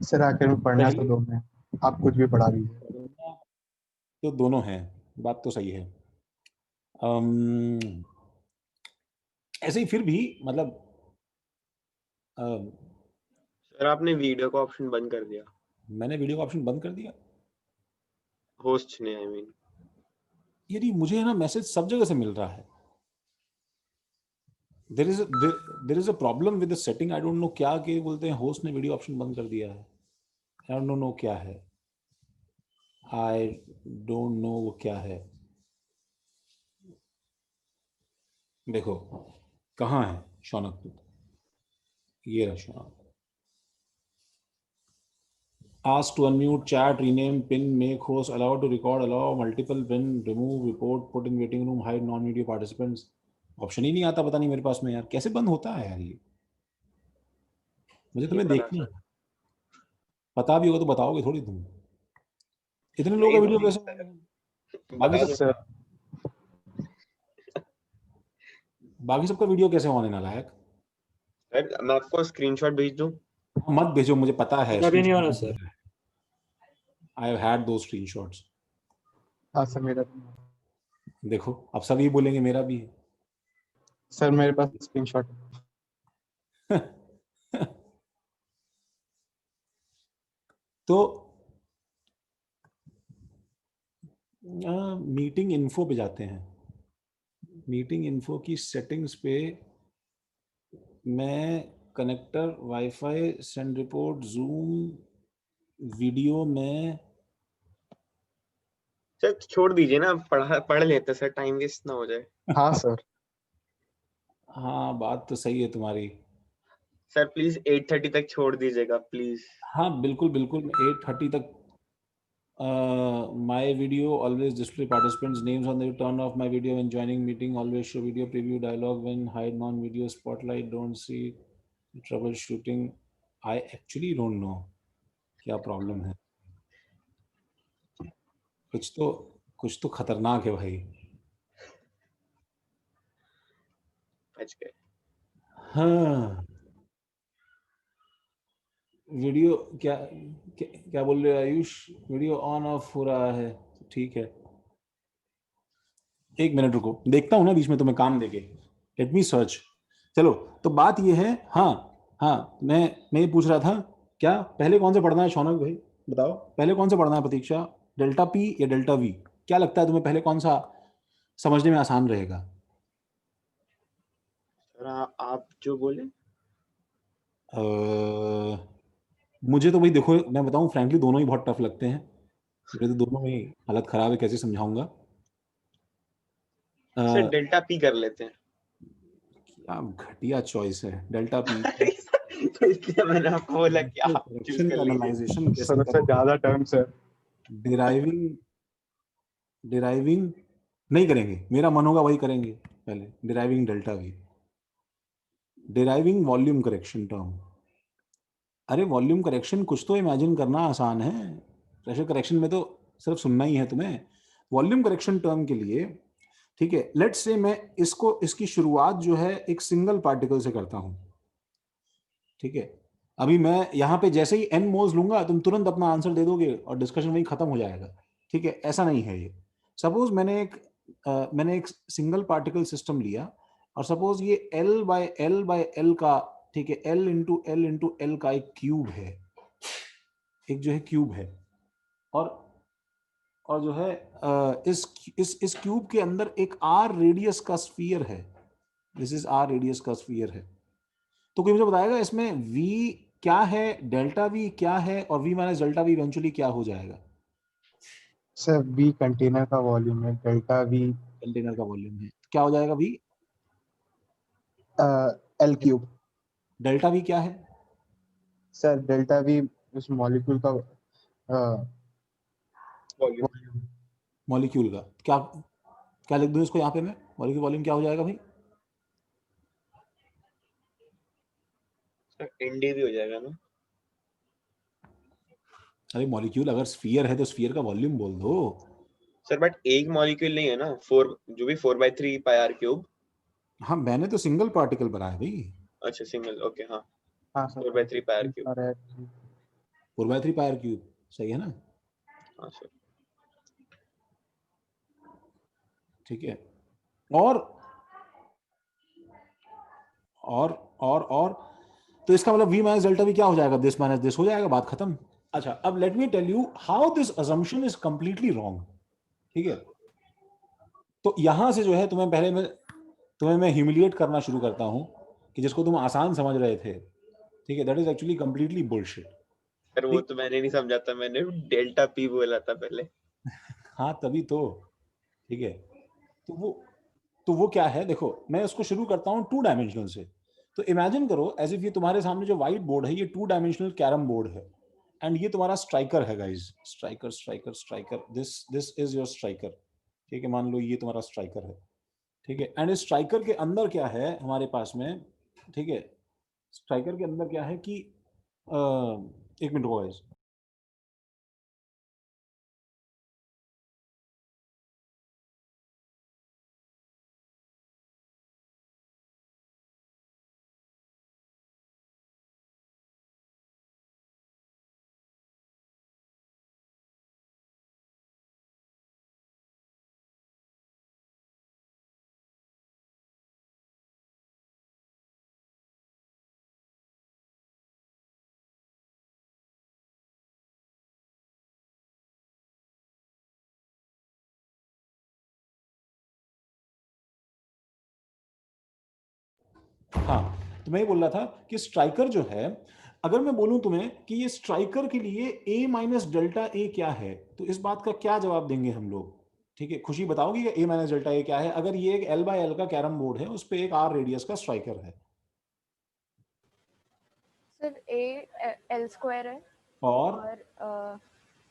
Sir आखिर में पढ़ना तो दो में, आप कुछ भी पढ़ा दीजिए। पढ़ना तो दोनों है, बात तो सही है। ऐसे ही फिर भी मतलब सर आपने वीडियो का ऑप्शन बंद कर दिया। मैंने वीडियो का ऑप्शन बंद कर दिया। होस्ट ने आई मीन। यदि मुझे ना मैसेज सब जगह से मिल रहा है। There is a problem with the setting. I don't know क्या के बोलते हैं, होस्ट ने वीडियो ऑप्शन बंद कर दिया है। आई डोंट नो क्या है। आई डोंट नो वो क्या है। देखो कहाँ है शौनक, ये रहा Shaunak. Ask to unmute chat, rename, pin, make host, allow to record, allow multiple pin, remove, report, put in waiting room, hide non-video participants. Option ही नहीं आता, पता नहीं मेरे पास में यार कैसे बंद होता है यार ये। मुझे तुम्हें देखना है, पता भी होगा तो बताओगे थोड़ी तुम। इतने लोगों का वीडियो कैसे बाकी बता सब दो। बाकी सबका वीडियो कैसे होने नालायक। सर मैं आपको स्क्रीनशॉट भेज दूं? मत भेजो, मुझे पता है। मेरा भी नहीं हो रहा सर। आई हैव हैड दो स्क्रीनशॉट्स। हाँ सर मेरा, देखो अब सब ये बोलेंगे मेरा भी है। सर मेरे पास स्क्रीनशॉट। तो मीटिंग इन्फो पे जाते हैं। मीटिंग इन्फो की सेटिंग्स पे मैं connector, wifi, send report, zoom, video में। सर छोड़ दीजिए ना, पढ़ लेते सर, टाइम वेस्ट ना हो जाए। हाँ सर। हाँ बात तो सही है तुम्हारी। सर प्लीज 8:30 तक छोड़ दीजिएगा प्लीज। हाँ बिल्कुल बिल्कुल, 8:30 तक। my video always display participants names on the turn off my video when joining meeting, always show video preview dialog when hide non video spotlight, don't see troubleshooting. I actually don't know क्या problem है। कुछ तो खतरनाक है भाई। बच गए। हाँ वीडियो क्या बोल रहे हो आयुष, वीडियो ऑन ऑफ हो रहा है, ठीक है। एक मिनट रुको, देखता हूँ ना बीच में तुम्हें काम देके। Let me search. चलो तो बात ये है। हाँ मैं ये पूछ रहा था, क्या पहले कौन से पढ़ना है शौनक भाई, बताओ पहले कौन से पढ़ना है। प्रतीक्षा, डेल्टा पी या डेल्टा वी, क्या लगता है तुम्हें पहले कौन सा समझने में आसान रहेगा? सर आप जो बोले। मुझे तो भाई देखो मैं बताऊं फ्रैंकली, दोनों ही बहुत टफ लगते हैं मुझे तो। दोनों में हालत खराब है, कैसे समझाऊंगा। सर डेल्टा पी कर लेते हैं। क्या घटिया चॉइस है डेल्टा पी। तो इसलिए मैंने आपको बोला कि आप चूज कर लीजिए। एनालाइजेशन कैसे सर उससे ज्यादा टर्म सर। डिराइविंग नहीं करेंगे, मेरा मन होगा वही करेंगे पहले। Deriving delta we, deriving volume correction term. अरे वॉल्यूम करेक्शन कुछ तो इमेजिन करना आसान है, प्रेशर करेक्शन में तो सिर्फ सुनना ही है तुम्हें। वॉल्यूम करेक्शन टर्म के लिए ठीक है, लेट्स से मैं इसकी शुरुआत जो है एक सिंगल पार्टिकल से करता हूं। ठीक है, अभी मैं यहां पे जैसे ही n मोल्स लूंगा तुम तुरंत अपना आंसर दे दोगे और डिस्कशन वहीं खत्म हो जाएगा। ठीक है, ऐसा नहीं है ये। सपोज मैंने एक सिंगल पार्टिकल सिस्टम लिया और सपोज ये L/L का, ठीक है, L का एक क्यूब है, एक जो है क्यूब है। और जो है इस क्यूब के अंदर एक r रेडियस का स्फीयर है। दिस इज r रेडियस का स्फीयर है। तो कोई मुझे बताएगा इसमें v क्या है, डेल्टा v क्या है, और v minus delta v eventually क्या हो जाएगा? सर बी कंटेनर का वॉल्यूम है, डेल्टा वी कंटेनर का वॉल्यूम है, क्या हो जाएगा v? L cube. Delta v क्या है? सर डेल्टा वी उस मॉलिक्यूल का वॉल्यूम। वॉल्यूम। मॉलिक्यूल का क्या, क्या लिख दूं इसको यहाँ पे मैं? मॉलिक्यूल वॉल्यूम क्या हो जाएगा भाई? सर एनडी भी हो जाएगा ना। अरे मॉलिक्यूल अगर स्फीयर है तो स्फीयर का वॉल्यूम बोल दो। सर बट एक मॉलिक्यूल नहीं है ना, 4 जो भी 4/3 पाई आर क्यूब। हाँ मैंने तो सिंगल पार्टिकल बनाया भाई। अच्छा सिंगल, ओके हाँ। हाँ सर 4/3 पाई आर क्यूब। और 4/3 पाई आर क्यूब, सही है ना? हाँ सर। ठीक है। और और तो इसका मतलब v माइनस डेल्टा v क्या हो जाएगा? दिस माइनस दिस हो जाएगा, बात खत्म। अच्छा, अब let me tell you how this assumption is completely wrong. ठीक है, तो यहां से जो है तुम्हें मैं ह्यूमिलिएट करना शुरू करता हूं कि जिसको तुम आसान समझ रहे थे, ठीक है, that is actually completely bullshit. Sir वो तो मैंने नहीं समझा था, मैंने डेल्टा पी बोला था पहले। हाँ तभी तो। ठीक है, तो वो क्या है, देखो मैं उसको शुरू करता हूँ 2 डायमेंशनल से। तो इमेजिन करो एज इफ ये तुम्हारे सामने जो व्हाइट बोर्ड है ये 2 डायमेंशनल कैरम बोर्ड है, एंड ये तुम्हारा स्ट्राइकर है guys, striker striker striker, this is your striker. ठीक है, मान लो ये तुम्हारा स्ट्राइकर है। ठीक है, एंड इस स्ट्राइकर के अंदर क्या है हमारे पास में, ठीक है, स्ट्राइकर के अंदर क्या है कि एक मिनट गाइस, हाँ तो मैं ये बोल रहा था कि स्ट्राइकर जो है, अगर मैं बोलूं तुम्हें कि ये स्ट्राइकर के लिए a माइनस डेल्टा ए क्या है, तो इस बात का क्या जवाब देंगे हम लोग? ठीक है, खुशी बताओगी कि a माइनस डेल्टा ए क्या है अगर ये एक l बाय एल का कैरम बोर्ड है, उस पर एक r रेडियस का स्ट्राइकर है? सर ए एल स्क्वायर है और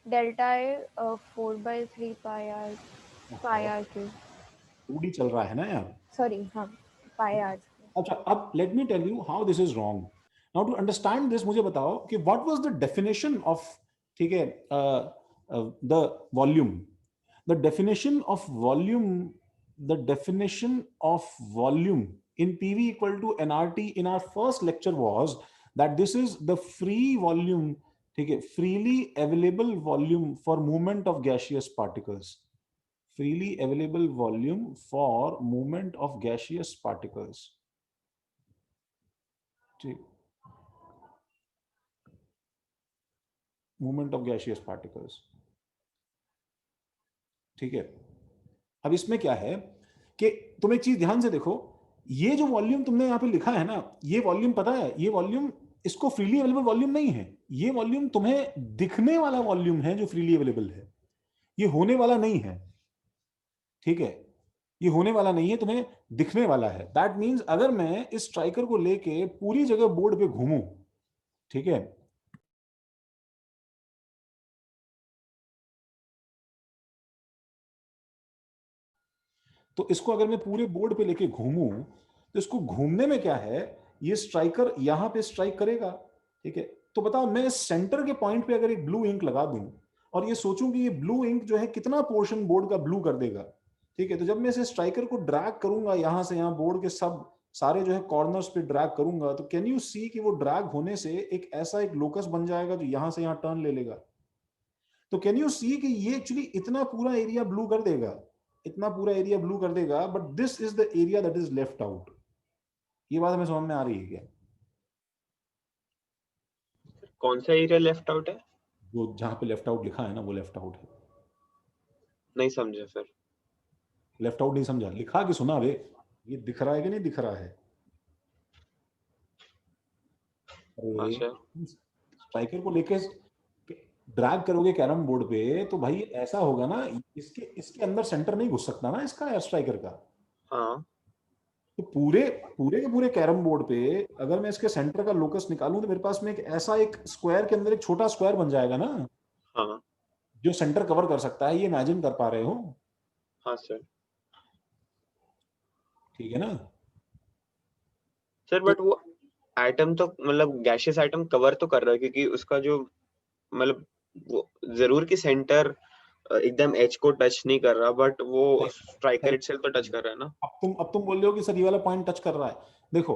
डेल्टा है 4/3 पाई आर क्यूब। 2D चल रहा है ना यार। सॉरी, हाँ, पाई आर। अच्छा, अब let me tell you how this is wrong. Now to understand this, मुझे बताओ कि what was the definition of, ठीक है, the volume, the definition of volume the definition of volume in PV equal to nRT in our first lecture was that this is the free volume, ठीक है, freely available volume for movement of gaseous particles, freely available volume for movement of gaseous particles। ठीक, movement of gaseous particles। ठीक है, अब इसमें क्या है कि तुम एक चीज ध्यान से देखो, ये जो वॉल्यूम तुमने यहाँ पे लिखा है ना, ये वॉल्यूम पता है, ये वॉल्यूम इसको फ्रीली अवेलेबल वॉल्यूम नहीं है, ये वॉल्यूम तुम्हें दिखने वाला वॉल्यूम है जो फ्रीली अवेलेबल है, ये होने वाला नहीं है। ठीक है, ये होने वाला नहीं है, तुम्हें दिखने वाला है। दैट मीन्स अगर मैं इस स्ट्राइकर को लेके पूरी जगह बोर्ड पे घूमूं, ठीक है, तो इसको अगर मैं पूरे बोर्ड पे लेके घूमूं, तो इसको घूमने में क्या है, ये स्ट्राइकर यहां पे स्ट्राइक करेगा। ठीक है, तो बताओ मैं इस सेंटर के पॉइंट पे अगर एक ब्लू इंक लगा दूं और ये सोचूं कि ये ब्लू इंक जो है कितना पोर्शन बोर्ड का ब्लू कर देगा। ठीक है, तो जब मैं इसे स्ट्राइकर को ड्रैग करूंगा यहां से यहां बोर्ड के सब सारे जो है कॉर्नर्स पे ड्रैग करूंगा, तो कैन यू सी कि वो ड्रैग होने से एक ऐसा एक लोकस बन जाएगा जो यहां से यहां टर्न ले लेगा। तो कैन यू सी कि ये एक्चुअली इतना पूरा एरिया ब्लू कर देगा, इतना पूरा एरिया ब्लू कर देगा, but this is the area that is left out. ये बात हमें समझ में आ रही है क्या? कौन सा एरिया लेफ्ट आउट है? जो जहां पे लेफ्ट आउट लिखा है ना वो लेफ्ट आउट है। नहीं समझा सर। लेफ्ट आउट नहीं समझा? लिखा कि सुना बे? ये दिख रहा है कि नहीं दिख रहा है? अरे अच्छा, स्ट्राइकर को लेके ड्रैग करोगे कैरम बोर्ड पे, तो भाई ऐसा होगा ना, इसके इसके अंदर सेंटर नहीं घुस सकता ना इसका स्ट्राइकर का। हाँ तो पूरे पूरे के पूरे कैरम बोर्ड पे अगर मैं इसके सेंटर का लोकस निकालूं, तो मेरे पास में एक ऐसा एक स्क्वायर के अंदर एक छोटा स्क्वायर बन जाएगा ना, हाँ जो सेंटर कवर कर सकता है। ये इमेजिन कर पा रहे हो? हाँ सर। ठीक है ना? सर तो बट वो एटम तो मतलब गैशियस एटम कवर तो कर रहा है, क्योंकि उसका जो मतलब वो जरूर कि सेंटर एकदम एज को टच नहीं कर रहा, बट वो स्ट्राइकर इटसेल्फ तो टच कर रहा है ना। अब तुम बोल रहे हो कि सर ये वाला पॉइंट टच कर रहा है। देखो,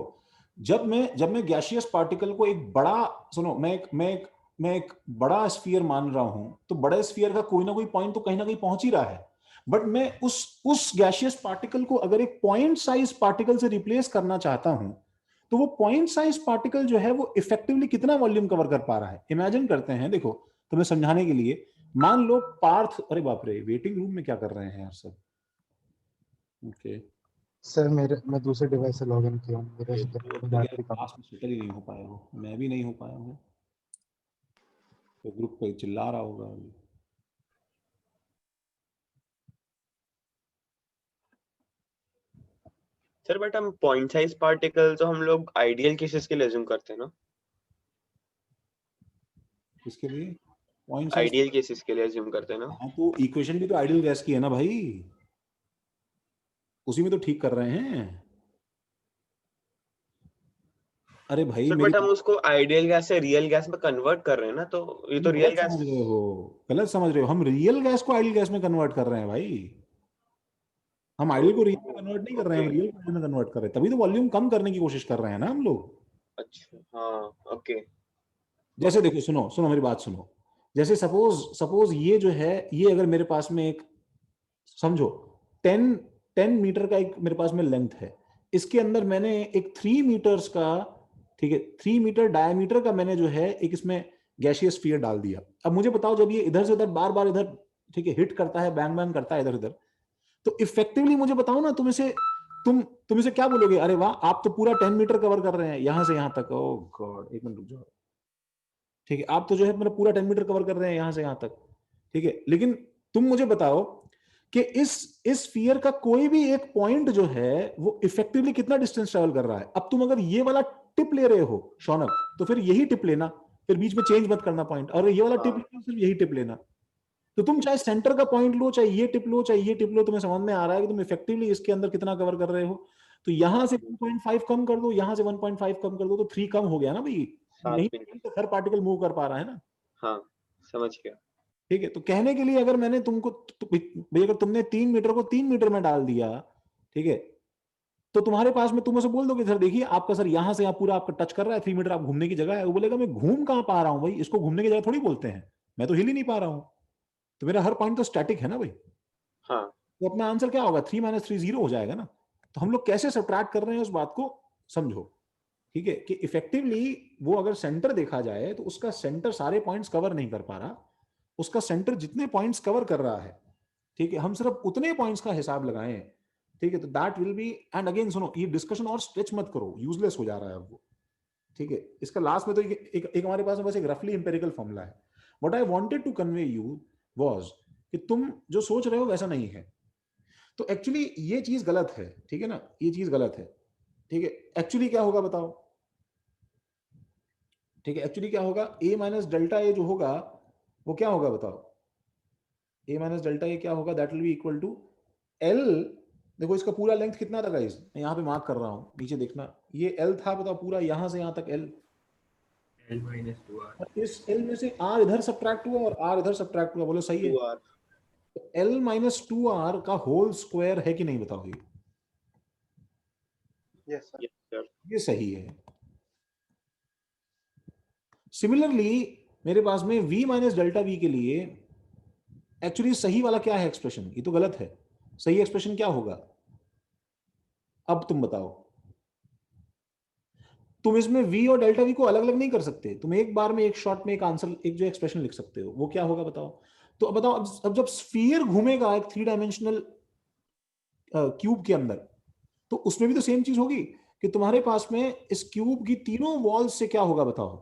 जब मैं गैसियस पार्टिकल को एक बड़ा, सुनो, मैं एक मैं एक बड़ा स्फीयर मान रहा हूं, तो बड़े स्फीयर का कोई ना कोई पॉइंट तो कहीं ना कहीं पहुंच ही रहा है, बट मैं उस गैशियस पार्टिकल को अगर एक पॉइंट साइज पार्टिकल से रिप्लेस करना चाहता हूं, तो वो पॉइंट साइज पार्टिकल जो है वो इफेक्टिवली कितना वॉल्यूम कवर कर पा रहा है। इमेजिन करते हैं, देखो तुम्हें समझाने के लिए, मान लो पार्थ, अरे बाप रे, वेटिंग रूम में क्या कर रहे हैं यार सब। ओके, सर मैं दूसरे डिवाइस से लॉग इन किया हूँ, मेरा बैटरी कम क्लास में सेटल ही नहीं हो पाया हो, मैं भी नहीं हो पाया हूँ, तो ग्रुप पे चिल्ला रहा होगा अभी। सर बट हम पॉइंट साइज पार्टिकल तो हम लोग आइडियल केसेस के लिए अज्यूम करते हैं ना, इसके लिए पॉइंट साइज, आइडियल केसेस के लिए अज्यूम करते हैं ना। हाँ तो इक्वेशन भी तो आइडियल गैस की है ना भाई, उसी में तो ठीक कर रहे हैं। अरे भाई सर मेरी बट हम उसको आइडियल गैस से रियल गैस में कन्वर्ट कर रहे हैं ना, तो ये तो तुम रियल गलत गैस। समझ रहे हो, गलत समझ रहे हो, हम रियल गैस को आइडियल गैस में कन्वर्ट कर रहे हैं भाई, हम आइडियल को रियल में कन्वर्ट नहीं कर रहे हैं, हम ओके, रियल को आइडियल में कन्वर्ट कर रहे हैं, तभी तो वॉल्यूम कम करने की कोशिश कर रहे हैं ना हम लोग। अच्छा हाँ, ओके। जैसे देखो, सुनो सुनो मेरी बात सुनो, जैसे सपोज सपोज ये जो है, ये अगर मेरे पास में एक, समझो 10 10 मीटर का एक मेरे पास में लेंथ है, इसके अंदर मैंने एक 3 मीटर्स का, ठीक है, 3 मीटर डायमीटर का मैंने जो है एक इसमें गैशियस स्फीयर डाल दिया। अब मुझे बताओ, जब ये इधर से उधर बार बार इधर, ठीक है, हिट करता है, बैंग बैंग करता है इधर उधर, तो इफेक्टिवली मुझे बताओ ना, तुम इसे क्या बोलोगे, अरे वाह आप तो पूरा 10 मीटर कवर कर रहे हैं यहां से यहां तक, ओ गॉड, एक मिनट रुक जाओ, ठीक है, आप तो जो है मतलब पूरा 10 मीटर कवर कर रहे हैं यहां से यहां तक, ठीक है, लेकिन तुम मुझे बताओ कि इस स्फीयर का कोई भी एक पॉइंट जो है वो इफेक्टिवली कितना डिस्टेंस ट्रेवल कर रहा है। अब तुम अगर ये वाला टिप ले रहे हो शौनक, तो फिर यही टिप लेना, फिर बीच में चेंज मत करना पॉइंट, और ये वाला टिप हाँ लेना, सिर्फ यही टिप लेना। तो तुम चाहे सेंटर का पॉइंट लो, चाहे ये टिप लो, चाहे ये टिप लो, तुम्हें समझ में आ रहा है कि तुम इफेक्टिवली इसके अंदर कितना कवर कर रहे हो। तो यहां से 1.5 कम कर दो, यहां से 1.5 कम कर दो, तो 3 कम हो गया ना भाई, 7 मीटर। नहीं तो हर पार्टिकल मूव कर पा रहा है ना। हाँ समझ गया। ठीक है, तो कहने के लिए अगर मैंने तुमको भाई अगर तुमने 3 मीटर को 3 मीटर में डाल दिया, ठीक है, तो तुम्हारे पास में तुम उसे बोल दोगे सर देखिए आपका सर यहां से यहाँ पूरा आपका टच कर रहा है, 3 मीटर आप घूमने की जगह है, वो बोलेगा मैं घूम कहां पा रहा हूं भाई, इसको घूमने की जगह थोड़ी बोलते हैं, मैं तो हिल ही नहीं पा रहा हूं, तो मेरा हर पॉइंट तो स्टैटिक है ना भाई। हाँ तो अपना आंसर क्या होगा, 3 - 3 0 हो जाएगा ना। तो हम लोग कैसे सब्ट्रैक्ट कर रहे हैं उस बात को समझो, ठीक है, कि इफेक्टिवली वो अगर सेंटर देखा जाए तो उसका सेंटर सारे पॉइंट्स कवर नहीं कर पा रहा, उसका सेंटर जितने पॉइंट्स कवर कर रहा है, ठीक है, हम सिर्फ उतने पॉइंट्स का हिसाब लगाएं, ठीक है, तो that will B, and again सुनो, ये डिस्कशन और स्ट्रेच मत करो, यूजलेस हो जा रहा है अब वो, ठीक है, इसका लास्ट में तो एक हमारे पास में बस एक रफली इंपेरिकल फॉर्मूला है। What I wanted to convey you was कि तुम जो सोच रहे हो वैसा नहीं है, तो एक्चुअली ये चीज गलत है, ठीक है ना, ये चीज गलत है, ठीक है। एक्चुअली क्या होगा बताओ, ठीक है, एक्चुअली क्या होगा, ए माइनस डेल्टा ए जो होगा वो क्या होगा बताओ, ए माइनस डेल्टा ए क्या होगा, that will be equal to L, देखो इसका पूरा लेंथ कितना था गाइस, मैं यहाँ पे मार्क कर रहा हूँ, नीचे देखना, ये एल था बताओ पूरा यहाँ से यहाँ तक एल, L minus 2R. और इस एल में से आर इधर सब्ट्रैक्ट हुआ और आर इधर सब्ट्रैक्ट हुआ, बोलो सही है। 2R। तो एल माइनस 2R का होल स्क्वायर है कि नहीं बताओ, यस सर। ये सही है। सिमिलरली मेरे पास में v माइनस डेल्टा वी के लिए एक्चुअली सही वाला क्या है एक्सप्रेशन, ये तो गलत है, सही एक्सप्रेशन क्या होगा, अब तुम बताओ। तुम इसमें v और डेल्टा v को अलग अलग नहीं कर सकते, तुम एक बार में एक शॉट में एक आंसर, एक जो एक्सप्रेशन लिख सकते हो, वो क्या होगा बताओ। तो अब बताओ, अब जब स्फीयर घूमेगा एक 3 डायमेंशनल क्यूब के अंदर, तो उसमें भी तो सेम चीज होगी कि तुम्हारे पास में इस क्यूब की तीनों वॉल्स से क्या होगा बताओ,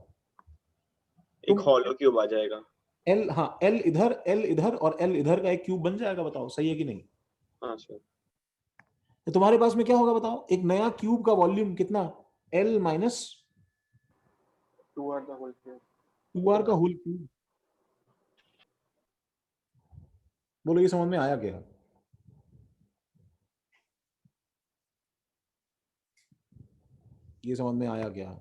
एक तुम हॉलो क्यूब आ जाएगा। एल, हाँ एल इधर और एल इधर का एक क्यूब बन जाएगा, बताओ सही है कि नहीं। हाँ सर। तो तुम्हारे पास में क्या होगा बताओ, एक नया क्यूब का वॉल्यूम कितना, एल माइनस 2R का होल क्यूब। 2R का होल क्यूब। बोलो ये समझ में आया क्या, ये समझ में आया क्या।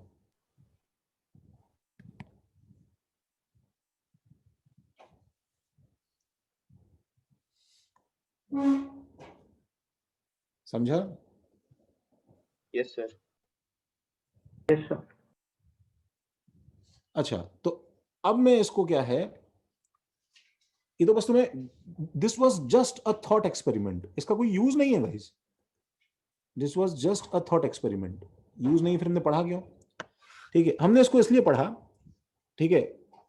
समझा। Yes sir. अच्छा, तो अब मैं इसको क्या है, ये तो बस तुम्हें, this was just a thought experiment, इसका कोई यूज नहीं है guys, this was just a thought experiment, use नहीं, फिर हमने पढ़ा क्यों? ठीक है, हमने इसको इसलिए पढ़ा, ठीक है,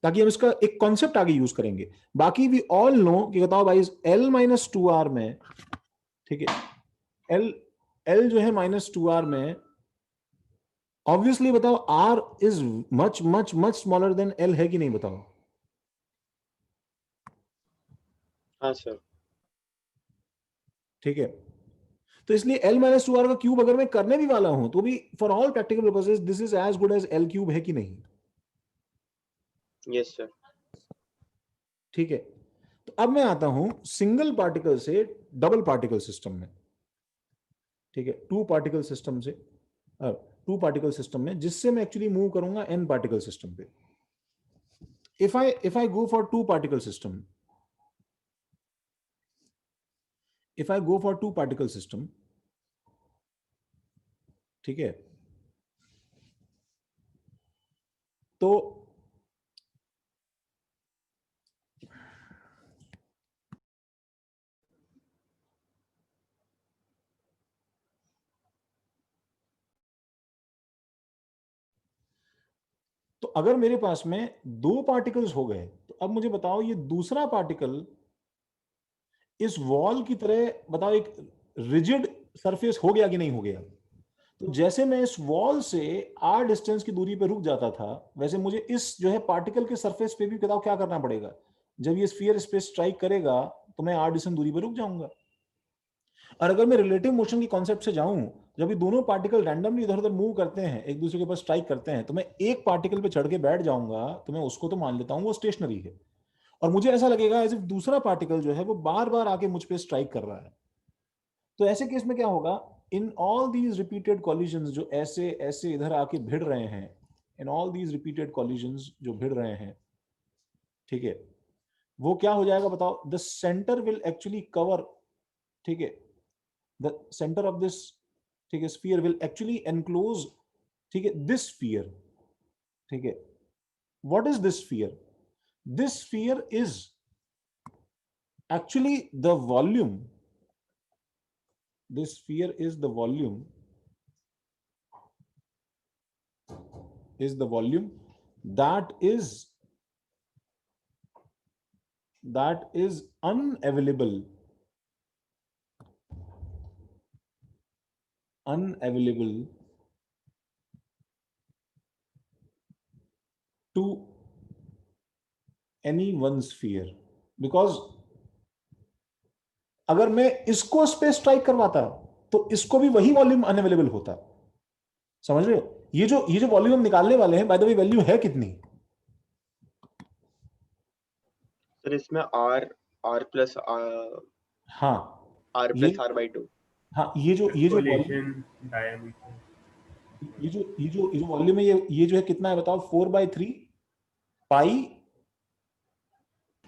ताकि हम इसका एक कॉन्सेप्ट आगे यूज करेंगे। बाकी वी ऑल नो कि बताओ भाई L माइनस 2R में, ठीक है, L जो है माइनस 2R में, ऑब्वियसली बताओ R is much much much smaller than L, है कि नहीं बताओ? हाँ सर। ठीक है, तो इसलिए L माइनस 2R का क्यूब अगर मैं करने भी वाला हूं तो भी for all practical purposes this is as good as L cube, है कि नहीं? Yes sir. ठीक है, तो अब मैं आता हूं सिंगल पार्टिकल से डबल पार्टिकल सिस्टम में, ठीक है, टू पार्टिकल सिस्टम से, टू पार्टिकल सिस्टम में, जिससे मैं एक्चुअली मूव करूंगा n पार्टिकल सिस्टम पे। if I go for two particle system, if I go for two particle system, ठीक है, तो तो अगर मेरे पास में दो पार्टिकल्स हो गए, तो अब मुझे बताओ ये दूसरा पार्टिकल इस वॉल की तरह बताओ एक रिजिड सरफेस हो गया कि नहीं हो गया? तो जैसे मैं इस वॉल से r डिस्टेंस की दूरी पे रुक जाता था, वैसे मुझे इस जो है पार्टिकल के सरफेस पे भी बताओ क्या करना पड़ेगा? जब ये स्फीयर इस पे स्ट्राइक करेगा तो मैं r डिस्टेंस दूरी पे रुक जाऊंगा। और अगर मैं रिलेटिव मोशन की कॉन्सेप्ट से जाऊं, जब ये दोनों पार्टिकल रैंडमली इधर उधर मूव करते हैं, एक दूसरे के ऊपर स्ट्राइक करते हैं, तो मैं एक पार्टिकल पे चढ़ के बैठ जाऊंगा, तो मैं उसको तो मान लेता हूं वो स्टेशनरी है, और मुझे ऐसा लगेगा एज इफ दूसरा पार्टिकल जो है वो बार बार आके मुझ पे स्ट्राइक कर रहा है। तो ऐसे केस में क्या होगा, in all these repeated collisions जो ऐसे ऐसे इधर आके भिड़ रहे हैं, in all these repeated collisions जो भिड़ रहे हैं, ठीक है, वो क्या हो जाएगा बताओ? The centre will actually cover, ठीक है, द सेंटर ऑफ दिस, ठीक है, स्फीयर विल एक्चुअली एनक्लोज, ठीक है, दिस स्फीयर, ठीक है। What is this sphere? This sphere is actually the volume, this sphere is the volume, that is unavailable to any one sphere, because अगर मैं इसको space strike करवाता तो इसको भी वही वॉल्यूम अनअवेलेबल होता। समझ रहे हो? ये जो वॉल्यूम हम निकालने वाले हैं, बाय द वे वैल्यू है कितनी? सर इसमें r प्लस हाँ, r ये प्लस r/2। हाँ, ये जो Circulation diameter. ये जो वॉल्यूम है, ये जो है कितना है बताओ? 4/3 पाई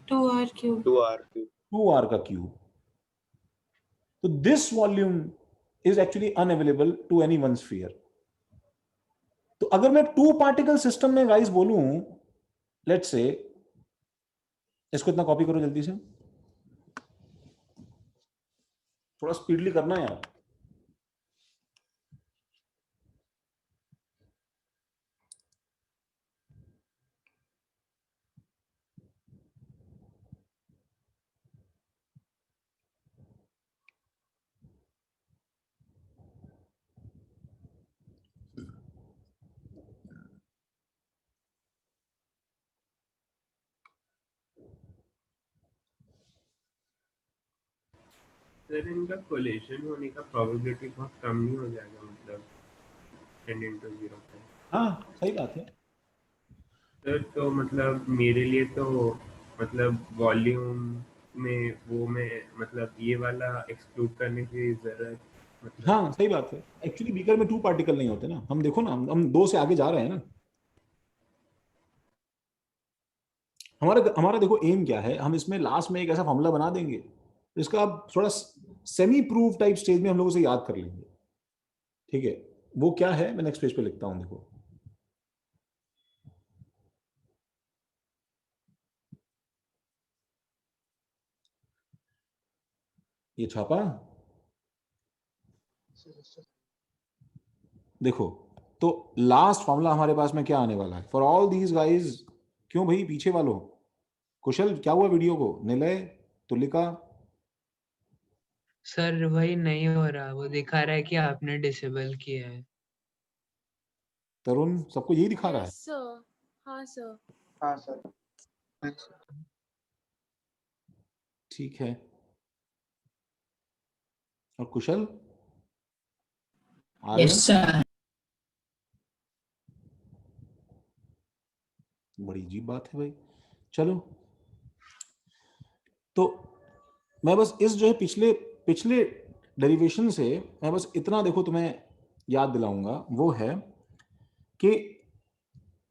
2r cube. 2r का क्यूब। तो this volume is actually unavailable to any one sphere. तो अगर मैं टू पार्टिकल सिस्टम में गाइस बोलूं, लेट्स से, इसको इतना कॉपी करो जल्दी से, थोड़ा स्पीडली करना है यार। सर इनका कोलिशन होने का प्रोबेबिलिटी बहुत कम नहीं हो जाएगा, मतलब 10⁻�0 पे? हाँ, सही बात है। सर तो मतलब मेरे लिए तो मतलब वॉल्यूम में वो मैं मतलब ये वाला एक्सक्लूड करने की जरूरत, मतलब हाँ, सही बात है। एक्चुअली बीकर में टू पार्टिकल नहीं होते ना, हम देखो ना, हम दो से आगे जा रहे हैं ना। हमारा देखो एम क्या है, हम इसमें लास्ट में एक ऐसा फॉर्मूला बना देंगे इसका आप थोड़ा सेमी प्रूफ टाइप स्टेज में हम लोग उसे याद कर लेंगे। ठीक है, वो क्या है मैं नेक्स्ट पेज पे लिखता हूं, देखो। ये छापा देखो, तो लास्ट फॉर्मूला हमारे पास में क्या आने वाला है फॉर ऑल दीज गाइज? क्यों भाई पीछे वालों? कुशल क्या हुआ वीडियो को? निलय, तुलिका? सर वही नहीं हो रहा, वो दिखा रहा है कि आपने डिसेबल किया है। तरुण, सबको यही दिखा रहा है? यस सर, हाँ सर। हाँ सर। ठीक है। और कुशल? आर्यन? Yes sir. बड़ी अजीब बात है भाई। चलो, तो मैं बस इस जो है पिछले पिछले डेरिवेशन से मैं बस इतना देखो तुम्हें याद दिलाऊंगा, वो है कि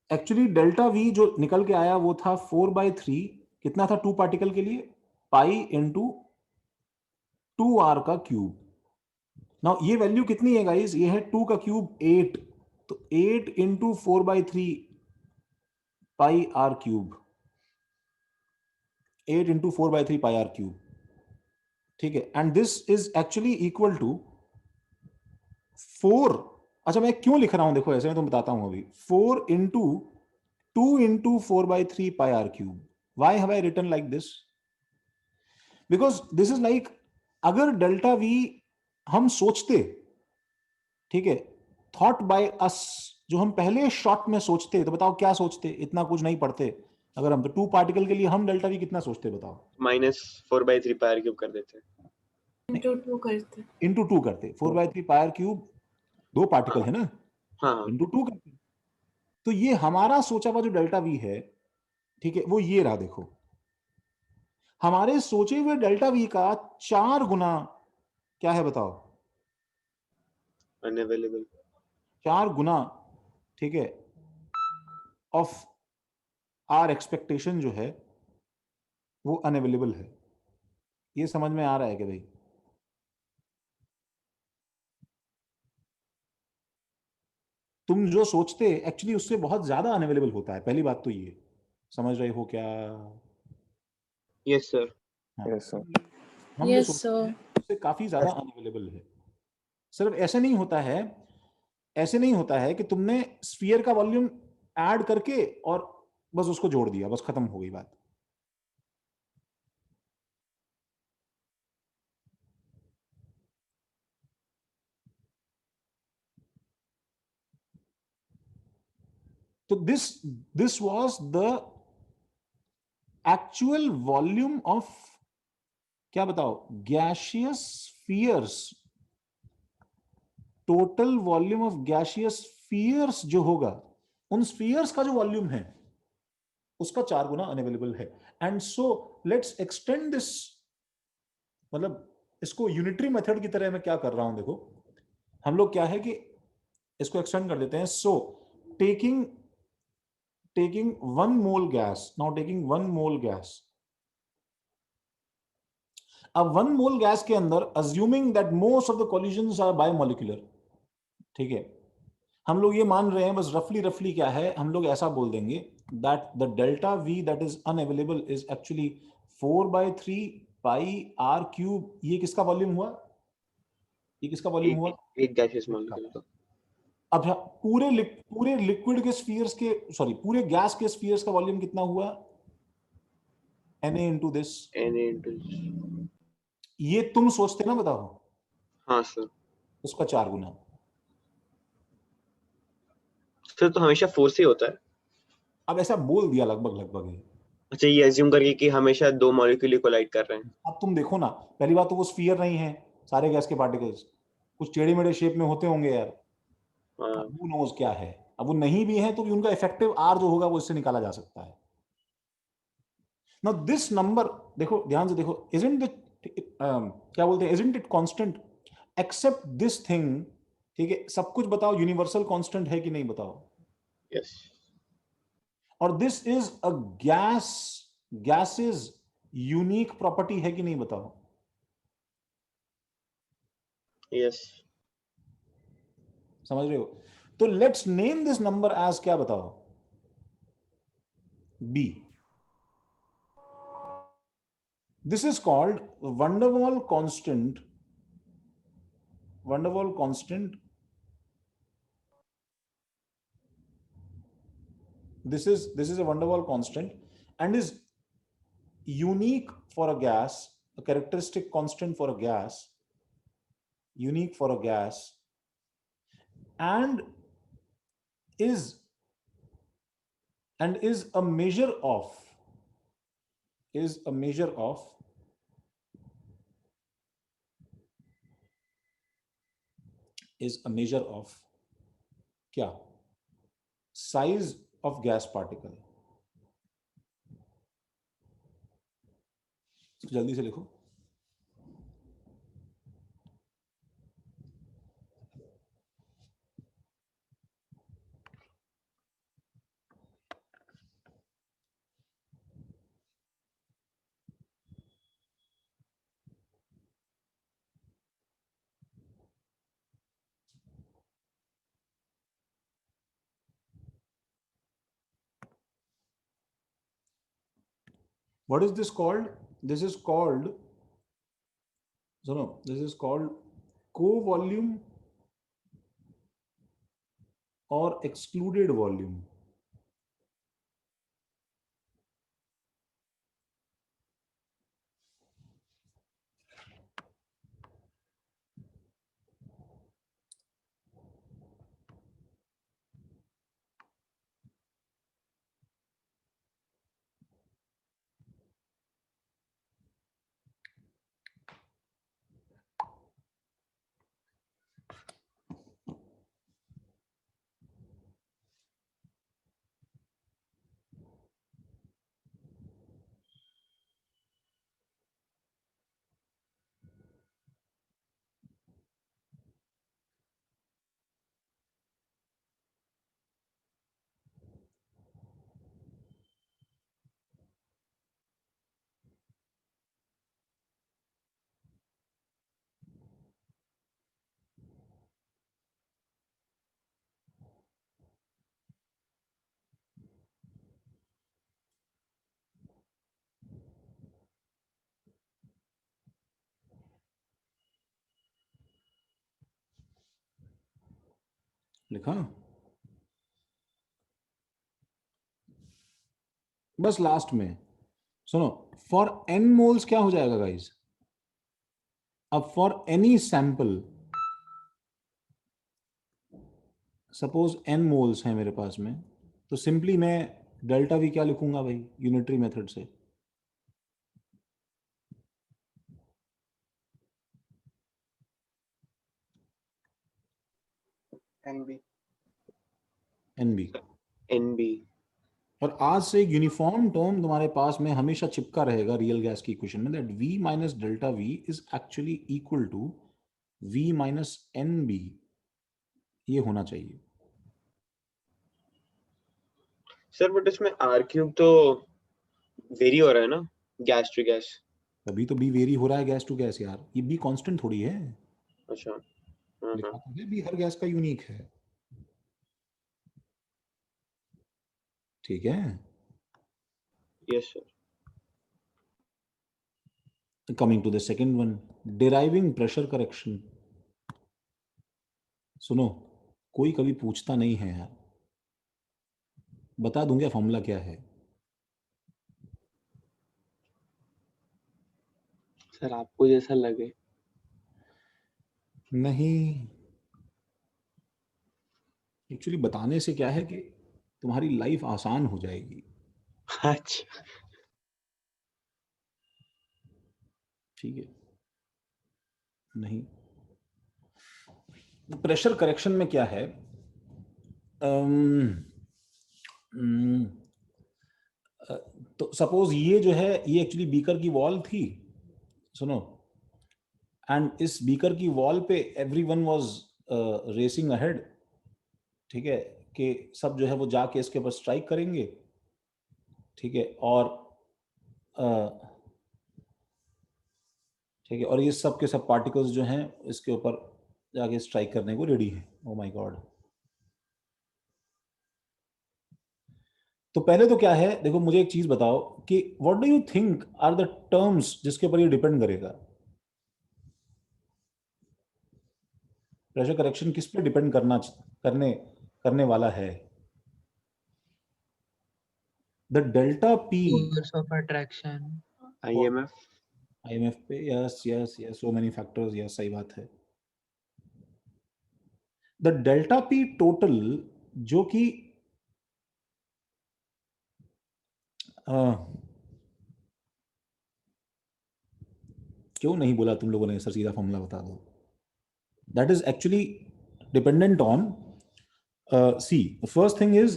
एक्चुअली डेल्टा वी जो निकल के आया वो था 4/3, कितना था 2 पार्टिकल के लिए? पाई इंटू 2r का क्यूब। नाउ ये वैल्यू कितनी है गाइस? ये है 2 का क्यूब 8, तो 8 into 4/3 pi are cube, 8 into 4/3 pi are cube, ठीक है। And this is actually equal to 4। अच्छा मैं क्यों लिख रहा हूं देखो ऐसे, मैं तुम्हें बताता हूं अभी। 4 into 2 into 4/3 pi are cube. Why have I written like this? Because this is like, अगर डेल्टा वी हम सोचते, ठीक है, थॉट बाय अस, जो हम पहले शॉट में सोचते, तो बताओ क्या सोचते? इतना कुछ नहीं पढ़ते अगर हम, तो 2 पार्टिकल के लिए हम डेल्टा वी कितना सोचते बताओ? -4/3 पाई क्यूब कर देते। इंटू 2 करते। इंटू 2 करते। 4/3 पाई क्यूब 2 पार्टिकल है ना, हाँ इंटू 2 करते। तो ये हमारा सोचा हुआ जो डेल्टा वी है, ठीक है, वो ये रहा देखो। हमारे सोचे हुए डेल्टा वी का 4 गुना क्या है बताओ? अनअवेलेबल। 4 गुना, ठीक है, ऑफ आर एक्सपेक्टेशन जो है वो अनअवेलेबल है। ये समझ में आ रहा है कि भाई? तुम जो सोचते एक्चुअली उससे बहुत ज्यादा अनअवेलेबल होता है। पहली बात तो ये समझ रहे हो क्या? Yes sir. हाँ। Yes sir. हम जो यस सोचते सर। हैं उससे काफी ज्यादा अनअवेलेबल है। सिर्फ ऐसे नहीं होता है, ऐसे नहीं होता है कि तुमने स्फीयर का वॉल्यूम ऐड करके और बस उसको जोड़ दिया, बस खत्म हो गई बात। तो this was the actual volume of, क्या बताओ, gaseous spheres. Total volume of gaseous spheres जो होगा, उन स्फीयर्स का जो वॉल्यूम है उसका 4 गुना अनअवेलेबल है। And so let's extend this, मतलब इसको यूनिटरी मेथड की तरह मैं क्या कर रहा हूं देखो, हम लोग क्या है कि इसको एक्सटेंड कर देते हैं। So taking 1 mole gas, now taking 1 mole gas. अब 1 मोल गैस के अंदर assuming that most of the collisions are bimolecular, ठीक है, हम लोग ये मान रहे हैं, बस रफली रफली क्या है, हम लोग ऐसा बोल देंगे that the delta V that is unavailable is actually 4/3 pi are cube. ये किसका वॉल्यूम हुआ? ये किसका वॉल्यूम हुआ? एक गैसियस मॉलिक्यूल का। अब पूरे लिक्विड के स्फीयर्स के, सॉरी पूरे गैस के स्फीयर्स का वॉल्यूम कितना हुआ? Na into this। Na ये तुम सोचते ना, बताओ, हाँ सर। उसका 4 गुना। सर तो हमेशा 4 से होता है। अब ऐसा बोल दिया लगभग लगभग है। अच्छा, ये अज्यूम करके कि हमेशा 2 मॉलिक्यूल कोलाइड कर रहे हैं। अब तुम देखो ना, पहली बात तो वो स्फीयर नहीं है, सारे गैस के पार्टिकल्स कुछ टेढ़े मेढ़े शेप में होते होंगे यार, हाँ who knows क्या है। अब वो नहीं भी है तो भी उनका इफेक्टिव आर जो होगा वो इससे निकाला जा सकता है। नाउ दिस नंबर देखो, ध्यान से देखो, isn't it क्या बोलते हैं, isn't it constant except this thing, ठीक है, सब कुछ बताओ यूनिवर्सल कांस्टेंट है कि नहीं बताओ? यस। और this is a gases unique property है कि नहीं बताओ? यस। समझ रहे हो? तो let's name this number as क्या बताओ? B. This is called van der Waal constant. Van der Waal constant. This is a van der Waal constant and is unique for a gas, a characteristic constant for a gas, unique for a gas, and is a measure of क्या? Size of gas particle. जल्दी से लिखो. What is this called? This is called co-volume or excluded volume. लिखा? बस last में सुनो, for n moles क्या हो जाएगा गाइस? अब for any sample, suppose n moles है मेरे पास में, तो सिंपली मैं डेल्टा V क्या लिखूंगा भाई यूनिटरी मेथड से? NB और आज से एक यूनिफॉर्म टर्म तुम्हारे पास में हमेशा चिपका रहेगा रियल गैस की इक्वेशन में, that V minus delta V is actually equal to V minus NB. ये होना चाहिए सर, बट इसमें R³ तो वेरी हो रहा है ना गैस टू गैस. तभी तो B वेरी हो रहा है गैस टू गैस यार. ये B कांस्टेंट थोड़ी है. अच्छा. लिखा तो है B हर गैस का यूनिक है. ठीक है. Yes sir. Coming to the second one, deriving pressure correction. सुनो, कोई कभी पूछता नहीं है यार. बता दूंगा फॉर्मूला क्या है. सर आपको जैसा लगे. नहीं, एक्चुअली बताने से क्या है कि तुम्हारी लाइफ आसान हो जाएगी. अच्छा. ठीक है. नहीं, प्रेशर करेक्शन में क्या है? तो सपोज ये जो है ये एक्चुअली बीकर की वॉल थी. सुनो, एंड इस बीकर की वॉल पे एवरीवन वाज रेसिंग अहेड. ठीक है, कि सब जो है वो जाके इसके ऊपर स्ट्राइक करेंगे. ठीक है, और ठीक है, और ये सब के सब पार्टिकल्स जो हैं इसके ऊपर जाके स्ट्राइक करने को रेडी हैं. ओ माय गॉड. तो पहले तो क्या है, देखो मुझे एक चीज बताओ कि what do you think are the terms जिसके ऊपर ये डिपेंड करेगा? प्रेशर करेक्शन किस पे डिपेंड करने वाला है? The delta P Force of attraction. IMF IMF पे, yes yes yes, so many factors, yes सही बात है। द डेल्टा पी टोटल जो कि क्यों नहीं बोला तुम लोगों ने सर, सीधा फॉर्मूला बता दो। That is actually dependent on see, the first thing is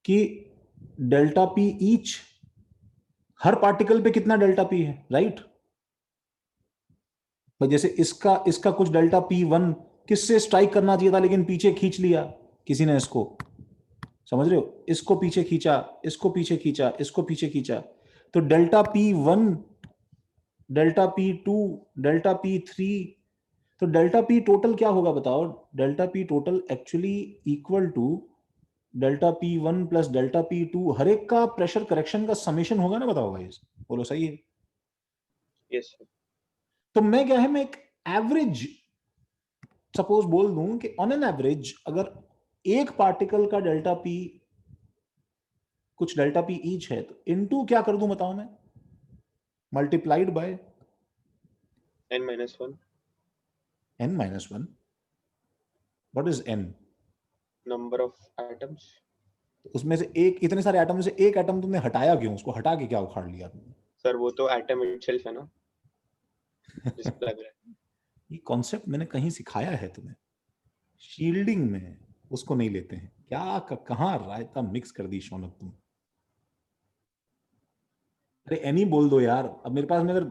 कि डेल्टा पी ईच, हर पार्टिकल पे कितना डेल्टा पी है, राइट? जैसे इसका कुछ डेल्टा पी वन किससे स्ट्राइक करना चाहिए था लेकिन पीछे खींच लिया किसी ने इसको, समझ रहे हो? इसको पीछे खींचा, इसको पीछे खींचा, इसको पीछे खींचा, तो delta P one, delta P two, delta P three, तो डेल्टा पी टोटल क्या होगा बताओ? Delta P total actually equal to delta P one plus delta P two, हर एक का प्रेशर करेक्शन का समेशन होगा ना, बताओ गाइस, बोलो सही है? Yes sir. तो मैं क्या है, मैं एक एवरेज सपोज बोल दूं कि ऑन एन एवरेज अगर एक पार्टिकल का डेल्टा पी कुछ डेल्टा पी ईच है तो इनटू क्या कर दूं बताओ मैं? Multiplied by n-1 n minus 1. What is n? number of atoms. उसमें से एक, इतने सारे एटम में से एक एटम तुमने हटाया क्यों? उसको हटा के क्या उखाड़ लिया तुमने? सर वो तो एटम इटसेल्फ है ना, जिसको लग रहा है। ये कॉन्सेप्ट मैंने कहीं सिखाया है तुम्हें, शील्डिंग में उसको नहीं लेते हैं क्या? कहां रायता मिक्स कर दी शौनक तुम। अरे एनी बोल दो यार, अब मेरे पास में अगर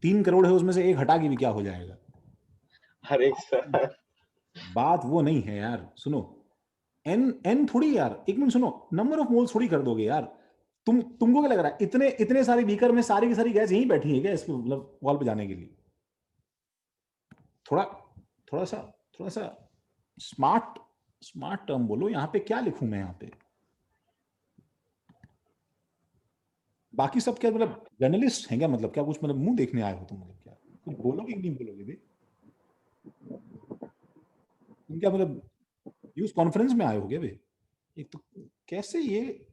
3 करोड़ है उसमें से एक हटा के भी क्या हो जाएगा? हर एक सर बात वो नहीं है यार, सुनो, एन थोड़ी यार, एक मिनट सुनो, नंबर ऑफ मोल्स थोड़ी कर दोगे यार। तुमको क्या लग रहा है इतने सारे बीकर में सारी की सारी गैस यहीं बैठी है क्या इसको मतलब वॉल पे जाने के लिए? थोड़ा सा स्मार्ट टर्म बोलो। यहाँ पे क्या लिखूं मैं? यहाँ पे बाकी सब क्या मतलब जर्नलिस्ट हैं क्या? मतलब क्या कुछ मतलब मुंह देखने आए हो तुम? मतलब क्या कुछ बोलोगे कि नहीं बोलोगे बे? तुम क्या मतलब न्यूज कॉन्फ्रेंस में आए हो क्या बे? एक तो कैसे ये,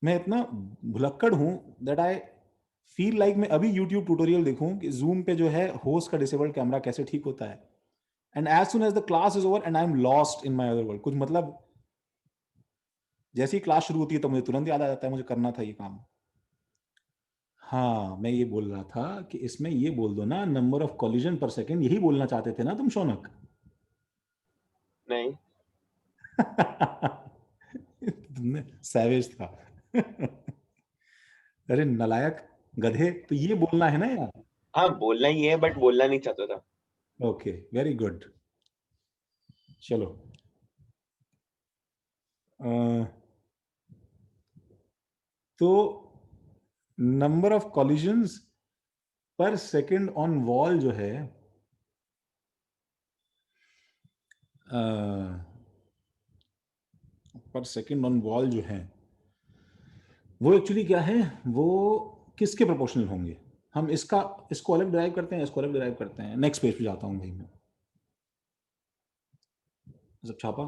मैं इतना भुलक्कड़ हूं दैट आई फील लाइक मैं अभी YouTube ट्यूटोरियल देखूं कि जूम पे जो है होस्ट का डिसेबल्ड कैमरा कैसे ठीक होता है, and as soon as the class is over and I am lost in my other world. कुछ मतलब जैसे ही क्लास शुरू होती है तो मुझे तुरंत याद आ जाता है मुझे करना था ये काम। हाँ, मैं ये बोल रहा था कि इसमें ये बोल दो ना, नंबर ऑफ कॉलिजन पर सेकेंड, यही बोलना चाहते थे ना तुम शौनक? नहीं तुमने सैवेज था अरे नलायक गधे, तो ये बोलना है ना यार। हाँ बोलना ही है बट बोलना नहीं चाहता था। ओके वेरी गुड, चलो तो नंबर ऑफ कॉलिजन्स पर सेकेंड ऑन वॉल जो है पर सेकेंड ऑन वॉल जो है वो एक्चुअली क्या है, वो किसके प्रोपोर्शनल होंगे? हम इसको अलग ड्राइव करते हैं, इसको अलग ड्राइव करते हैं। नेक्स्ट पेज पे जाता हूं भाई मैं, सब छापा।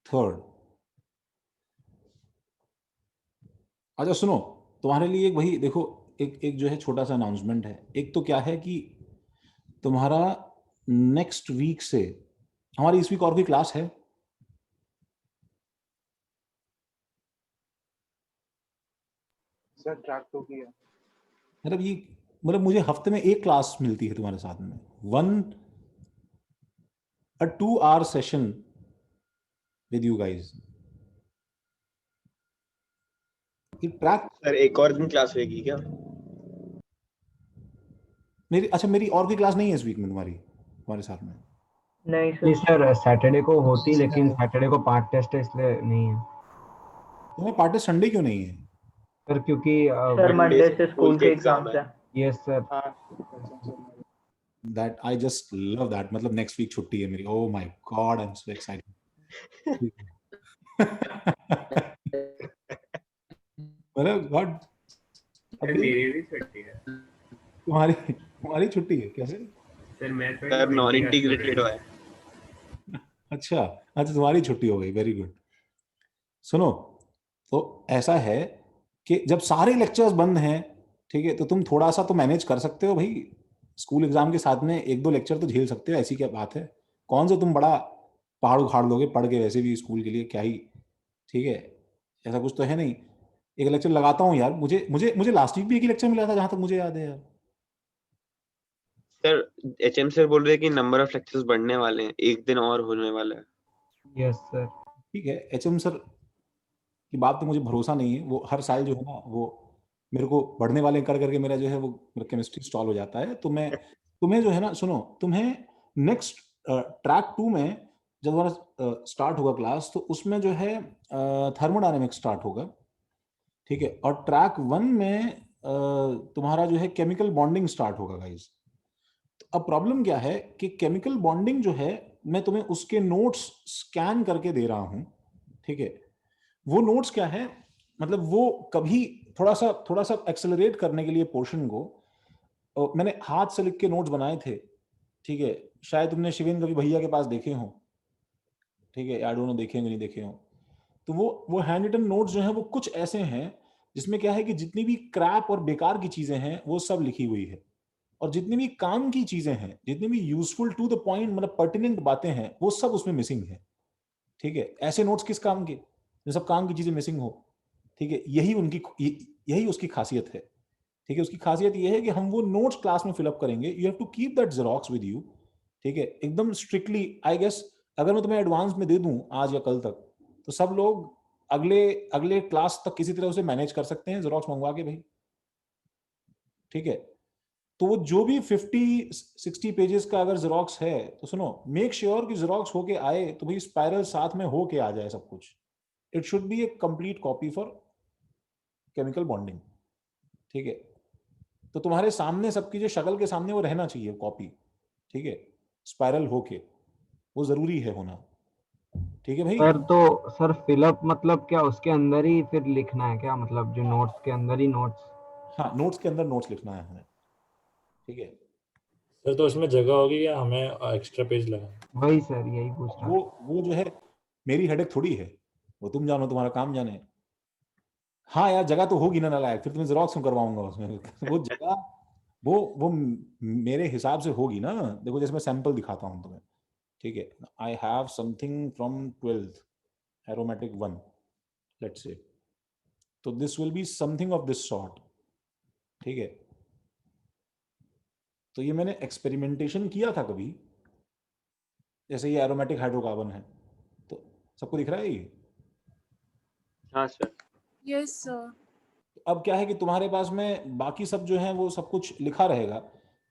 थर्ड, अच्छा सुनो, तुम्हारे लिए एक वही देखो, एक जो है छोटा सा अनाउंसमेंट है। एक तो क्या है कि तुम्हारा नेक्स्ट वीक से हमारी इस वीक और कोई क्लास है? सर ट्रैक तो किया। मतलब ये मतलब मुझे हफ्ते में एक क्लास मिलती है तुम्हारे साथ में, 2 hour session with you guys. ये ट्रैक सर एक और दिन क्लास होगी क्या? मेरी और कोई क्लास नहीं है इस वीक में तुम्हारे साथ में? नहीं नहीं सर। सर, सैटरडे को होती लेकिन सैटरडे को पार्ट टेस्ट है इसलिए नहीं है। तुम्हें पार्टी संडे क्यों नहीं है? सर क्योंकि सर मंडे से स्कूल स्कूल के के एग्जाम एग्जाम्स है। हैं। Yes sir. That I just love that. मतलब next week छुट्टी है मेरी. Oh my God, I'm so excited. मतलब God, सर मेरी भी छुट्टी है। तुम्हारी छुट्टी है कैसे? सर मैं तो सर नॉन इंटीग्रेटेड इंटीग्रेटेड हूँ। है। अच्छा तुम्हारी छुट्टी हो गई. Very good. सुनो, तो ऐसा है कि जब सारे लेक्चर्स बंद हैं, ठीक है, तो तुम थोड़ा सा तो मैनेज कर सकते हो भाई. स्कूल एग्जाम के साथ में 1-2 लेक्चर तो झेल सकते हो. ऐसी क्या बात है? कौन सा तुम बड़ा पहाड़ उखाड़ लोगे पढ़ के? वैसे भी स्कूल के लिए क्या ही, ठीक है, ऐसा कुछ तो है नहीं. एक लेक्चर लगाता हूँ यार. मुझे मुझे मुझे लास्ट वीक भी एक ही लेक्चर मिला था जहां तक मुझे याद है यार. सर एचएम सर बोल रहे हैं कि नंबर ऑफ लेक्चर्स बढ़ने वाले हैं, एक दिन और होने वाला है। Yes sir. ठीक है, एचएम सर की बात पे मुझे भरोसा नहीं है. वो हर साल जो है ना, वो मेरे को बढ़ने वाले कर करके मेरा जो है वो केमिस्ट्री स्टॉल हो जाता है. तो मैं तुम्हें जो है ना, सुनो, तुम्हें नेक्स्ट ट्रैक 2 में जब हमारा स्टार्ट होगा क्लास, तो उसमें जो है थर्मोडायनेमिक्स स्टार्ट होगा. ठीक है, और ट्रैक 1 में तुम्हारा जो है केमिकल बॉन्डिंग स्टार्ट होगा गाइस. अब प्रॉब्लम क्या है कि केमिकल बॉन्डिंग जो है, मैं तुम्हें उसके नोट्स स्कैन करके दे रहा हूं. ठीक है, वो नोट्स क्या है, मतलब वो कभी थोड़ा सा एक्सेलरेट करने के लिए पोर्शन को मैंने हाथ से लिख के नोट्स बनाए थे. ठीक है, शायद तुमने शिवेंद्र कभी भैया के पास देखे हो. ठीक है, आई डोंट नो देखे हो नहीं देखे हो. तो वो हैंड रिटन नोट्स जो हैं वो कुछ ऐसे हैं जिसमें क्या है कि जितनी भी क्रैप और बेकार की चीजें हैं वो सब लिखी हुई है, और जितनी भी काम की चीजें हैं, जितनी भी यूजफुल टू द पॉइंट मतलब पर्टिनेंट बातें हैं, वो सब उसमें मिसिंग है. ठीक है, ऐसे नोट्स किस काम के, जो सब काम की चीजें मिसिंग हो. ठीक है, यही उसकी खासियत है. ठीक है, उसकी खासियत ये है कि हम वो नोट्स क्लास में फिलअप करेंगे. You have to keep that xerox with you. ठीक है, एकदम स्ट्रिक्टली. आई गेस अगर मैं तुम्हें एडवांस में दे दूं आज या कल तक, तो सब लोग अगले अगले क्लास तक किसी तरह उसे मैनेज कर सकते हैं जेरोक्स मंगवा के भाई. ठीक है, तो वो जो भी 50-60 पेजेस का अगर जेरोक्स है, तो सुनो, मेक श्योर कि जेरोक्स होके आए तो भाई स्पाइरल साथ में होके आ जाए सब कुछ. It should B A complete copy for chemical bonding. ठीक है, तो तुम्हारे सामने सबकी जो शक्ल के सामने वो रहना चाहिए कॉपी. ठीक है, स्पाइरल होके, वो जरूरी है होना. ठीक है भाई. सर तो सर फिलअप मतलब क्या उसके अंदर ही फिर लिखना है क्या, मतलब जो नोट्स के अंदर ही नोट्स? हाँ, नोट्स के अंदर नोट्स लिखना है हमें. ठीक है, सर तो उसमें जगह होगी या हमें एक्स्ट्रा पेज लगाना? वही सर, यही पूछ रहा. वो जो है मेरी हेडेक थोड़ी है, वो तुम जानो, तुम्हारा काम जाने. हाँ यार, जगह तो होगी ना नालायक, फिर तुम्हें जेरोक्स क्यों करवाऊंगा उसमें. वो जगह वो मेरे हिसाब से होगी ना. देखो, जैसे मैं सैंपल दिखाता हूँ तुम्हें. ठीक है, I have something from 12th aromatic 1, let's say. तो this will be something of this sort. ठीक है, तो ये मैंने एक्सपेरिमेंटेशन किया था कभी. जैसे ये एरोमेटिक हाइड्रोकार्बन है, तो सबको दिख रहा है ये. हाँ सर। Yes sir. अब क्या है कि तुम्हारे पास में बाकी सब जो है वो सब कुछ लिखा रहेगा.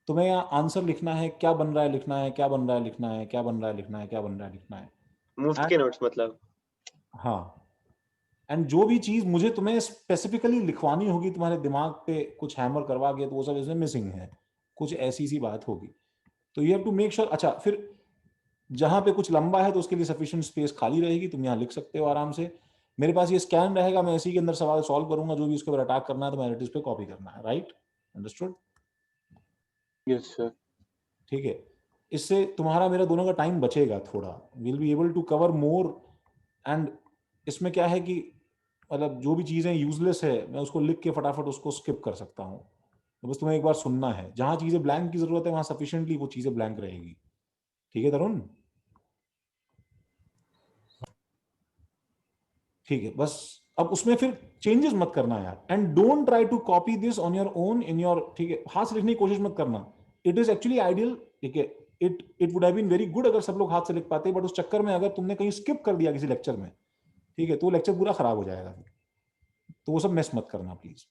तुम्हें यहाँ आंसर लिखना है, क्या बन रहा है लिखना है, क्या बन रहा है लिखना है, क्या बन रहा है लिखना है, क्या बन रहा है लिखना है. मुफ्त के नोट्स मतलब. हाँ, एंड जो भी चीज मुझे तुम्हें स्पेसिफिकली लिखवानी होगी तुम्हारे दिमाग पे कुछ हैमर करवा के, तो वो सब इसमें मिसिंग है. कुछ ऐसी सी बात होगी. तो you have to make sure. अच्छा, फिर जहां पे कुछ लंबा है तो उसके लिए सफिशिएंट स्पेस खाली रहेगी, तुम यहाँ लिख सकते हो आराम से. मेरे पास ये स्कैन रहेगा, मैं इसी के अंदर सवाल सॉल्व करूंगा. जो भी उसके ऊपर अटैक करना है तो मैं पे कॉपी करना है. Right, understood? Yes sir. ठीक है, इससे तुम्हारा मेरा दोनों का टाइम बचेगा थोड़ा. Will be able to cover more. And इसमें क्या है कि मतलब जो भी चीजें यूजलेस है, मैं उसको लिख के फटाफट उसको स्किप कर सकता हूँ. तो बस तुम्हें एक बार सुनना है. जहां चीजें ब्लैंक की जरूरत है वहां सफिशिएंटली वो चीजें ब्लैंक रहेगी. ठीक है तरुण? ठीक है, बस अब उसमें फिर चेंजेस मत करना यार. And don't try to copy this on your own in your. ठीक है, हाथ से लिखने की कोशिश मत करना. It is actually ideal. ठीक है, it would have been very good अगर सब लोग हाथ से लिख पाते, बट उस चक्कर में अगर तुमने कहीं स्किप कर दिया किसी लेक्चर में, ठीक है, तो लेक्चर पूरा खराब हो जाएगा. तो वो सब मिस मत करना प्लीज.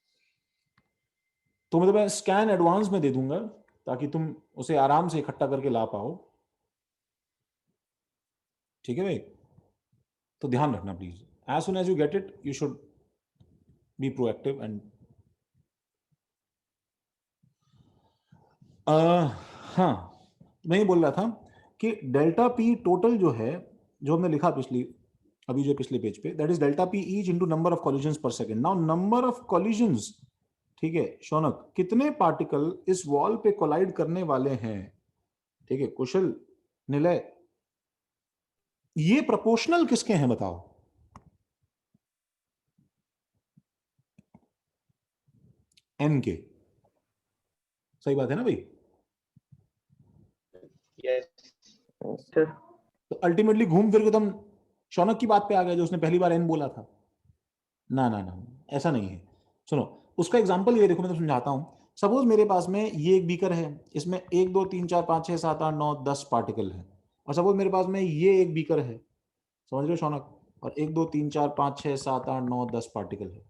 तो मतलब मैं स्कैन एडवांस में दे दूंगा ताकि तुम उसे आराम से इकट्ठा करके ला पाओ. ठीक है भाई, तो ध्यान रखना please. As soon as you get it, you should be proactive and हाँ, मैं ये बोल रहा था कि डेल्टा पी टोटल जो है, जो हमने लिखा पिछले पेज पे, that is delta P each into number of collisions per second. Now number of collisions, ठीक है शौनक, कितने पार्टिकल इस वॉल पे कोलाइड करने वाले हैं, ठीक है कुशल, निलय, ये प्रोपोर्शनल किसके हैं बताओ? एन के, सही बात है ना भाई? यस तो अल्टीमेटली घूम फिर के तुम शौनक की बात पे आ गए, जो उसने पहली बार एन बोला था। ना ना ना, ऐसा नहीं है। सुनो, उसका एग्जांपल ये देखो, मैं तो समझाता हूं। सपोज मेरे पास में ये एक बीकर है, इसमें 1 2 3 4 5 6 7 8 9 10 पार्टिकल है। और सपोज मेरे पास में ये एक बीकर है, समझ रहे हो शौनक, और 1 2 3 4 5 6 7 8 9 10 पार्टिकल है।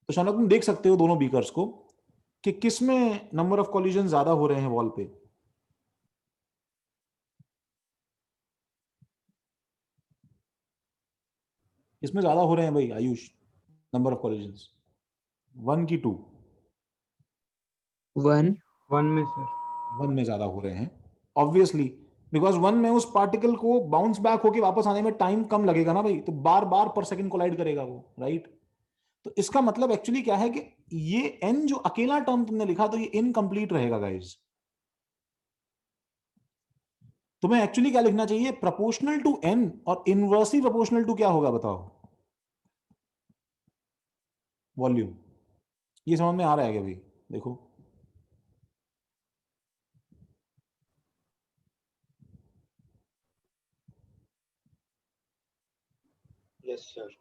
तो शौनक तुम देख सकते हो दोनों बीकर्स को कि किसमें नंबर ऑफ कॉलिजन ज्यादा हो रहे हैं वॉल पे। किसमें ज्यादा हो रहे हैं भाई आयुष, नंबर ऑफ कॉलिजन्स? 1 की 2? 1 1 में सर। 1 में ज्यादा हो रहे हैं ऑब्वियसली, बिकॉज 1 में उस पार्टिकल को बाउंस बैक होके वापस आने में टाइम कम लगेगा ना भाई, तो बार बार पर सेकंड कोलाइड करेगा वो, राइट? तो इसका मतलब एक्चुअली क्या है कि ये n जो अकेला टर्म तुमने लिखा, तो ये इनकम्प्लीट रहेगा गाइज। तुम्हें एक्चुअली क्या लिखना चाहिए, प्रोपोर्शनल टू n, और इनवर्सली प्रोपोर्शनल टू क्या होगा बताओ? वॉल्यूम। ये समझ में आ रहा है क्या भाई? देखो यस सर।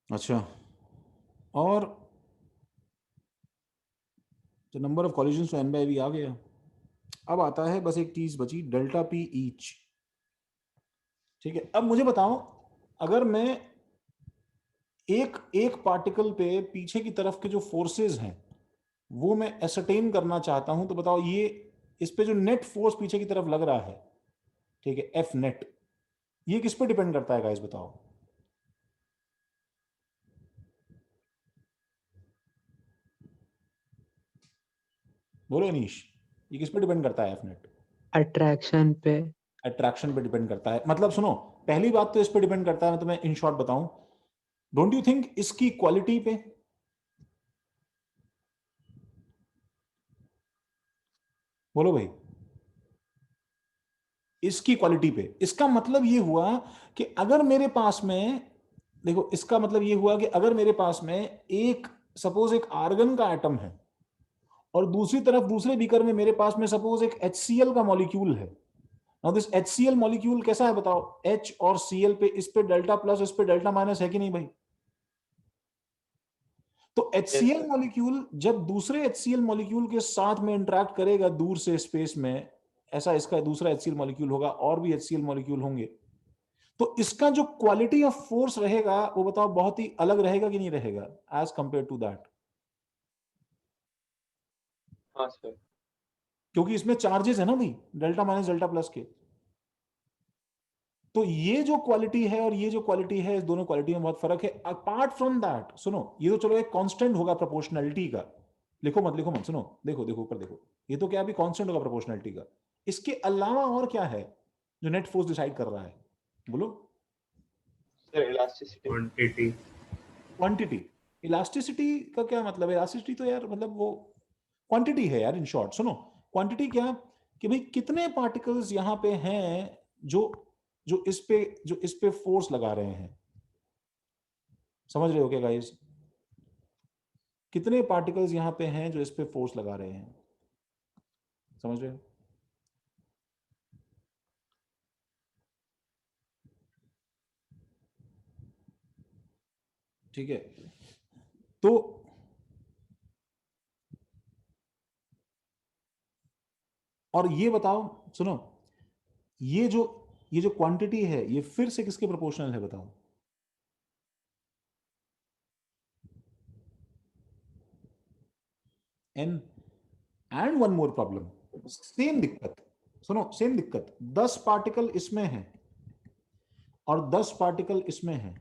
अच्छा, और तो नंबर ऑफ कॉलिजन्स तो n बाय v आ गया। अब आता है बस एक चीज बची, डेल्टा पी ईच, ठीक है। अब मुझे बताओ, अगर मैं एक पार्टिकल पे पीछे की तरफ के जो फोर्सेस हैं वो मैं एसरटेन करना चाहता हूं, तो बताओ ये इस पे जो नेट फोर्स पीछे की तरफ लग रहा है, ठीक है, एफ नेट, ये किस पे डिपेंड करता है गाइस बताओ? बोलो अनीश, ये किस पे डिपेंड करता है एफ नेट? अट्रैक्शन पे। अट्रैक्शन पे डिपेंड करता है। मतलब सुनो, पहली बात तो इस पे डिपेंड करता है, मैं तुम्हें इन शॉर्ट बताऊं, डोंट यू थिंक इसकी क्वालिटी पे? बोलो भाई, इसकी क्वालिटी पे। इसका मतलब ये हुआ कि अगर मेरे पास में, देखो इसका मतलब ये हुआ कि अगर मेरे पास में एक, सपोज एक आर्गन का एटम है, और दूसरी तरफ दूसरे बीकर में मेरे पास में सपोज एक HCl का मॉलिक्यूल है। नाउ दिस HCl मॉलिक्यूल कैसा है बताओ? H और Cl पे, इस पे डेल्टा प्लस, इस पे डेल्टा माइनस है कि नहीं भाई? तो HCl मॉलिक्यूल जब दूसरे HCl मॉलिक्यूल के साथ में इंटरेक्ट करेगा दूर से स्पेस में, ऐसा इसका दूसरा HCl मॉलिक्यूल होगा, और भी HCl मॉलिक्यूल होंगे, तो इसका जो क्वालिटी ऑफ फोर्स रहेगा वो बताओ बहुत ही अलग रहेगा कि नहीं रहेगा एज कंपेयर टू दैट? हाँ सर। क्योंकि इसमें चार्जेस है ना भाई, डेल्टा माइनस डेल्टा प्लस के। तो ये जो क्वालिटी है और ये जो क्वालिटी है, इस दोनों क्वालिटी में बहुत फर्क है। अपार्ट फ्रॉम दैट, सुनो, ये तो चलो एक कांस्टेंट होगा प्रोपोर्शनैलिटी का, लिखो मत, सुनो, देखो देखो ऊपर देखो, ये तो क्या अभी कांस्टेंट होगा प्रोपोर्शनैलिटी का। इसके अलावा और क्या है जो नेट फोर्स डिसाइड कर रहा है? बोलो sir elasticity. Quantity. Quantity. Elasticity का क्या मतलब है? इलास्टिसिटी तो यार मतलब वो क्वांटिटी है यार, इन शॉर्ट। सुनो, क्वांटिटी क्या, कि भाई कितने पार्टिकल्स यहां पे हैं जो जो इस पे फोर्स लगा रहे हैं। समझ रहे हो क्या गाइस? कितने पार्टिकल्स यहां पे हैं जो इस पे फोर्स लगा रहे हैं? समझ रहे हो? ठीक है, तो और ये बताओ, सुनो, ये जो क्वांटिटी है ये फिर से किसके प्रोपोर्शनल है बताओ? N. And one more problem, same दिक्कत, सुनो सेम दिक्कत, 10 पार्टिकल इसमें है और 10 पार्टिकल इसमें है,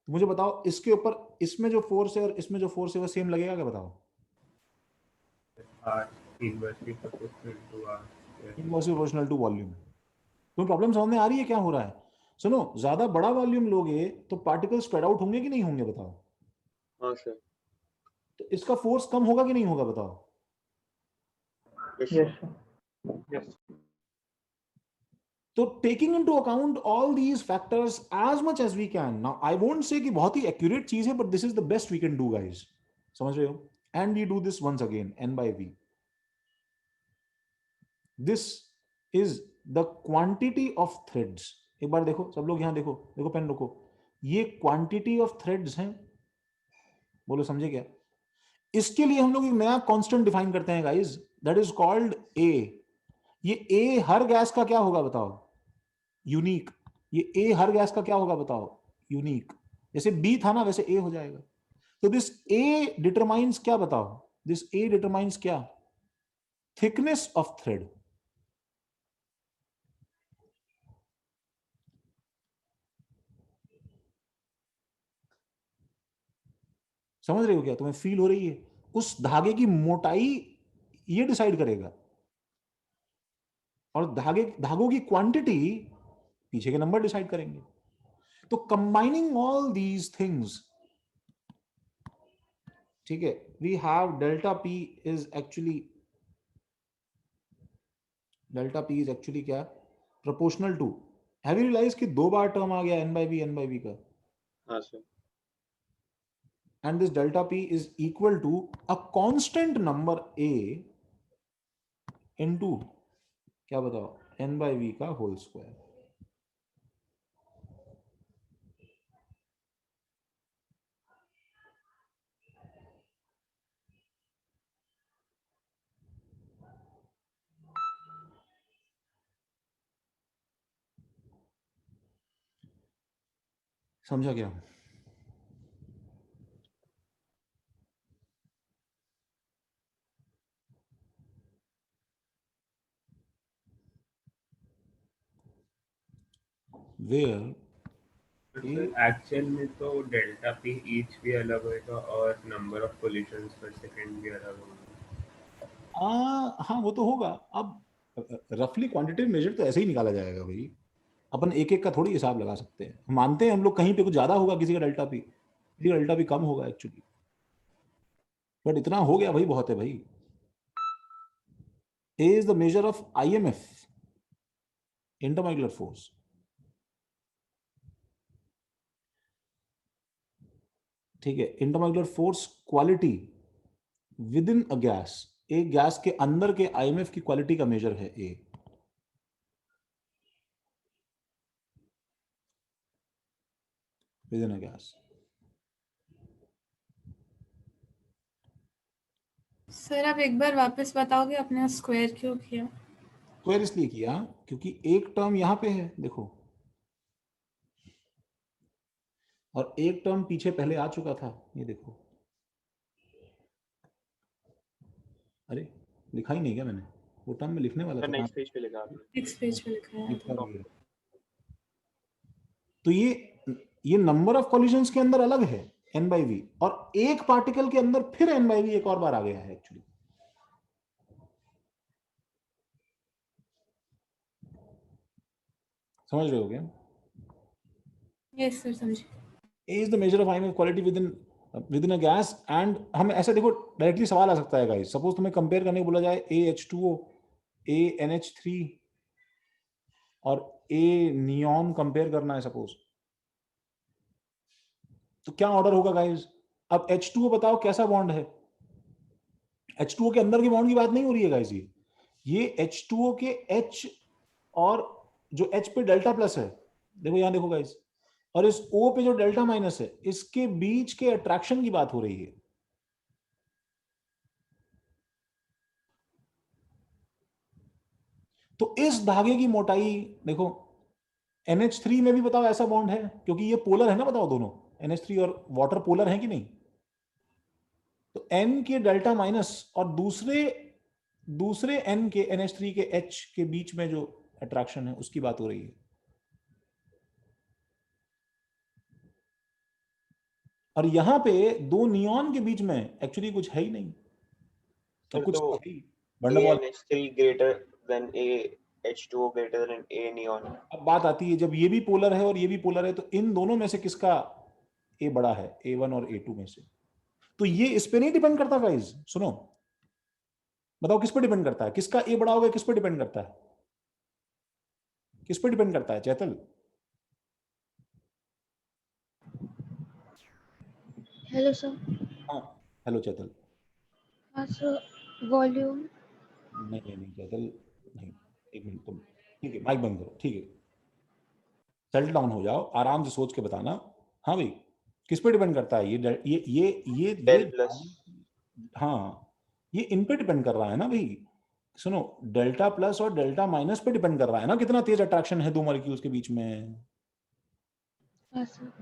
मुझे बताओ इसके ऊपर इसमें जो फोर्स है और इसमें जो फोर्स है वो सेम लगेगा क्या? बताओ। Inversely proportional to volume. तुम्हें प्रॉब्लम समझ में आ रही है क्या हो रहा है? सुनो, ज्यादा बड़ा वॉल्यूम लोगे तो पार्टिकल स्प्रेड आउट होंगे कि नहीं होंगे? बताओ। हाँ सर। तो इसका फोर्स कम होगा कि नहीं होगा? बताओ। यस। तो taking into account all these factors as much as we can, now I won't say कि बहुत ही एक्यूरेट चीज है, but this is the best we can do guys, समझ रहे हो? And we do this once again, n by v. This is the quantity of threads. एक बार देखो सब लोग, यहां देखो, देखो पेन रखो, ये क्वांटिटी ऑफ थ्रेड्स हैं। बोलो समझे क्या? इसके लिए हम लोग एक नया कांस्टेंट डिफाइन करते हैं guys, that is called a. ये a हर गैस का क्या होगा बताओ? यूनिक। ये a हर गैस का क्या होगा बताओ? यूनिक। जैसे b था ना वैसे a हो जाएगा। तो दिस a डिटरमाइंस क्या बताओ? दिस a डिटरमाइंस क्या? Thickness of thread. समझ रहे हो क्या? तुम्हें फील हो रही है? उस धागे की मोटाई ये डिसाइड करेगा, और धागों की क्वांटिटी पीछे के नंबर डिसाइड करेंगे। तो कंबाइनिंग ऑल दीज थिंग्स, ठीक है, we have delta P is actually क्या? Proportional to, have you realise कि 2 बार टर्म आ गया n by v का? हाँ sir. And this delta p is equal to a constant number a into क्या बताओ? n by v का whole square. समझा क्या? Where एक्चुअल में तो डेल्टा पी ईच भी अलग होगा और नंबर ऑफ कोलिजन्स पर सेकंड भी अलग होगा। हाँ वो तो होगा। अब रफली क्वांटिटेटिव मेजर तो ऐसे ही निकाला जाएगा भाई, अपन एक एक का थोड़ी हिसाब लगा सकते हैं। मानते हैं हम लोग कहीं पे कुछ ज्यादा होगा, किसी का डेल्टा पी, किसी का डेल्टा पी कम होगा एक्चुअली, बट इतना हो गया भाई, बहुत है भाई। A is the measure of IMF, intermolecular force. ठीक है, intermolecular force quality with in a gas, एक गैस के अंदर के IMF की क्वालिटी का मेजर है A। With in a gas. Sir आप एक बार वापस बताओगे आपने स्क्वायर क्यों किया? स्क्वायर इसलिए किया क्योंकि एक टर्म यहां पे है देखो, और एक टर्म पीछे पहले आ चुका था, ये देखो। अरे लिखा ही नहीं क्या मैंने? वो टर्म में लिखने वाला सर था। नेक्स्ट पेज पे लिखा आपने। नेक्स्ट पेज पे लिखा है। लिखा भी है। तो ये नंबर ऑफ कॉलिजन्स के अंदर अलग है n by v, और एक पार्टिकल के अंदर फिर n by v एक और बार आ गया है एक्चुअली। समझ रहे हो क्या? यस सर समझे। A is the measure of IMF quality within a gas, and हम ऐसे देखो डायरेक्टली सवाल आ सकता है गाइस, सपोज तुम्हें कंपेयर करने को बोला जाए AH2O, ANH3 और A नियॉन कंपेयर करना है सपोज, तो क्या ऑर्डर होगा गाइस? अब H2O बताओ कैसा बॉन्ड है? H2O के अंदर के बॉन्ड की बात नहीं हो रही है गाइस, ये H2O के H और जो H पे डेल्टा प्लस है, देखो यहां देखो गाइस, और इस O पे जो डेल्टा माइनस है, इसके बीच के अट्रैक्शन की बात हो रही है। तो इस धागे की मोटाई देखो, NH3 में भी बताओ ऐसा बॉन्ड है, क्योंकि ये पोलर है ना, बताओ दोनों NH3 और वाटर पोलर है कि नहीं? तो N के डेल्टा माइनस और दूसरे N के NH3 के H के बीच में जो अट्रैक्शन है उसकी बात हो रही है। और यहाँ पे दो नियॉन के बीच में एक्चुअली कुछ है ही नहीं, फिर कुछ तो तो है ही van der Waals. ANH3 greater than H2O greater than A neon. अब बात आती है जब ये भी पोलर है और ये भी पोलर है तो इन दोनों में से किसका ए बड़ा है, A1 और A2 में से। तो ये इस पे नहीं डिपेंड करता गाइस, सुनो बताओ किस पे डिपेंड करता है, किसका ए बड़ा होगा, किस पे डिपेंड करता है, किस पे डिपेंड करता है चैतल? Hello sir. हाँ हेलो चैतल। हाँ सर, वॉल्यूम। नहीं चैतल नहीं, एक मिनट तुम, ठीक है माइक बंद करो, ठीक है सेटल डाउन हो जाओ, आराम से सोच के बताना। हाँ भाई किस पे डिपेंड करता है ये Del plus. हाँ ये इन पे डिपेंड कर रहा है ना भाई। सुनो डेल्टा प्लस और डेल्टा माइनस पे डिपेंड कर रहा है ना, कितना तेज अट्रैक्शन है दो मॉलिक्यूल्स के बीच में। हाँ सर।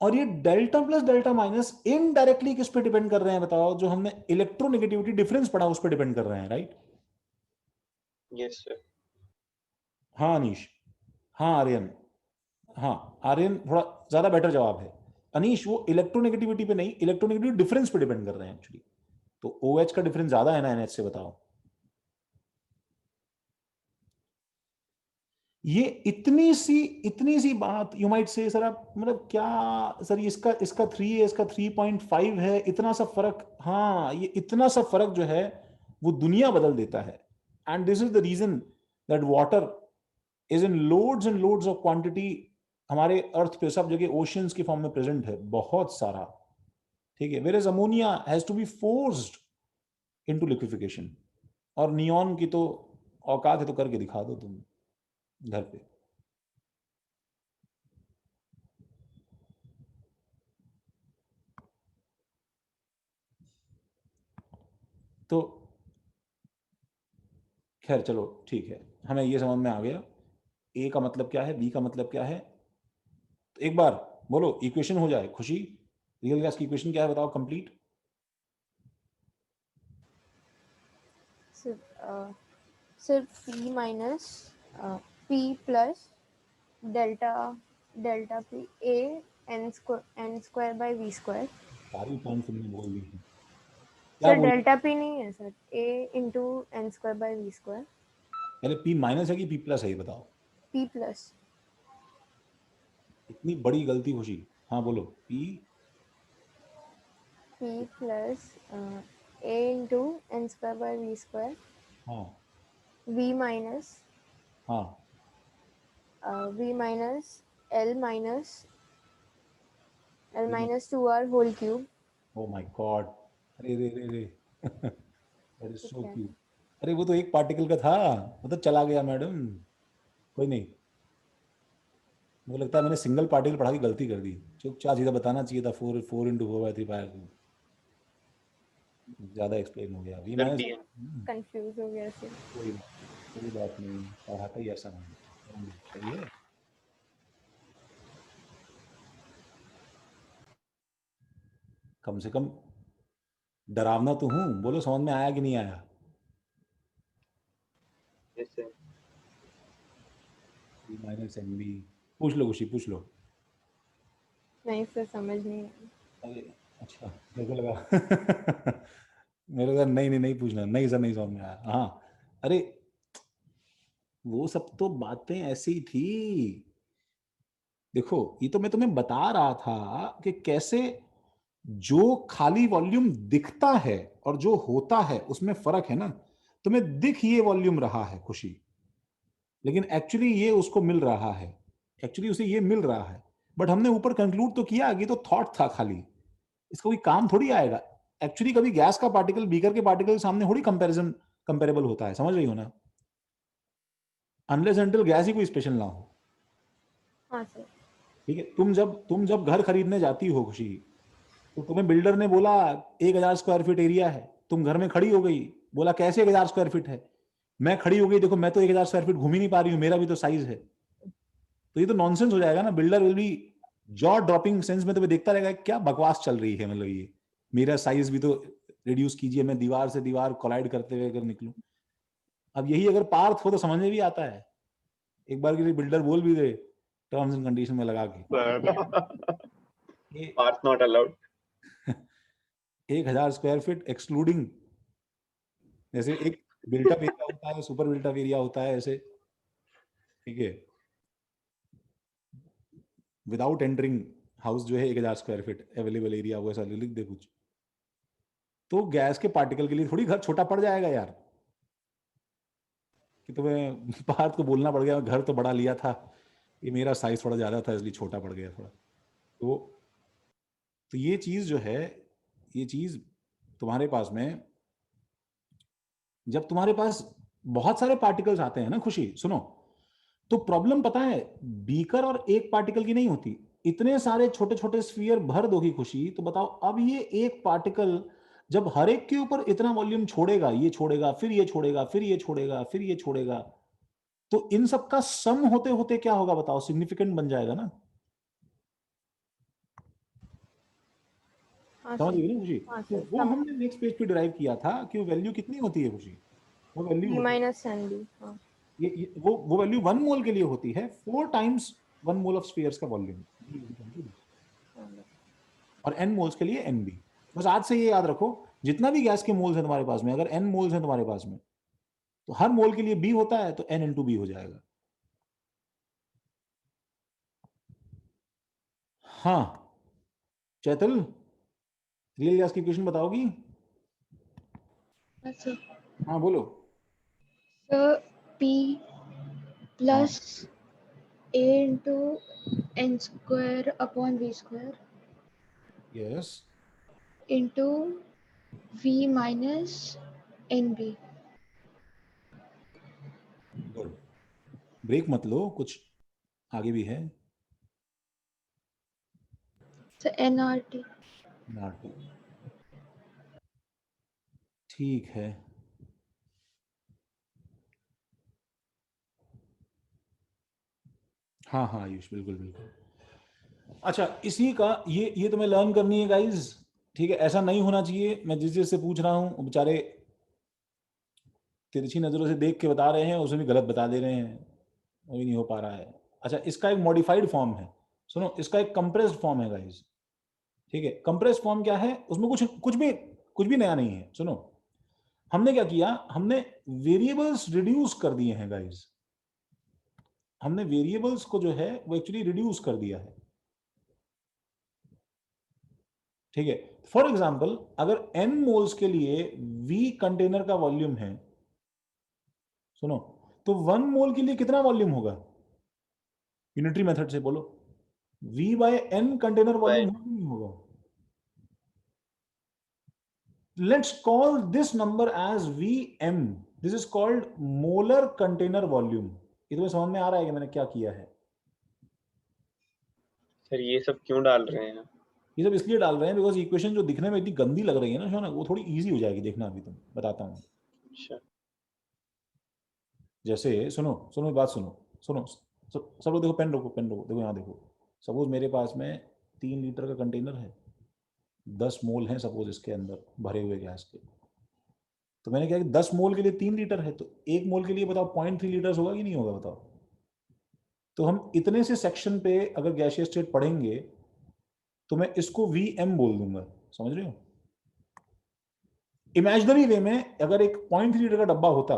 और ये delta plus delta minus indirectly किस पे डिपेंड कर रहे हैं बताओ, जो हमने इलेक्ट्रोनेगेटिविटी डिफरेंस पढ़ा उस पे डिपेंड कर रहे हैं, राइट? Yes sir. हाँ अनीश, हाँ आर्यन, हाँ आर्यन थोड़ा ज्यादा बेटर जवाब है। अनीश वो इलेक्ट्रोनेगेटिविटी पे नहीं, इलेक्ट्रोनेगेटिविटी डिफरेंस पे डिपेंड कर रहे हैं एक्चुअली। तो OH का डिफरेंस ज्यादा है ना NH से, बताओ। ये इतनी सी बात यू माइट से सर आप मतलब क्या सर, इसका 3 है इसका 3.5 है, इतना सा फर्क। हाँ ये इतना सा फर्क जो है वो दुनिया बदल देता है। And this is the reason that water is in loads and loads of quantity हमारे अर्थ पे सब जगह ओशियंस की फॉर्म में प्रेजेंट है बहुत सारा, ठीक है। Where is ammonia has to be forced into liquefication. और नियॉन की तो औकात है तो करके दिखा दो तुम घर पे। तो खैर चलो ठीक है, हमें ये समझ में आ गया ए का मतलब क्या है, बी का मतलब क्या है। तो एक बार बोलो इक्वेशन हो जाए खुशी, रियल गैस की इक्वेशन क्या है बताओ complete. Sir P minus P plus delta P A n square by V square. सारी पॉइंट तुमने बोल दी है। सर डेल्टा P नहीं है sir, A into n square by V square. पहले P माइनस है कि P प्लस है ये बताओ। P plus. इतनी बड़ी गलती खुशी, हाँ बोलो P plus A into n square by V square. हाँ V माइनस हाँ L minus 2R whole cube. Oh my god, अरे रे रे रे दैट इज सो ठीक है। क्यूट। अरे वो तो एक पार्टिकल का था, वो तो चला गया मैडम, कोई नहीं। मुझे लगता है मैंने सिंगल पार्टिकल पढ़ा के गलती कर दी, चुपचाप सीधा बताना चाहिए था 4 × 4/3 ज्यादा एक्सप्लेन हो गया अभी Sir, मैंने। DN. कंफ्यूज हो गया सर। कोई बात नहीं, पढ़ाता ही ऐसा नहीं, सही है। कम से कम डरावना तो हूँ, बोलो समझ में आया कि नहीं आया। Yes sir. B minus MB पूछ लो खुशी, पूछ लो। नहीं सर समझ नहीं आया। अरे अच्छा मेरे को लगा मेरे को लगा नहीं पूछना, नहीं सर नहीं समझ में आया। हाँ अरे वो सब तो बातें ऐसी थी, देखो ये तो मैं तुम्हें बता रहा था कि कैसे जो खाली वॉल्यूम दिखता है और जो होता है उसमें फर्क है ना। तुम्हें दिख ये वॉल्यूम रहा है खुशी, लेकिन एक्चुअली ये उसको मिल रहा है, एक्चुअली उसे ये मिल रहा है। बट हमने ऊपर कंक्लूड तो किया कि तो थॉट था खाली, इसका कोई काम थोड़ी आएगा। एक्चुअली कभी गैस का पार्टिकल बीकर के पार्टिकल के सामने थोड़ी कंपेरेबल होता है, समझ रही हो ना, अनलेस अनटिल गैस ही कोई स्पेशल ना हो। हाँ सर। ठीक है, तुम जब घर खरीदने जाती हो खुशी, तो तुम्हें बिल्डर ने बोला 1000 स्क्वायर फीट एरिया है, तुम घर में खड़ी हो गई, बोला कैसे 1000 स्क्वायर फीट है, मैं खड़ी हो गई, देखो मैं तो 1000 स्क्वायर फीट घूम ही नहीं पा रही हूँ, मेरा भी तो साइज है। तो ये तो नॉनसेंस हो जाएगा ना, builder will be jaw dropping sense में तुम्हें देखता रहेगा क्या बकवास चल रही है, मतलब ये मेरा साइज भी तो रिड्यूस कीजिए, मैं दीवार से दीवार कोलाइड करते हुए अगर निकलूं। अब यही अगर पार्थ हो तो समझ में भी आता है, एक बार के लिए बिल्डर बोल भी दे टर्म्स एंड कंडीशन में लगा के part not allowed. 1000 square feet excluding, जैसे एक बिल्टअप एरिया होता है, सुपर बिल्टअप एरिया होता है, ऐसे, ठीक है। विदाउट एंटरिंग हाउस जो है 1000 स्क्वायर फीट एवेलेबल एरिया, वो ऐसा लिख दे कुछ, तो गैस के पार्टिकल के लिए थोड़ी घर छोटा पड़ जाएगा यार, कि तुम्हें पार्थ को बोलना पड़ गया घर तो बड़ा लिया था, ये मेरा साइज थोड़ा ज्यादा था इसलिए छोटा पड़ गया थोड़ा। तो ये चीज जो है, ये चीज तुम्हारे पास में, जब तुम्हारे पास बहुत सारे पार्टिकल्स आते हैं ना खुशी, सुनो, तो प्रॉब्लम पता है बीकर और एक पार्टिकल की नहीं होती, इतने सारे छोटे छोटे स्फीयर भर दोगी खुशी, तो बताओ अब ये एक पार्टिकल जब हर एक के ऊपर इतना वॉल्यूम छोड़ेगा, ये छोड़ेगा, फिर ये छोड़ेगा, फिर ये छोड़ेगा, फिर ये छोड़ेगा, तो इन सब का सम होते होते क्या होगा बताओ, सिग्निफिकेंट बन जाएगा ना। समझ गई ना खुशी? तो वो हमने नेक्स्ट पेज पे डिराइव किया था कि वो वैल्यू कितनी होती है खुशी, वो वैल्यू माइनस एन बी, वो वैल्यू 1 मोल के लिए होती है 4 टाइम्स 1 मोल ऑफ स्फीयर्स का वॉल्यूम, और n मोल्स के लिए nb। बस आज से ये याद रखो, जितना भी गैस के मोल्स है तुम्हारे पास में, अगर n मोल्स है तुम्हारे पास में, तो हर मोल के लिए b होता है, तो n इंटू b हो जाएगा। हाँ चैतल, रियल गैस की इक्वेशन बताओगी? अच्छा, हाँ बोलो। Sir P plus A into n square upon v square yes into v minus nb। Good, break मत लो, कुछ आगे भी है। Sir nRT। ठीक है, हाँ हाँ आयुष, बिल्कुल बिल्कुल। अच्छा, इसी का ये तुम्हें लर्न करनी है गाइज, ठीक है। ऐसा नहीं होना चाहिए, मैं जिस से पूछ रहा हूँ बेचारे तिरछी नजरों से देख के बता रहे हैं, उसमें भी गलत बता दे रहे हैं, वो भी नहीं हो पा रहा है। अच्छा, इसका एक मॉडिफाइड फॉर्म है, सुनो, इसका एक कंप्रेस्ड फॉर्म है गाइज, ठीक है। कंप्रेस्ड फॉर्म क्या है, उसमें कुछ भी नया नहीं है। सुनो, हमने क्या किया, हमने वेरिएबल्स रिड्यूस कर दिए हैं गाइज, हमने वेरिएबल्स को जो है वो एक्चुअली रिड्यूस कर दिया है, ठीक है। फॉर एग्जाम्पल, अगर n मोल्स के लिए v कंटेनर का वॉल्यूम है, सुनो, तो 1 मोल के लिए कितना वॉल्यूम होगा, यूनिटरी मेथड से बोलो, v by n container volume होगा नहीं होगा? Let's call this number as vm, this is called molar container volume. ये तुम्हें समझ में आ रहा है कि मैंने क्या किया है? सर ये सब क्यों डाल रहे हैं? ये सब इसलिए डाल रहे हैं बिकॉज इक्वेशन जो दिखने में इतनी गंदी लग रही है ना शौनक, वो थोड़ी इजी हो जाएगी, देखना अभी तुम बताता हूँ। अच्छा, जैसे सुनो बात सुनो, सब लोग देखो, पेन रोको, देखो यहाँ देखो, सपोज मेरे पास में 3 लीटर का कंटेनर है, 10 मोल हैं सपोज इसके अंदर भरे हुए गैस के, तो मैंने क्या कि 10 मोल के लिए 3 लीटर है, तो 1 मोल के लिए बताओ 0.3 लीटर होगा कि नहीं होगा बताओ? तो हम इतने से सेक्शन पे अगर गैसीय स्टेट पढ़ेंगे तो मैं इसको Vm बोल दूंगा, समझ रहे हो? इमेजिनरी वे में अगर एक 0.3 लीटर का डब्बा होता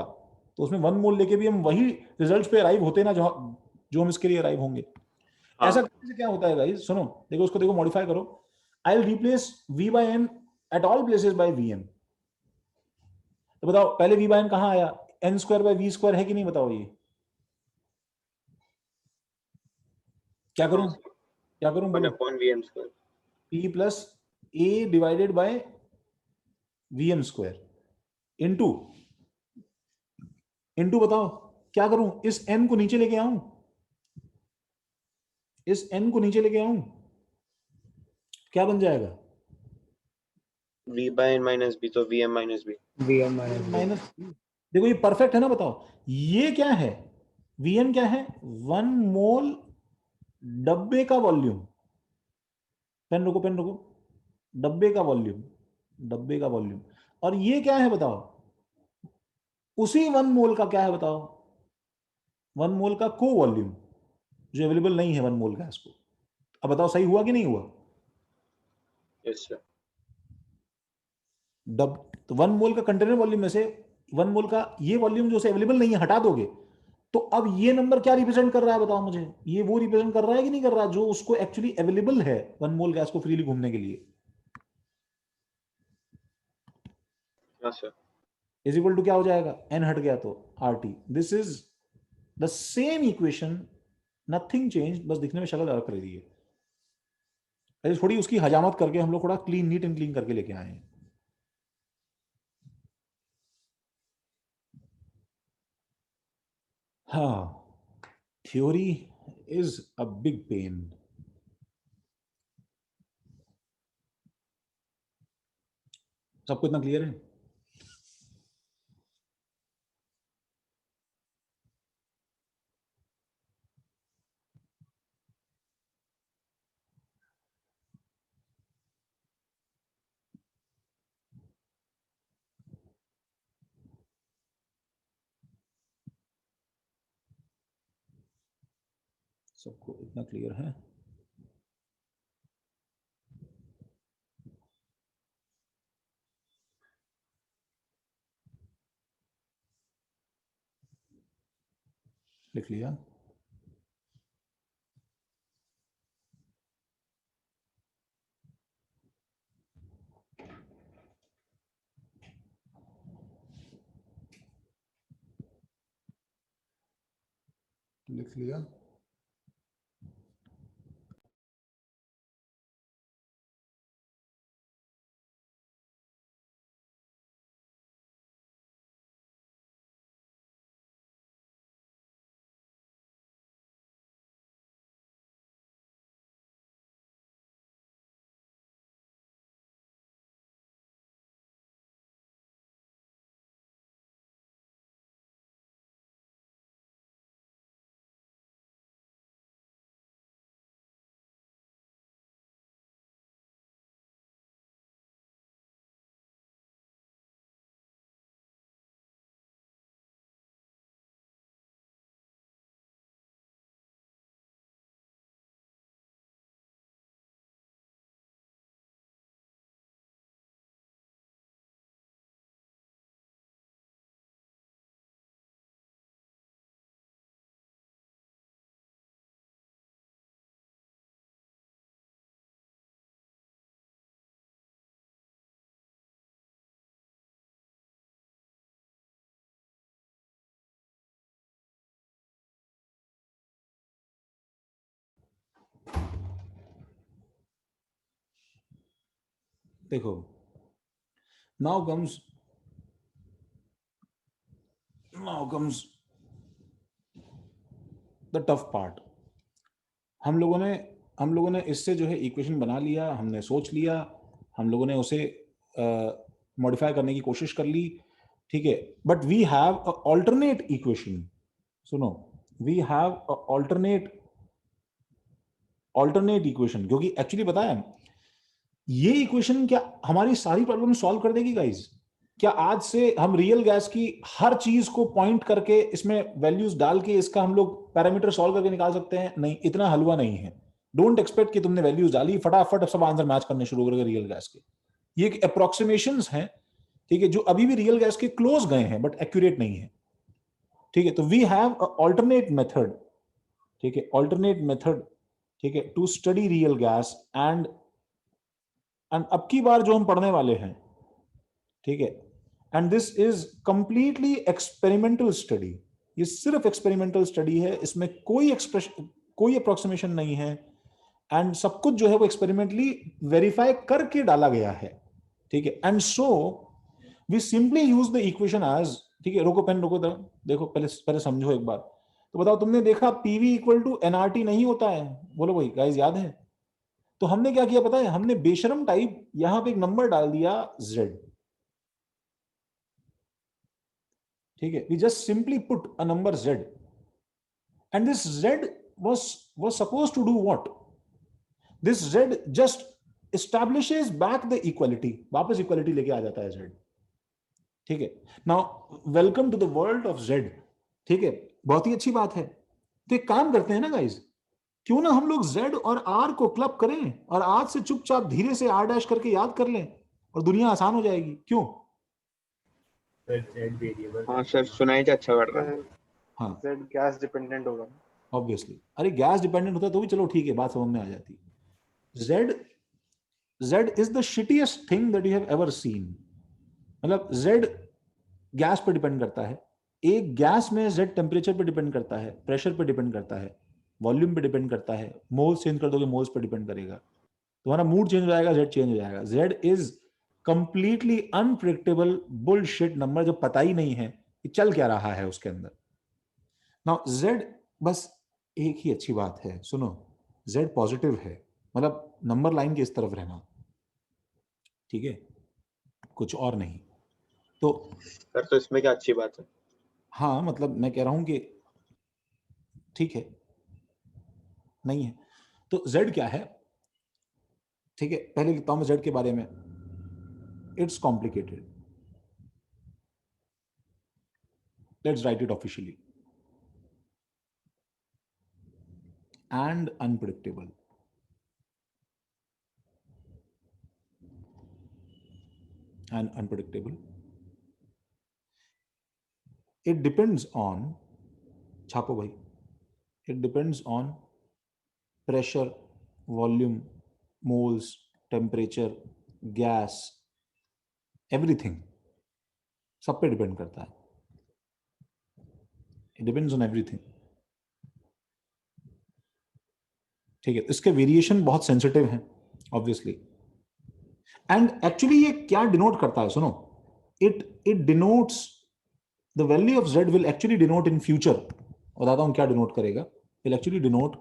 तो उसमें 1 मोल लेके भी हम वही रिजल्ट्स पे अराइव होते ना जो हम इसके लिए अराइव होंगे। ऐसा करने से क्या होता है गाइस, सुनो, देखो उसको, देखो मॉडिफाई करो, I will replace v by n at all places by vm। तो बताओ पहले v by n कहां आया, n square by v square है कि नहीं, बताओ ये क्या करूं, बोलो? 1/vm square, p plus a divided by vm square into बताओ क्या करूं, इस n को नीचे लेके आऊं, क्या बन जाएगा? v by n minus b, तो vm minus b। माइनस, देखो ये परफेक्ट है ना, बताओ ये क्या है, vn क्या है, 1 मोल डब्बे का वॉल्यूम, पेन रुको, डब्बे का वॉल्यूम, और ये क्या है बताओ, उसी 1 मोल का क्या है बताओ, 1 मोल का को वॉल्यूम जो अवेलेबल नहीं है 1 मोल गैस को। अब बताओ सही हुआ कि नहीं हुआ? Yes sir. तो 1 मोल का कंटेनर वॉल्यूम में से 1 मोल का ये वॉल्यूम जो अवेलेबल नहीं है हटा दोगे, तो अब ये नंबर क्या रिप्रेजेंट कर रहा है बताओ मुझे? ये वो रिप्रेजेंट कर रहा है कि नहीं कर रहा जो उसको एक्चुअली अवेलेबल है 1 मोल गैस को फ्रीली घूमने के लिए? हाँ सर। इज इक्वल टू क्या हो जाएगा? n हट गया तो RT। This is the same equation, nothing change, बस दिखने में शक्ल अलग कर दी है। थोड़ी उसकी हजामत करके हम लोग थोड़ा क्लीन, नीट एंड क्लीन करके लेके आए हैं। हाँ, theory is a big pain. सबको इतना क्लियर है? सबको इतना क्लियर है? लिख लिया? लिख लिया? देखो, now comes the tough part। हम लोगों ने इससे जो है इक्वेशन बना लिया, हमने सोच लिया, हम लोगों ने उसे मॉडिफाई करने की कोशिश कर ली, ठीक है, but we have a alternate equation. सुनो, we have a alternate equation, क्योंकि एक्चुअली बताया ये इक्वेशन क्या हमारी सारी प्रॉब्लम सॉल्व कर देगी गाइज? क्या आज से हम रियल गैस की हर चीज को पॉइंट करके इसमें वैल्यूज डाल के इसका हम लोग पैरामीटर सॉल्व करके निकाल सकते हैं? नहीं, इतना हलवा नहीं है। डोंट एक्सपेक्ट कि तुमने वैल्यूज डाली फटाफट सब आंसर मैच करने शुरू करोगे रियल गैस के। ये एक अप्रोक्सीमेशंस हैं, ठीक है, जो अभी भी रियल गैस के क्लोज गए हैं बट एक्यूरेट नहीं है, ठीक है। तो we have a alternate method, ठीक है, ऑल्टरनेट मेथड, ठीक है, to study real gas and अब की बार जो हम पढ़ने वाले हैं, ठीक है, and this is completely experimental study. ये सिर्फ एक्सपेरिमेंटल स्टडी है, इसमें कोई एक्सप्रेशन, कोई अप्रोक्सीमेशन नहीं है, एंड सब कुछ जो है वो एक्सपेरिमेंटली वेरीफाई करके डाला गया है, ठीक है। And so we simply use the equation as, ठीक है, रोको पेन रोको, देखो पहले समझो एक बार। तो बताओ, तुमने देखा पीवी इक्वल टू एनआरटी नहीं होता है? बोलो भाई गाइस, याद है? तो हमने क्या किया पता है? हमने बेशरम टाइप यहां पे एक नंबर डाल दिया z, ठीक है। We just simply put a number z and this z was supposed to do what? This z just establishes back the equality, वापस इक्वालिटी लेके आ जाता है z, ठीक है। Now welcome to the world of z, ठीक है, बहुत ही अच्छी बात है। तो एक काम करते हैं ना गाइज, क्यों ना हम लोग z और r को क्लब करें और आज से चुपचाप धीरे से r डैश करके याद कर लें और दुनिया आसान हो जाएगी। क्यों? Sir z variable. हाँ सर, सुनाई तो अच्छा पड़ रहा है। हाँ Z गैस डिपेंडेंट होगा। ऑब्वियसली। अरे गैस डिपेंडेंट होता तो भी चलो ठीक है, बात समझ में आ जाती। Z is the shittiest thing that you have ever seen। मतलब Z गैस पे डिपेंड करता है। एक गैस में Z टेम्परेचर पे डिपेंड करता है, प्रेशर पे डिपेंड करता है, वॉल्यूम पे डिपेंड करता है। मोल्स चेंज कर दोगे मोल्स पे डिपेंड करेगा, तुम्हारा मूड चेंज हो जाएगा, Z चेंज हो जाएगा। Z is completely unpredictable bullshit number, जो पता ही नहीं है कि चल क्या रहा है उसके अंदर। नाउ Z बस एक ही अच्छी बात है, सुनो, Z पॉजिटिव है, मतलब नंबर लाइन के इस तरफ रहना, ठीक है, कुछ और नहीं। तो सर तो इसमें क्या अच्छी बात है? हाँ मतलब मैं कह रहा हूं कि ठीक है, नहीं है तो Z क्या है, ठीक है, पहले लिखता हूं मैं Z के बारे में। It's complicated, let's write it officially, and unpredictable। And unpredictable, it depends on, छापो भाई, it depends on pressure, volume, moles, temperature, gas, everything, सब पे डिपेंड करता है। it depends on everything, ठीक है। इसके वेरिएशन बहुत सेंसिटिव हैं ऑब्वियसली। एंड एक्चुअली ये क्या डिनोट करता है, सुनो, it denotes the value of Z will actually denote in future. बताता हूं क्या डिनोट करेगा, will actually denote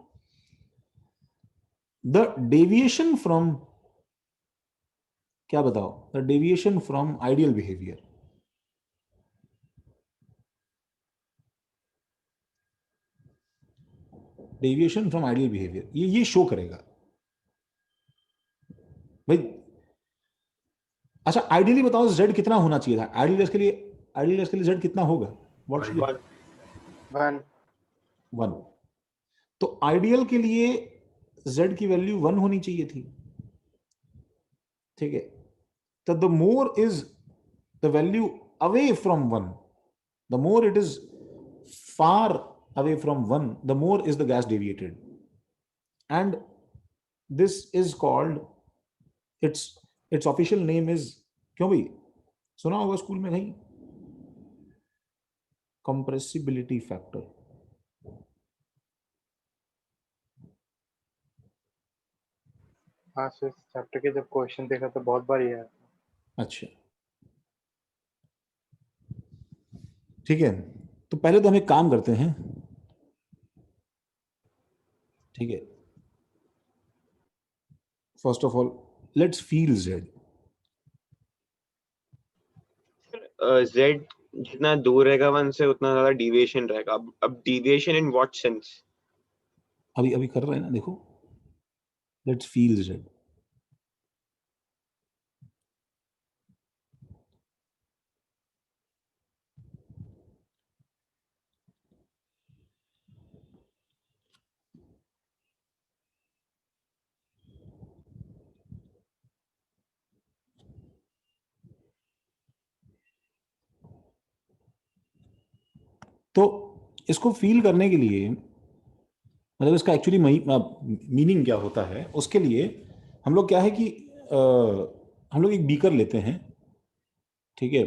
the deviation from, क्या बताओ, the deviation from ideal behaviour. Deviation from ideal behaviour ये शो करेगा भाई। अच्छा आइडियली बताओ Z कितना होना चाहिए था आइडियल के लिए Z कितना होगा? What should 1 1। तो आइडियल के लिए Z की वैल्यू 1 होनी चाहिए थी, ठीक है। तो the more is the value away from 1, the more it is far away from 1, the more is the gas deviated, and this is called, its official name is, क्यों भाई सुना होगा स्कूल में कहीं, compressibility factor। हाँ sir, chapter के जब question देखा तो बहुत बार ये आया। अच्छा ठीक है, तो पहले तो हम एक काम करते हैं, ठीक है। First of all let's feel Z। Z जितना दूर रहेगा 1 से उतना ज्यादा डिविएशन रहेगा। अब डिविएशन इन व्हाट सेंस? अभी कर रहे हैं ना, देखो, लेट्स फील Z। तो इसको फील करने के लिए, मतलब इसका एक्चुअली मीनिंग क्या होता है, उसके लिए हम लोग क्या है कि हम लोग एक बीकर लेते हैं, ठीक है,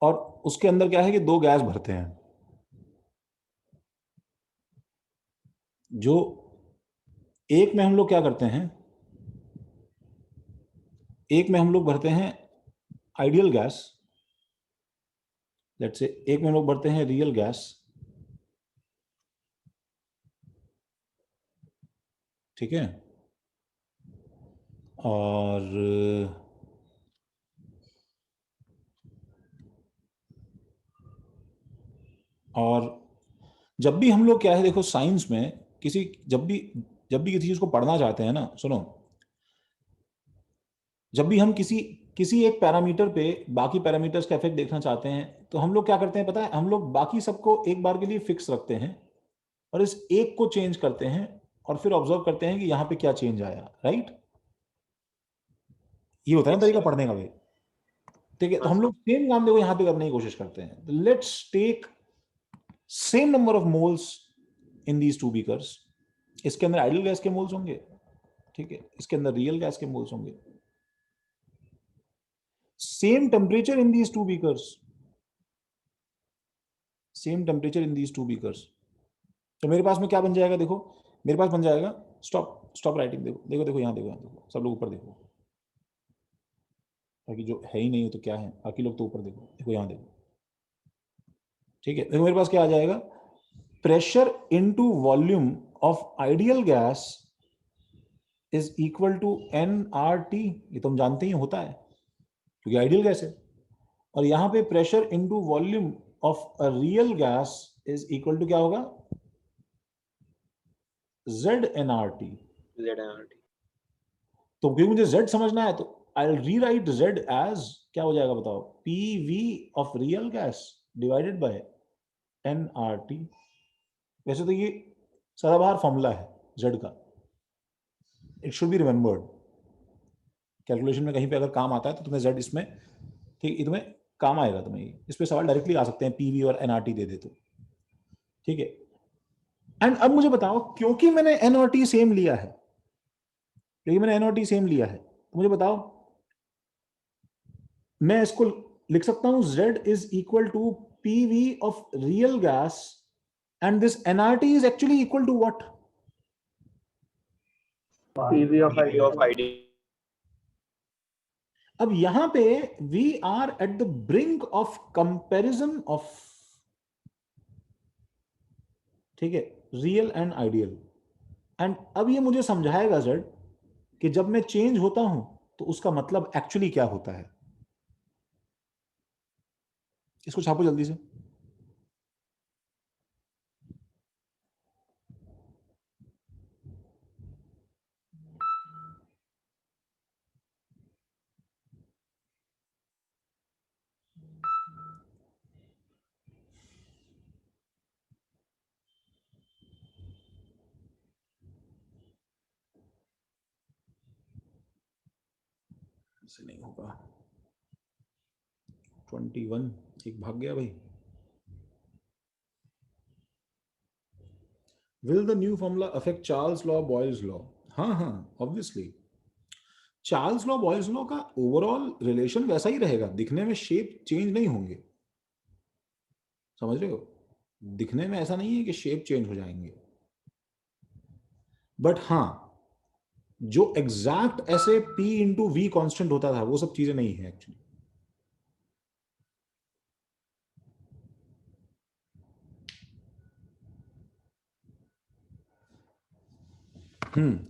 और उसके अंदर क्या है कि 2 गैस भरते हैं। जो एक में हम लोग क्या करते हैं, एक में हम लोग भरते हैं आइडियल गैस, लेट्स से एक में हम लोग भरते हैं रियल गैस, ठीक है, और जब भी हम लोग क्या है, देखो साइंस में जब भी किसी चीज को पढ़ना चाहते हैं ना, सुनो, जब भी हम किसी एक पैरामीटर पे बाकी पैरामीटर्स का इफेक्ट देखना चाहते हैं तो हम लोग क्या करते हैं पता है, हम लोग बाकी सबको एक बार के लिए फिक्स रखते हैं, और इस एक को चेंज करते हैं और फिर ऑब्जर्व करते हैं कि यहाँ पे क्या चेंज आया, राइट? ये होता है ना तरीका पढ़ने का भाई, ठीक है? तो हम लोग सेम काम देखो यहाँ पे करने की कोशिश करते हैं. Let's take same number of moles in these two beakers. इसके अंदर आइडियल गैस के मोल्स होंगे, ठीक है? इसके अंदर रियल गैस के मोल्स होंगे. Same temperature in these two beakers, same temperature in these two beakers. तो मेरे पास में क्या बन जाएगा? देखो मेरे पास बन जाएगा, स्टॉप राइटिंग. देखो देखो देखो यहाँ देखो, यहाँ देखो, सब लोग ऊपर देखो, बाकी जो है ही नहीं तो क्या है, बाकी लोग तो ऊपर देखो, देखो यहाँ देखो, ठीक है? देखो मेरे पास क्या आ जाएगा, pressure into volume of ideal gas is equal to nRT. ये तो हम जानते ही होता है क्योंकि आइडियल गैस है. और यहाँ पे pressure into volume of a real gas is equal to क्या होगा, ZnRT. तो क्योंकि मुझे Z समझना है तो I will rewrite Z as क्या हो जाएगा बताओ, PV of real gas divided by nRT. वैसे तो ये सदाबहार फॉर्मूला है Z का, it should be remembered. Calculation में कहीं पे अगर काम आता है तो तुम्हें Z इसमें, ठीक, ये तुम्हें काम आएगा. तुम्हें इस पे सवाल डायरेक्टली आ सकते हैं, PV और nRT दे दे तो, ठीक है? एंड अब मुझे बताओ, क्योंकि मैंने nRT सेम लिया है, क्योंकि मैंने nRT सेम लिया है, तो मुझे बताओ मैं इसको लिख सकता हूं Z is equal to PV of real gas and this nRT is actually equal to what? PV of ideal. अब यहां पे we are at the brink of comparison of, ठीक है, रियल एंड आइडियल. एंड अब ये मुझे समझाएगा Z कि जब मैं चेंज होता हूं तो उसका मतलब एक्चुअली क्या होता है. इसको छापो जल्दी से. से नहीं होगा. 21 एक भाग गया भाई. Will the new formula affect Charles law, Boyle's law? हाँ हाँ, obviously. Charles law, Boyle's law का ओवरऑल रिलेशन वैसा ही रहेगा, दिखने में शेप चेंज नहीं होंगे. समझ रहे हो? दिखने में ऐसा नहीं है कि शेप चेंज हो जाएंगे, बट हाँ जो एग्जैक्ट ऐसे P इंटू वी कॉन्स्टेंट होता था वो सब चीजें नहीं है एक्चुअली.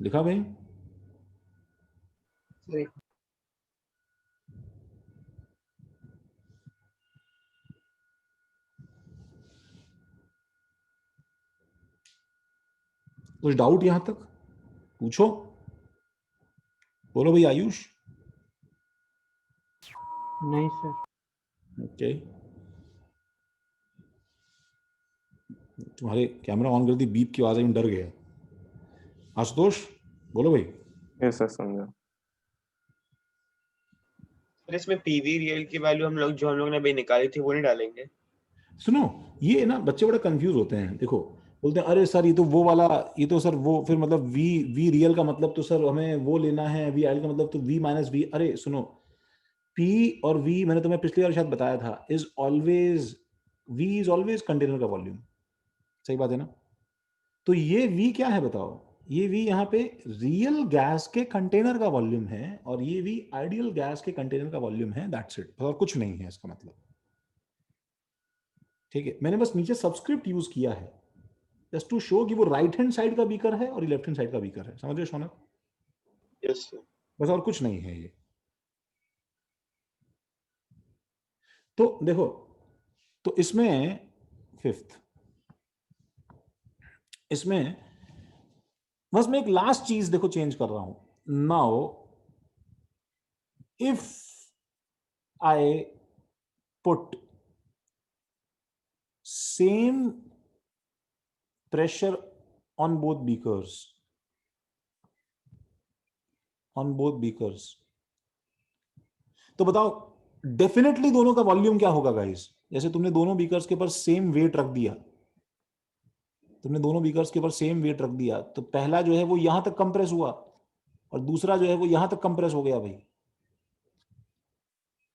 लिखा भाई? कुछ डाउट यहां तक? पूछो, बोलो भाई. आयुष? नहीं सर. ओके, तुम्हारे कैमरा ऑन कर दी, बीप की आवाज आई, डर गया. आशुतोष बोलो भाई. यस सर, समझा. इसमें PV रियल की वैल्यू हम लोग ने अभी निकाली थी वो नहीं डालेंगे? सुनो, ये ना बच्चे बड़े कंफ्यूज होते हैं. देखो बोलते हैं अरे सर ये तो वो वाला, ये तो सर वो, फिर मतलब वी रियल का मतलब तो सर हमें वो लेना है, वी आइडियल का मतलब तो V माइनस वी. अरे सुनो, P और V मैंने तुम्हें पिछली बार शायद बताया था, is always, V is always container का वॉल्यूम. सही बात है ना? तो ये V क्या है बताओ? ये V यहाँ पे रियल गैस के कंटेनर का वॉल्यूम है और ये V आइडियल गैस के कंटेनर का वॉल्यूम है. दैट्स इट, और कुछ नहीं है इसका मतलब. ठीक है, मैंने बस नीचे सबस्क्रिप्ट यूज किया है जस्ट टू शो कि वो राइट हैंड साइड का बीकर है और लेफ्ट हैंड साइड का बीकर है. समझ रहे हो शौनक? Yes sir. बस, और कुछ नहीं है ये. तो देखो, तो इसमें फिफ्थ, इसमें बस मैं एक लास्ट चीज देखो चेंज कर रहा हूं. Now if I put same pressure on both beakers. On both beakers. तो बताओ डेफिनेटली दोनों का वॉल्यूम क्या होगा गाइस? जैसे तुमने दोनों बीकर्स के ऊपर सेम वेट रख दिया, तो पहला जो है वो यहां तक कंप्रेस हुआ और दूसरा जो है वो यहां तक कंप्रेस हो गया भाई।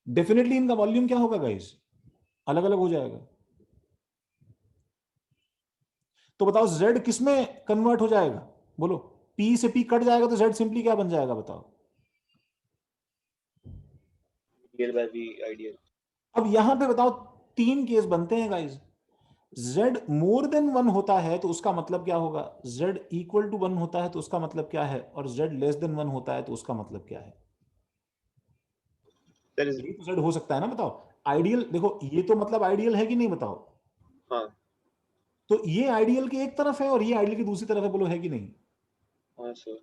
डेफिनेटली इनका वॉल्यूम क्या होगा गाइस? अलग अलग हो जाएगा। तो बताओ Z किस में कन्वर्ट हो जाएगा? बोलो, P से P कट जाएगा तो Z सिंपली क्या बन जाएगा बताओ? Real bye V ideal. अब यहां पे बताओ 3 केस बनते हैं गाइस। Z मोर देन 1 होता है तो उसका मतलब क्या होगा? Z इक्वल टू 1 होता है तो उसका मतलब क्या है? और Z लेस देन 1 होता है तो उसका मतलब क्या है? ये तो Z हो सकता है ना, बताओ। आइडियल देखो, ये तो मतलब आइडियल है कि नहीं बताओ? हाँ तो ये आइडियल की एक तरफ है और ये आइडियल की दूसरी तरफ है, बोलो है कि नहीं? हाँ सर।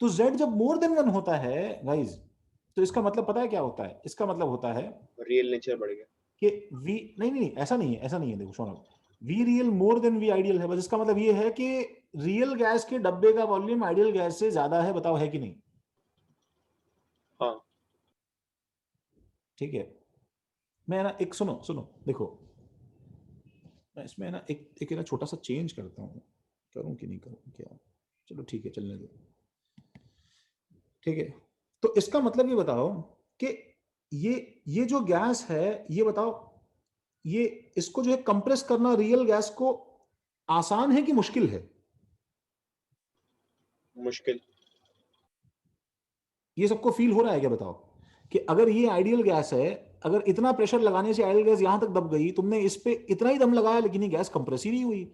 तो Z जब मोर देन 1 होता है गाइस, तो इसका मतलब पता है क्या होता है? इसका मतलब होता है रियल नेचर बढ़ गया कि V नहीं, ऐसा नहीं है, देखो सुनो, V real more than V ideal है, बस इसका मतलब ये है कि रियल गैस के डब्बे का वॉल्यूम आइडियल गैस से ज्यादा है, बताओ है कि नहीं? हाँ ठीक है। मैं ना एक सुनो देखो, मैं इसमें ना एक ना छोटा सा चेंज करता हूँ, करूँ कि नहीं करूँ क्या? चलो ठीक है, चलने दो। ठीक है, तो इसका मतलब ये बताओ कि ये जो गैस है, ये बताओ, ये इसको जो है कंप्रेस करना रियल गैस को आसान है कि मुश्किल है? मुश्किल। ये सबको फील हो रहा है क्या बताओ? कि अगर ये आइडियल गैस है, अगर इतना प्रेशर लगाने से आइडियल गैस यहां तक दब गई, तुमने इस पे इतना ही दम लगाया लेकिन ये गैस कंप्रेस ही नहीं हुई,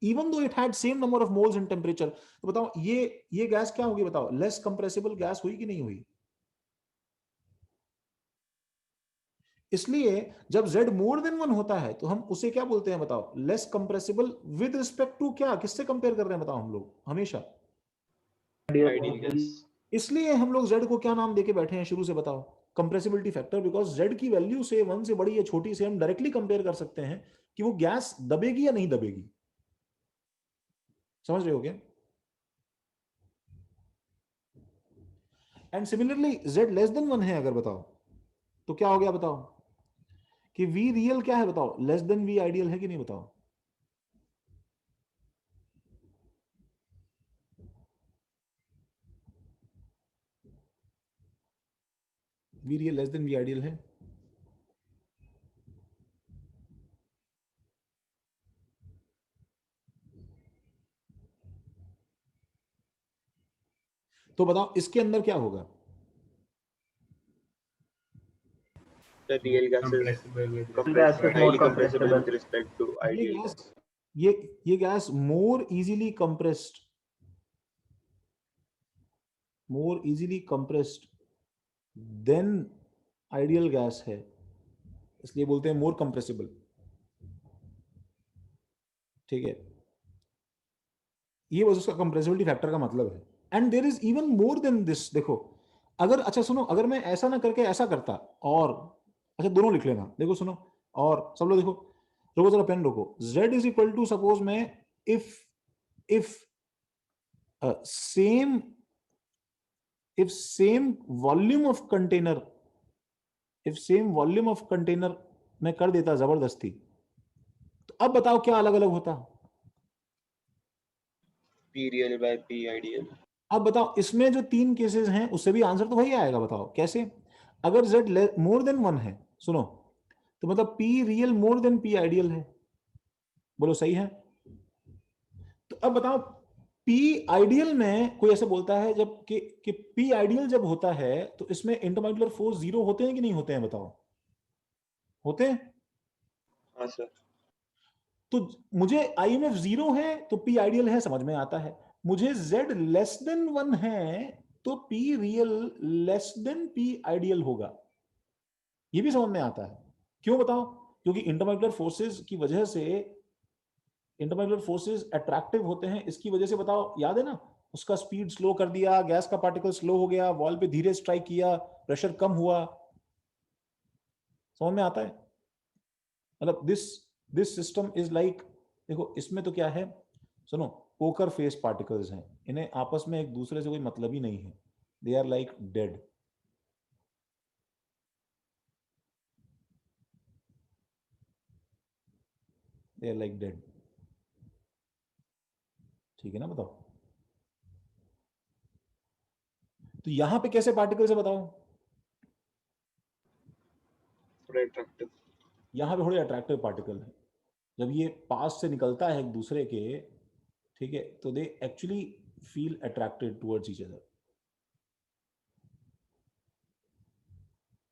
even though it had same number of moles in temperature. तो बताओ ये गैस क्या होगी बताओ? लेस कंप्रेसिबल गैस हुई कि नहीं हुई? इसलिए जब Z मोर देन 1 होता है तो हम उसे क्या बोलते हैं बताओ? Less compressible with respect to क्या? किससे कंपेयर कर रहे हैं बताओ हम लोग हमेशा? Ideal gas. इसलिए हम लोग Z को क्या नाम देके बैठे हैं शुरू से बताओ? Compressibility factor. बिकॉज Z की वैल्यू से 1 से बड़ी या छोटी से हम डायरेक्टली कंपेयर कर सकते हैं कि वो गैस दबेगी या नहीं दबेगी। समझ रहे हो क्या? And similarly Z less than 1 है अगर बताओ तो क्या हो गया बताओ? कि V रियल क्या है बताओ? लेस देन V आइडियल है कि नहीं बताओ? V real less than V ideal है? तो बताओ इसके अंदर क्या होगा? The real gas is Compressible with highly compressible with respect to ये ideal गैस gas. ये gas more easily compressed than ideal gas है, इसलिए बोलते हैं मोर कंप्रेसिबल। ठीक है, ये बस उसका कंप्रेसिबिलिटी फैक्टर का मतलब है। And there is even more than this. देखो अगर, अच्छा सुनो, अगर मैं ऐसा ना करके ऐसा करता, और अच्छा दोनों लिख लेना, देखो सुनो, और सब लोग देखो, रुको जरा पेन रोको। Z is equal to, suppose मैं if same volume of container, मैं कर देता जबरदस्ती, तो अब बताओ क्या अलग अलग होता? P real by P ideal. अब बताओ इसमें जो 3 केसेस हैं उससे भी आंसर तो वही आएगा, बताओ कैसे? अगर Z मोर देन 1 है, सुनो, तो मतलब P real more than P ideal है, बोलो सही है? तो अब बताओ P आइडियल में कोई ऐसे बोलता है जब कि P आइडियल जब होता है तो इसमें इंटरमॉलिक्यूलर फोर्स 0 होते हैं कि नहीं होते हैं बताओ? होते हैं। हाँ सर। तो मुझे IMF 0 है तो P आइडियल है, समझ में आता है। मुझे Z लेस देन 1 है तो P real less than P ideal होगा, ये भी समझ में आता है। क्यों बताओ? क्योंकि इंटरमॉलिक्यूलर फोर्सेस की वजह से, इंटरमॉलिक्यूलर फोर्सेस अट्रैक्टिव होते हैं, इसकी वजह से बताओ, याद है ना, उसका स्पीड स्लो कर दिया, गैस का पार्टिकल स्लो हो गया, वॉल पे धीरे स्ट्राइक किया, प्रेशर कम हुआ। समझ में आता है? मतलब दिस सिस्टम इज लाइक देखो इसमें तो क्या है, सुनो, पोकर फेस पार्टिकल्स हैं, इन्हें आपस में एक दूसरे से कोई मतलब ही नहीं है, they are like dead. They are like dead, ठीक है ना, बताओ। तो यहां पे कैसे पार्टिकल्स है बताओ? थोड़ा अट्रैक्टिव। यहाँ पे थोड़े अट्रैक्टिव पार्टिकल हैं, जब ये पास से निकलता है एक दूसरे के, ठीक है, तो they actually feel attracted towards each other.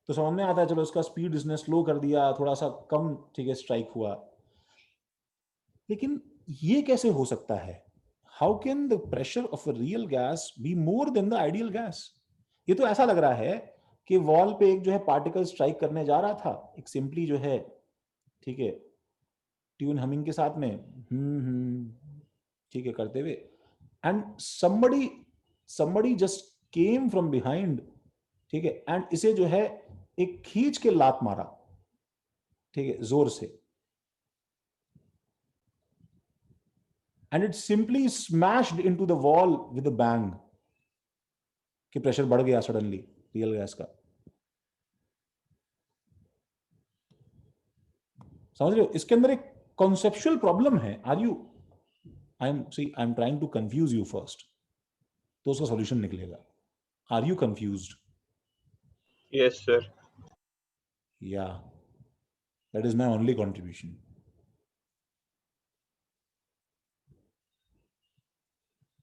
तो समझ में आता है, चलो इसका स्पीड इसने स्लो कर दिया, थोड़ा सा कम, ठीक है, स्ट्राइक हुआ। लेकिन ये कैसे हो सकता है? How can the pressure of a real gas be more than the ideal gas? ये तो ऐसा लग रहा है कि वॉल पे एक जो है पार्टिकल स्ट्राइक करने जा रहा था, एक सिंपली जो है, ठीक है, ट्यून हमिंग के साथ में ठीक है करते हुए, and somebody just came from behind, ठीक है, एंड इसे जो है एक खींच के लात मारा, ठीक है, जोर से, and it simply smashed into the wall with a bang, कि प्रेशर बढ़ गया सडनली रियल गैस का। समझ रहे हो? इसके अंदर एक कॉन्सेप्चुअल प्रॉब्लम है। Are you, I am trying to confuse you first, तो उसका सॉल्यूशन निकलेगा। Are you confused? Yes sir. Yeah, that is my only contribution.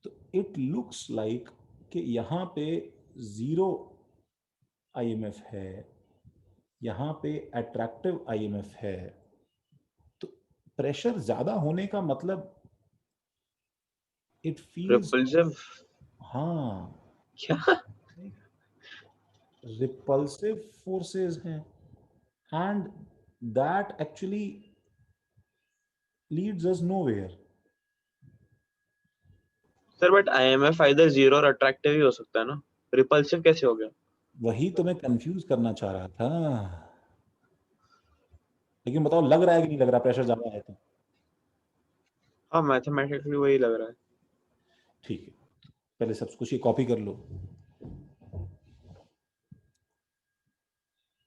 तो it looks like कि यहाँ पे 0 IMF है, यहाँ पे attractive IMF है, तो प्रेशर ज्यादा होने का मतलब it feels, रिपल्सिव। हाँ, क्या? repulsive forces हैं, and that actually leads us nowhere. Sir but IMF either 0 और अट्रैक्टिव ही हो सकता है ना, रिपल्सिव कैसे हो गया? वही तो मैं कंफ्यूज करना चाह रहा था, लेकिन बताओ लग रहा है कि नहीं लग रहा प्रेशर ज्यादा है तो? हाँ मैथमेटिकली वही लग रहा है। ठीक है, पहले सब कुछ ये कॉपी कर लो।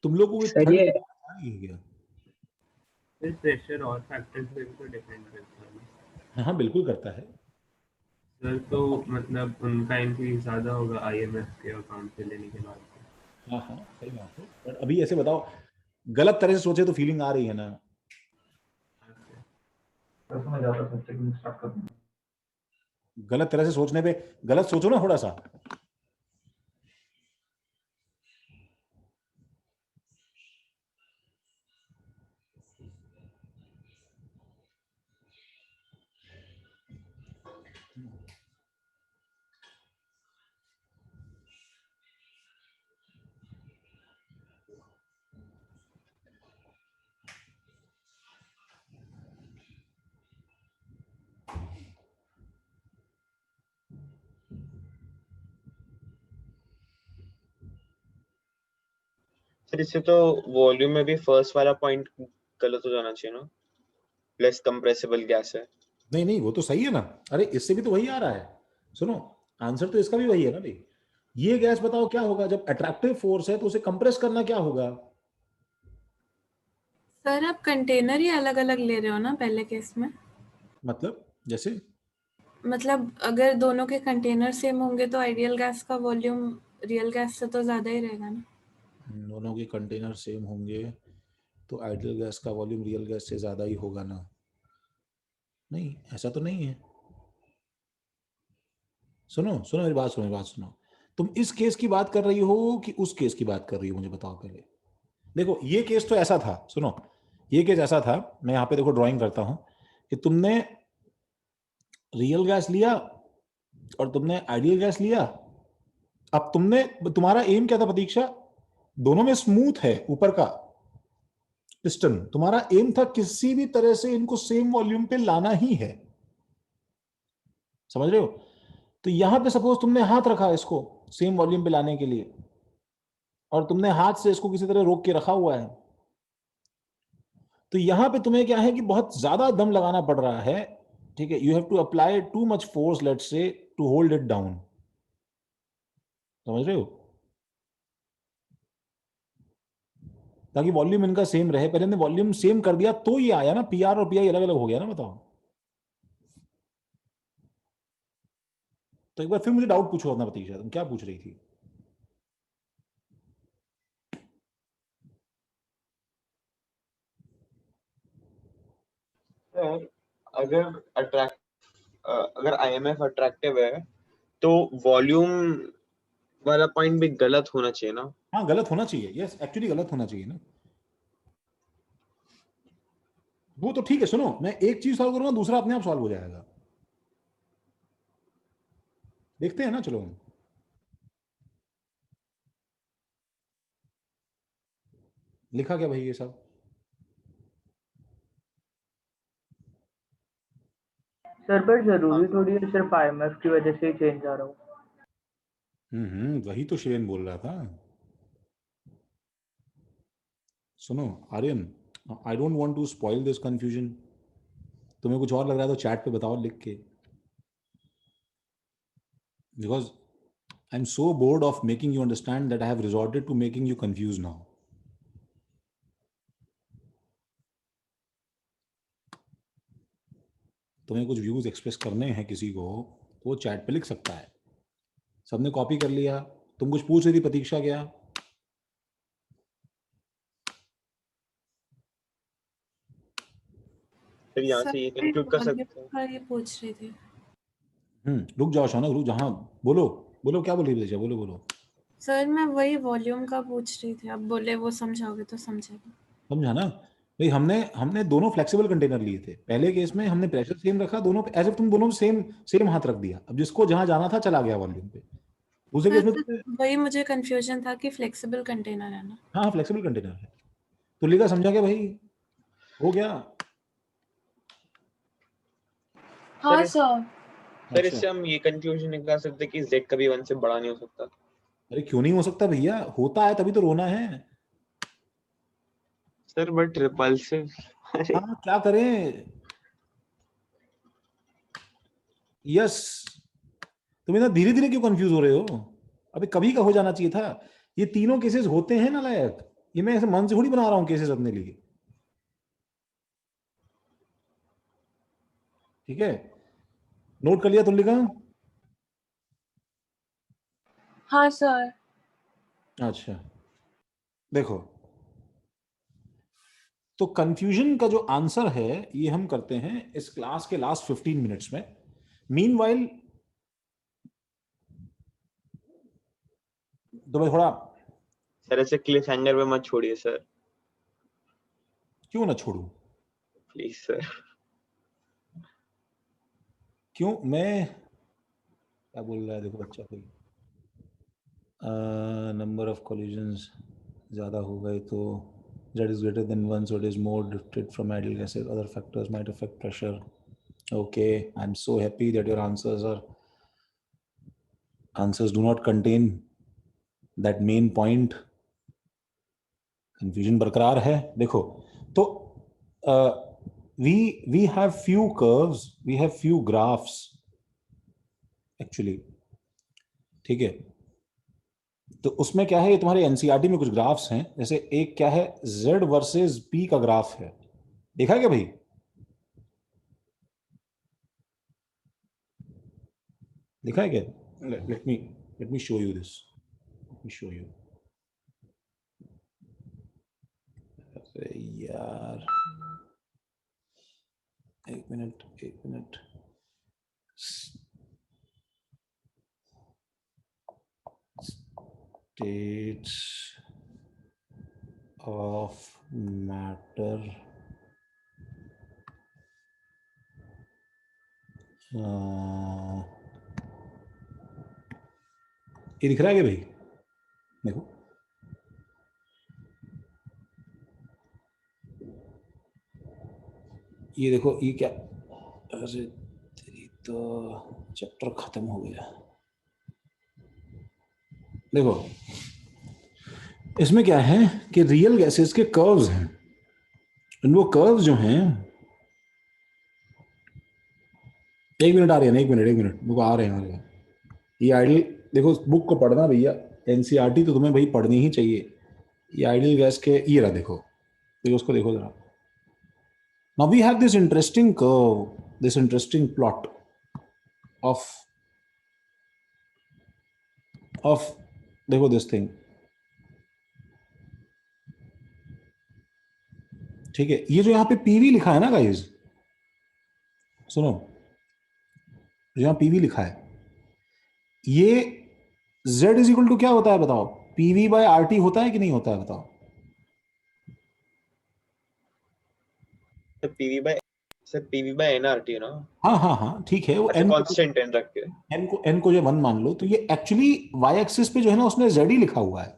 तुम लोग को सर ये क्या? प्रेशर और फैक्टर्स पे भी तो डिपेंड करता है ना? हाँ बिल्कुल करता है सर, तो मतलब उनका इंक्रीज ज्यादा होगा IMF के अकाउंट से लेने के बाद। हाँ हाँ सही बात है, बट अभी ऐसे बताओ, गलत तरह से सोचे तो फीलिंग आ रही है ना। गलत तरह से सोचने पे, गलत सोचो ना थोड़ा सा। सर इससे तो वॉल्यूम में भी फर्स्ट वाला पॉइंट गलत हो जाना चाहिए ना, लेस कंप्रेसिबल गैस है। नहीं नहीं वो तो सही है ना, अरे इससे भी तो वही आ रहा है। सुनो, आंसर तो इसका भी वही है ना भाई। ये गैस बताओ क्या होगा जब अट्रैक्टिव फोर्स है तो उसे कंप्रेस करना क्या होगा? सर आप कंटेनर ही अलग अलग ले रहे हो ना पहले केस में? मतलब जैसे मतलब अगर दोनों के कंटेनर सेम होंगे तो आइडियल गैस का वॉल्यूम रियल गैस से तो ज्यादा ही रहेगा ना? दोनों के कंटेनर सेम होंगे तो आइडियल गैस का वॉल्यूम रियल गैस से ज्यादा ही होगा ना? नहीं ऐसा तो नहीं है। सुनो सुनो मेरी बात सुनो, मेरी बात सुनो। तुम इस केस की बात कर रही हो कि उस केस की बात कर रही हो, मुझे बताओ पहले। देखो ये केस तो ऐसा था, सुनो, ये केस ऐसा था, मैं यहाँ पे देखो ड्राइंग करता हूं कि तुमने रियल गैस लिया और तुमने आइडियल गैस लिया। अब तुमने, तुम्हारा एम क्या था प्रतीक्षा? दोनों में स्मूथ है ऊपर का पिस्टन, तुम्हारा एम था किसी भी तरह से इनको सेम वॉल्यूम पे लाना ही है, समझ रहे हो? तो यहां पे सपोज तुमने हाथ रखा इसको सेम वॉल्यूम पे लाने के लिए, और तुमने हाथ से इसको किसी तरह रोक के रखा हुआ है, तो यहां पे तुम्हें क्या है कि बहुत ज्यादा दम लगाना पड़ रहा है, ठीक है, you have to apply too much force let's say to hold it down, समझ रहे हो, ताकि वॉल्यूम इनका सेम रहे। पहले ने वॉल्यूम सेम कर दिया तो ये आया ना, पीआर और पीआई अलग अलग हो गया ना, बताओ। तो एक बार फिर मुझे डाउट पूछो अपना प्रतीक्षा, तुम क्या पूछ रही थी? सर अगर आईएमएफ अट्रैक्टिव है तो वॉल्यूम वाला पॉइंट भी गलत होना चाहिए ना? हाँ गलत होना चाहिए, यस एक्चुअली गलत होना चाहिए ना। वो तो ठीक है, सुनो मैं एक चीज सॉल्व करूंगा, दूसरा अपने आप सॉल्व हो जाएगा, देखते हैं ना, चलो। लिखा क्या भाई ये सब? सर पर जरूरी थोड़ी है सिर्फ आईएमएफ की वजह से ही चेंज आ रहा हो। वही तो शेन बोल रहा था। सुनो Aryan, I don't want to spoil this confusion. तुम्हें कुछ और लग रहा है तो चैट पे बताओ लिख के, because I am so bored of making you understand that I have resorted to making you confuse now. तुम्हें कुछ व्यूज एक्सप्रेस करने हैं किसी को तो वो चैट पे लिख सकता है। सबने कॉपी कर लिया। तुम कुछ पूछ रही थी प्रतीक्षा, क्या? फिर यहाँ से ये कंक्लूड कर सकते हैं। ये पूछ रही थी। रुक जाओ शौनक, रुक, जहाँ बोलो बोलो, क्या बोल रही थी? बोलो बोलो। सर मैं वही वॉल्यूम का पूछ रही थी, अब बोले वो समझाओगे तो समझेगा। समझा ना भाई, हमने दोनों फ्लेक्सिबल कंटेनर लिए थे। पहले केस में हमने प्रेशर सेम रखा दोनों पे, एज तुम दोनों सेम हाथ रख दिया, अब जिसको जहां जाना था चला गया वॉल्यूम पे। दूसरे केस में तो वही मुझे कंफ्यूजन था कि फ्लेक्सिबल कंटेनर है ना। हाँ फ्लेक्सिबल कंटेनर है। तो लिखा, समझा क्या भाई? हो गया? हाँ सर। सर इससे हम ये कंक्लूजन निकाल सकते हैं कि z कभी 1 से बड़ा नहीं हो सकता। अरे क्यों नहीं हो सकता भैया, होता है तभी तो रोना है। Sir but repulsive. हाँ क्या करें, यस। तुम इतना धीरे धीरे क्यों कंफ्यूज हो रहे हो? अबे कभी का हो जाना चाहिए था। ये तीनों केसेस होते हैं ना लायक, ये मैं ऐसे मन से थोड़ी बना रहा हूं केसेस अपने लिए, ठीक है? नोट कर लिया तुल्लिका? हाँ सर। अच्छा देखो, तो कंफ्यूजन का जो आंसर है ये हम करते हैं इस क्लास के लास्ट 15 मिनट्स में। मीनवाइल तो भाई थोड़ा सर ऐसे क्लिफ हैंगर पे मत छोड़िए सर। क्यों ना छोड़ू? Please sir. क्यों? मैं क्या बोल रहा है देखो बच्चा, कोई नंबर ऑफ कोलिजन्स ज्यादा हो गए तो z is greater than 1, so it is more drifted from ideal gases. Other factors might affect pressure. Okay, I'm so happy that your answers do not contain that main point. Confusion बरकरार है। देखो तो we have few curves, we have few graphs actually, ठीक है? तो उसमें क्या है, ये तुम्हारे एनसीईआरटी में कुछ ग्राफ्स हैं। जैसे एक क्या है, z वर्सेस p का ग्राफ है, देखा है क्या भाई? देखा है क्या? Let me show you this, let me show you. अरे यार एक मिनट states of matter ये दिख रहा है क्या भाई? देखो ये देखो, ये क्या, अरे तेरी तो चैप्टर खत्म हो गया। देखो इसमें क्या है कि रियल गैसेस के कर्व्स हैं, वो कर्व जो हैं, एक मिनट आ रहे हैं, एक मिनट मुझको आ रहे हैं। ये आइडियल, देखो बुक को पढ़ना भैया, एनसीईआरटी तो तुम्हें भाई पढ़नी ही चाहिए। ये आइडियल गैस के ये रहा, देखो उसको देखो जरा। Now we have this interesting curve, this interesting plot of देखो दिस थिंग, ठीक है। ये जो यहाँ पे पीवी लिखा है ना गाइस, सुनो, जो यहाँ पीवी लिखा है, ये z इज इक्वल टू क्या होता है बताओ? पीवी बाय आरटी होता है कि नहीं होता है बताओ? पीवी बाय एनआरटी है ना? हाँ ठीक है। वो अच्छा, n कांस्टेंट n रख के, n को जो 1 मान लो, तो ये एक्चुअली y एक्सिस पे जो है ना उसने z ही लिखा हुआ है।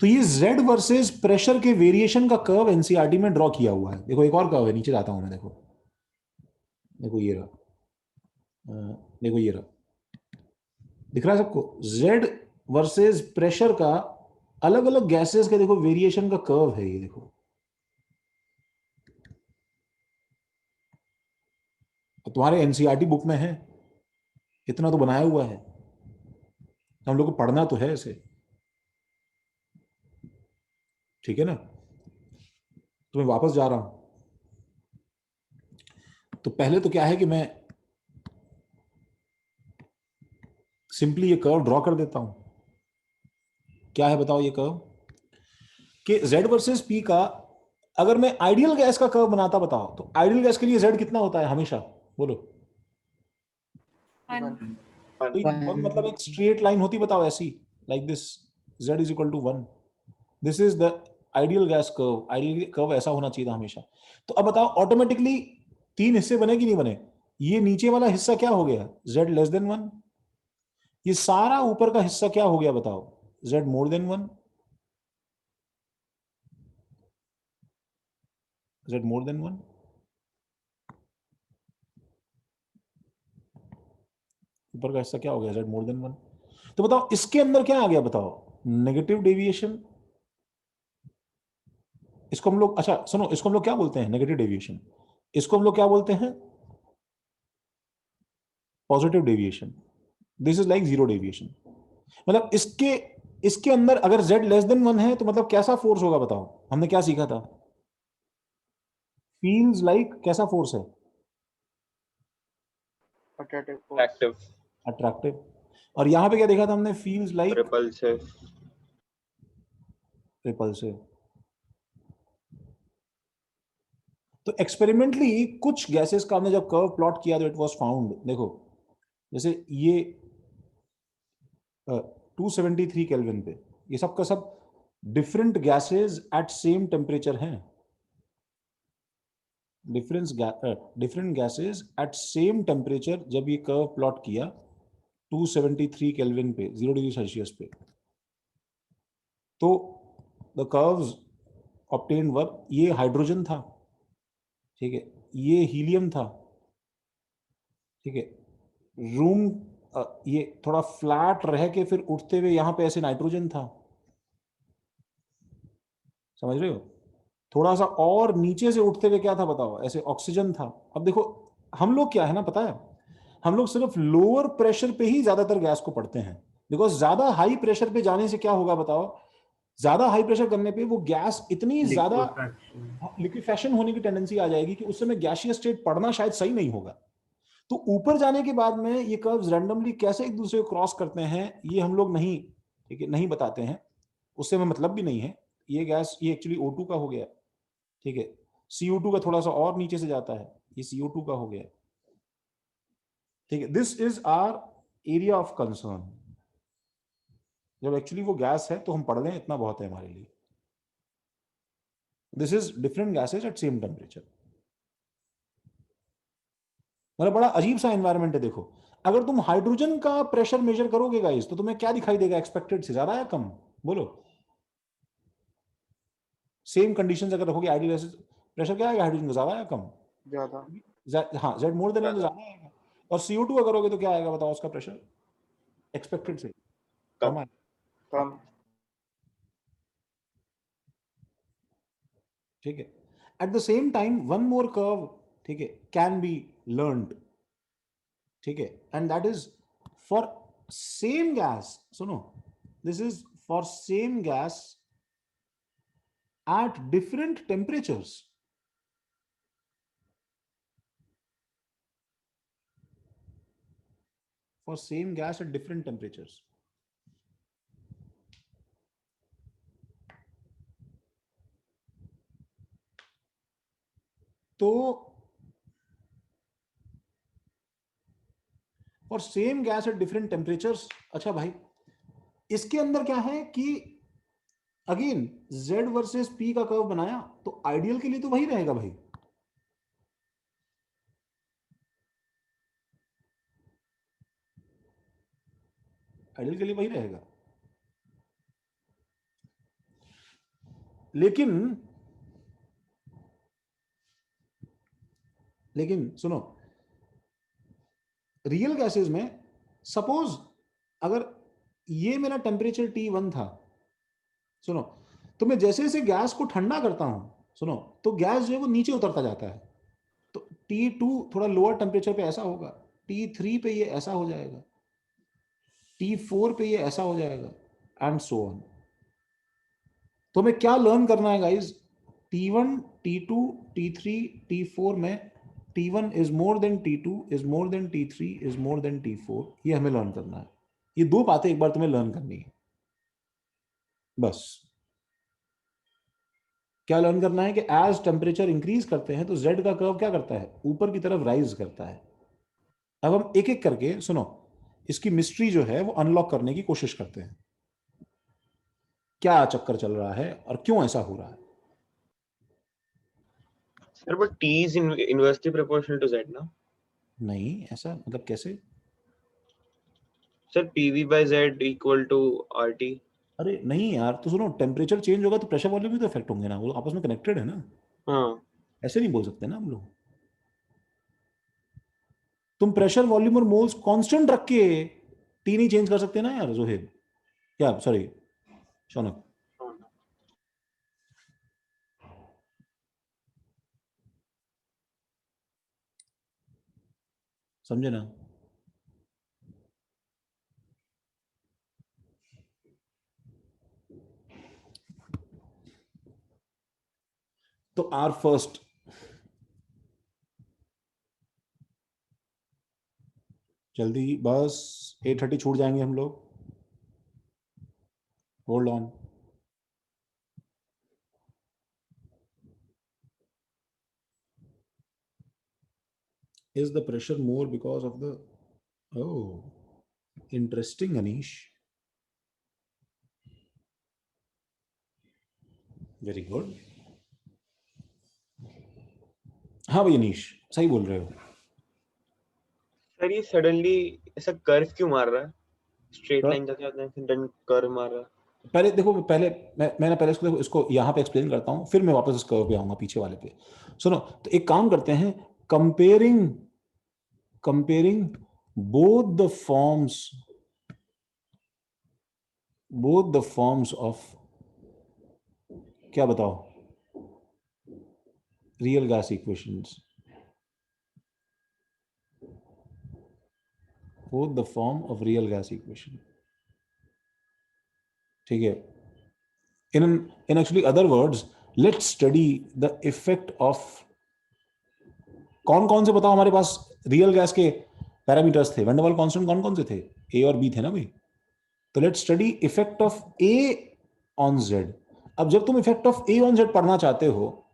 तो ये z वर्सेस प्रेशर के वेरिएशन का कर्व एनसीईआरटी में ड्रॉ किया हुआ है। देखो एक और कर्व है, नीचे जाता हूं मैं, देखो ये रहा, देखो ये रहा, दिख रहा है सबको? z वर्सेस प्रेशर का अलग अलग गैसेस के देखो वेरिएशन का कर्व है ये, देखो। तो तुम्हारे एनसीईआरटी बुक में है, इतना तो बनाया हुआ है, हम लोग को पढ़ना तो है इसे, ठीक है ना? तो मैं वापस जा रहा हूं। तो पहले तो क्या है कि मैं सिंपली ये कर्व ड्रॉ कर देता हूं। क्या है बताओ ये कर्व? कि z वर्सेस p का, अगर मैं आइडियल गैस का कर्व बनाता, बताओ तो आइडियल गैस के लिए z कितना होता है हमेशा? बोलो। तो मतलब एक स्ट्रेट लाइन होती, बताओ ऐसी, like this, z is equal to 1। This is the ideal gas curve. Ideal curve ऐसा होना चाहिए था हमेशा। तो अब बताओ ऑटोमेटिकली 3 हिस्से बने कि नहीं बने? ये नीचे वाला हिस्सा क्या हो गया? z less than 1। ये सारा ऊपर का हिस्सा क्या हो गया बताओ? z more than 1। z more than 1। ऊपर का हिस्सा क्या हो गया? z more than 1। तो बताओ इसके अंदर क्या आ गया बताओ? Negative deviation. इसको हम लोग, अच्छा सुनो, इसको हम लोग क्या बोलते हैं? Negative deviation. इसको हम लोग क्या बोलते हैं? Positive deviation. This is like zero deviation. मतलब इसके अंदर अगर z लेस देन 1 है तो मतलब कैसा फोर्स होगा बताओ? हमने क्या सीखा था? फील्स लाइक कैसा फोर्स है? Attractive, attractive. और यहां पे क्या देखा था हमने? Feels like repulsive. रिपल्सिव। तो एक्सपेरिमेंटली कुछ गैसेस का हमने जब कर्व प्लॉट किया तो इट वाज फाउंड, देखो जैसे ये 273 केल्विन पे, ये सब का सब different gases at same temperature हैं। Different gases at same temperature, जब ये कर्व प्लॉट किया 273 केल्विन पे, 0 डिग्री सेल्सियस पे, तो द कर्व्स ऑब्टेन्ड वर, ये हाइड्रोजन था, ठीक है, ये हीलियम था, ठीक है, रूम ये थोड़ा फ्लैट रह के फिर उठते हुए यहां पे ऐसे नाइट्रोजन था, समझ रहे हो? थोड़ा सा और नीचे से उठते हुए क्या था बताओ? ऐसे ऑक्सीजन था। अब देखो हम लोग क्या है ना, पता है, हम लोग सिर्फ लोअर प्रेशर पे ही ज्यादातर गैस को पढ़ते हैं, बिकॉज ज्यादा हाई प्रेशर पे जाने से क्या होगा बताओ? ज्यादा हाई प्रेशर करने पे वो गैस इतनी ज्यादा लिक्विफेशन होने की टेंडेंसी आ जाएगी कि उस समय गैसियस स्टेट पढ़ना शायद सही नहीं होगा। तो ऊपर जाने के बाद में ये कर्व्स रैंडमली कैसे एक दूसरे को क्रॉस करते हैं ये हम लोग नहीं, ठीक है, नहीं बताते हैं, उससे हमें मतलब भी नहीं है। ये गैस ये एक्चुअली O2 का हो गया, ठीक है, CO2 का थोड़ा सा और नीचे से जाता है, ये CO2 का हो गया, ठीक है। This is our area of concern. जब एक्चुअली वो गैस है तो हम पढ़ लें इतना बहुत है हमारे लिए। This is different gases eight same temperature. मतलब बड़ा अजीब सा एनवायरनमेंट है। देखो अगर तुम हाइड्रोजन का प्रेशर मेजर करोगे गाइस तो तुम्हें क्या दिखाई देगा? एक्सपेक्टेड से ज्यादा या कम? बोलो। सेम कंडीशंस अगर रखोगे आइडियल गैसेज, प्रेशर क्या आएगा हाइड्रोजन का? ज्यादा या कम? ज्यादा। हाँ, Z मोर देन तो ज्यादा आएगा। और CO2 का करोगे तो क्या आएगा बताओ? उसका प्रेशर एक्सपेक्टेड से कम आएगा, ठीक है. At the same time one more curve, ठीक है, कैन बी लर्नड, ठीक है, and that is for same gas. सुनो, this is for same gas at different temperatures. For same gas at different temperatures. तो for same gas at different temperatures, अच्छा भाई, इसके अंदर क्या है कि अगेन Z वर्सेस P का कर्व बनाया, तो आइडियल के लिए तो वही रहेगा भाई. आइडियल के लिए वही रहेगा. लेकिन सुनो, रियल गैसेस में सपोज अगर ये मेरा टेम्परेचर T1 था, सुनो, तो मैं जैसे जैसे गैस को ठंडा करता हूं, सुनो, तो गैस जो है वो नीचे उतरता जाता है. तो T2 थोड़ा लोअर टेम्परेचर पे ऐसा होगा, T3 पे ये ऐसा हो जाएगा, T4 पे ये ऐसा हो जाएगा, एंड सो ऑन. तो हमें क्या लर्न करना है guys? T1, T2, T3, T4 में T1 is more then T2 is more then T3 is more then T4. ये हमें लर्न करना है. ये दो बातें एक बार तुम्हें लर्न करनी है. बस क्या लर्न करना है कि एज टेम्परेचर इंक्रीज करते हैं तो Z का कर्व क्या करता है? ऊपर की तरफ राइज करता है. अब हम एक एक करके, सुनो, इसकी मिस्ट्री जो है वो अनलॉक करने की कोशिश करते हैं. क्या चक्कर चल रहा है और क्यों ऐसा हो रहा है? Sir but T is inversely proportional to Z ना? नहीं, ऐसा मतलब कैसे? Sir PV by Z equal to RT. अरे नहीं यार, तो सुनो, टेम्परेचर चेंज होगा तो प्रेशर वॉल्यूम भी तो इफेक्ट होंगे ना, वो आपस में कनेक्टेड है ना. हाँ. ऐसे नहीं बोल सकते ना हम लोग. तुम प्रेशर वॉल्यूम और मोल्स कांस्टेंट रख के टी नहीं चेंज कर सकते ना यार जोहेब, क्या सॉरी शौनक. समझे ना? तो आर फर्स्ट जल्दी, बस 8:30 छूट जाएंगे हम लोग. Hold on. Is the pressure more because of the, oh, interesting Anish, very good. हाँ भाई अनीश, सही बोल रहे हो. सर ये सडनली ऐसा कर्व क्यों मार रहा है? स्ट्रेट लाइन जाते जाते फिर डन कर्व मार रहा है. पहले देखो, मैंने पहले इसको यहाँ पे एक्सप्लेन करता हूँ, फिर मैं वापस इस कर्व पे आऊंगा, पीछे वाले पे. सुनो, तो एक काम करते हैं, comparing both the forms of, क्या बताओ, real gas equations. Both the form of real gas equation. ठीक है. In actually other words, let's study the effect of, कौन कौन से बताओ हमारे पास रियल गैस के पैरामीटर्स थे, वैन डर वाल कांस्टेंट कौन कौन से थे? A और B थे ना भाई. तो let's study effect of A on Z. अब जब तुम effect of A on Z पढ़ना चाहते हो,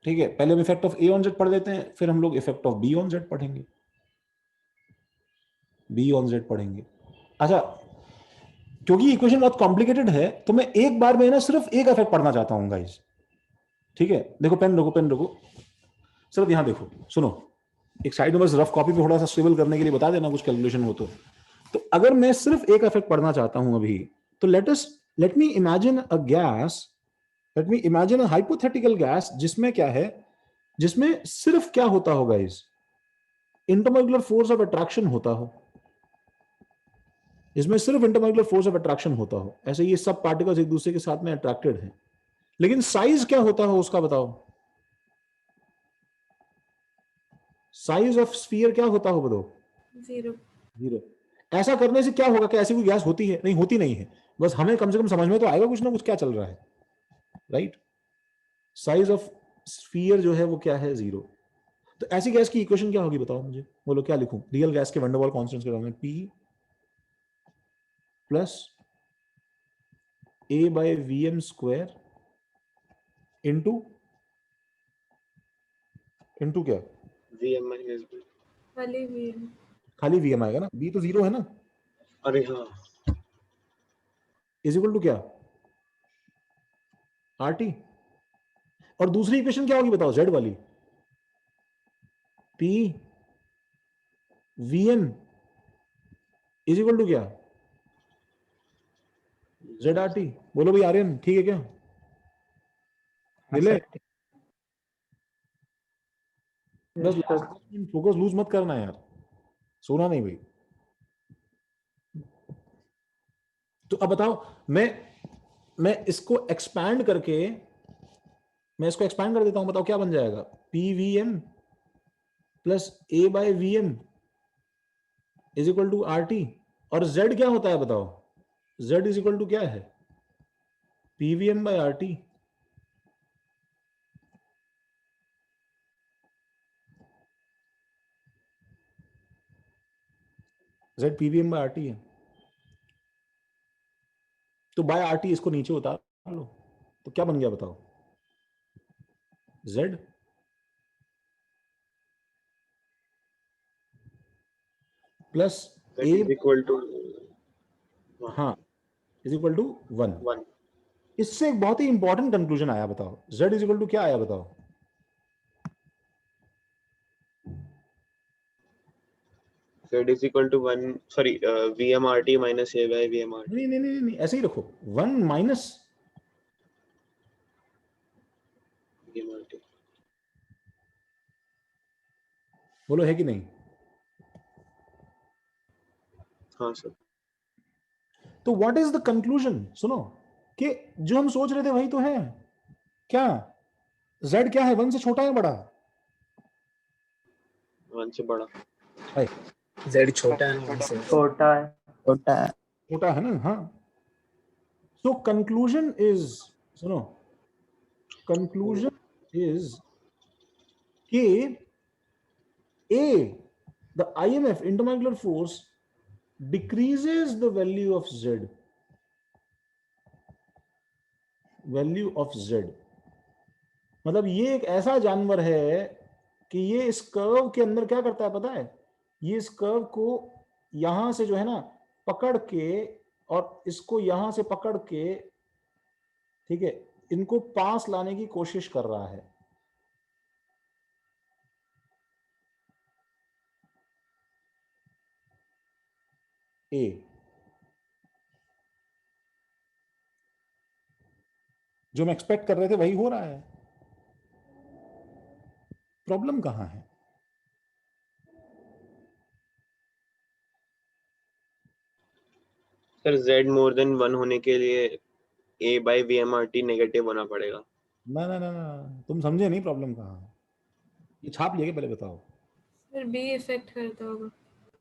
ठीक है, पहले हम effect of A on Z पढ़ देते हैं, फिर हम लोग effect of B on Z पढ़ेंगे. B ऑन Z पढ़ेंगे. अच्छा, क्योंकि इक्वेशन बहुत कॉम्प्लिकेटेड है तो मैं एक बार में ना सिर्फ एक इफेक्ट पढ़ना चाहता हूं गाइस. ठीक है, देखो, पेन रखो, सिर्फ यहां देखो. सुनो, एक साइड में बस रफ कॉपी पे थोड़ा सा स्टेबल करने के लिए बता देना, कुछ कैलकुलेशन हो तो अगर मैं सिर्फ एक इफेक्ट पढ़ना चाहता हूं अभी, तो let me imagine a gas, let me imagine a hypothetical gas जिसमें क्या है, जिसमें सिर्फ क्या होता होगा, इस इंटरमोलिकुलर फोर्स ऑफ अट्रैक्शन होता हो, इसमें सिर्फ इंटरमोलिकुलर फोर्स ऑफ अट्रैक्शन होता हो. ऐसे ये सब पार्टिकल्स एक दूसरे के साथ में अट्रैक्टेड हैं, लेकिन साइज क्या होता हो उसका बताओ. साइज ऑफ स्फीयर क्या होता हो बताओ? 0. 0। ऐसा करने से क्या होगा? क्या ऐसी कोई गैस होती है? नहीं होती नहीं है, बस हमें कम से कम समझ में तो आएगा कुछ ना कुछ क्या चल रहा है, राइट? साइज ऑफ स्फीयर जो है वो क्या है? 0। तो ऐसी गैस की इक्वेशन क्या होगी बताओ मुझे, बोलो क्या लिखूं? रियल गैस के वंडर वॉल कॉन्स्टेंट्स के बारे में, P प्लस A/Vm² इंटू क्या? Vm minus B. खाली VM. खाली Vm आएगा ना, B तो 0 है ना, अरे हाँ, इज इक्वल टू क्या? RT। और दूसरी इक्वेशन क्या होगी बताओ, Z वाली? P Vm is equal to क्या? ZRT। बोलो भाई आर्यन, ठीक है क्या? मिले? बस फोकस लूज मत करना यार, सोना नहीं भाई। तो अब बताओ, मैं इसको एक्सपैंड कर देता हूं, बताओ क्या बन जाएगा? PVM plus A/Vm is equal to RT। और Z क्या होता है बताओ? Z इज इक्वल टू क्या है? PVM/RT। Z PVM/RT है, तो बाय RT इसको नीचे उतार लो, तो क्या बन गया बताओ? Z plus that A, is equal to हाँ, इज इक्वल टू 1। 1. इससे एक बहुत ही इंपॉर्टेंट कंक्लूजन आया, बताओ Z इज इक्वल टू क्या आया बताओ? Z is equal to 1. Sorry, VMRT minus A/VMRT. नहीं, ऐसे ही रखो, 1 माइनस VMRT. बोलो है कि नहीं? हाँ सर. तो व्हाट इज द कंक्लूजन? सुनो, कि जो हम सोच रहे थे वही तो है क्या? Z क्या है? 1 से छोटा है बड़ा? 1 से बड़ा. Z छोटा है ना 1 से? छोटा है. छोटा है ना, हाँ। So conclusion is, सुनो, conclusion is कि A, the IMF, intermolecular force, decreases the value of Z. Value of Z मतलब ये एक ऐसा जानवर है कि ये इस कर्व के अंदर क्या करता है पता है? ये इस कर्व को यहां से जो है ना पकड़ के, और इसको यहां से पकड़ के, ठीक है, इनको पास लाने की कोशिश कर रहा है। ए, जो हम एक्सपेक्ट कर रहे थे वही हो रहा है। प्रॉब्लम कहां है? सर Z more than 1 होने के लिए A/VMRT नेगेटिव होना पड़ेगा. ना, तुम समझे नहीं प्रॉब्लम कहां है। ये छाप लिया, पहले बताओ। फिर B इफेक्ट करता होगा.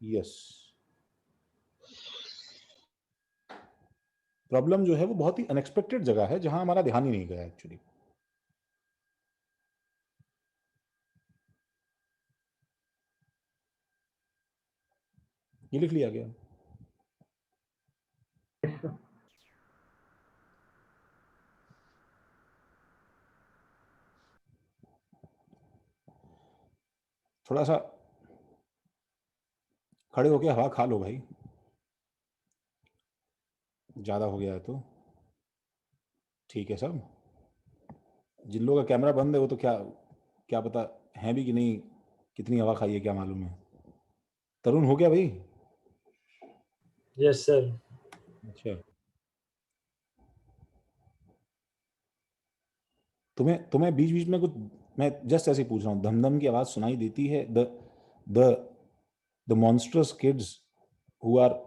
यस, प्रॉब्लम जो है वो बहुत ही अनएक्सपेक्टेड जगह है जहां हमारा ध्यान ही नहीं गया एक्चुअली। ये लिख लिया गया। थोड़ा सा खड़े होके हवा खा लो भाई, ज्यादा हो गया है तो। ठीक है सब, जिन लोगों का कैमरा बंद है वो तो क्या पता है भी कि नहीं, कितनी हवा खाई है क्या मालूम है। तरुण हो गया भाई? Yes sir. अच्छा, तुम्हें बीच बीच में कुछ, मैं जस्ट ऐसे ही पूछ रहा हूँ, धम की आवाज सुनाई देती है? The monstrous kids who are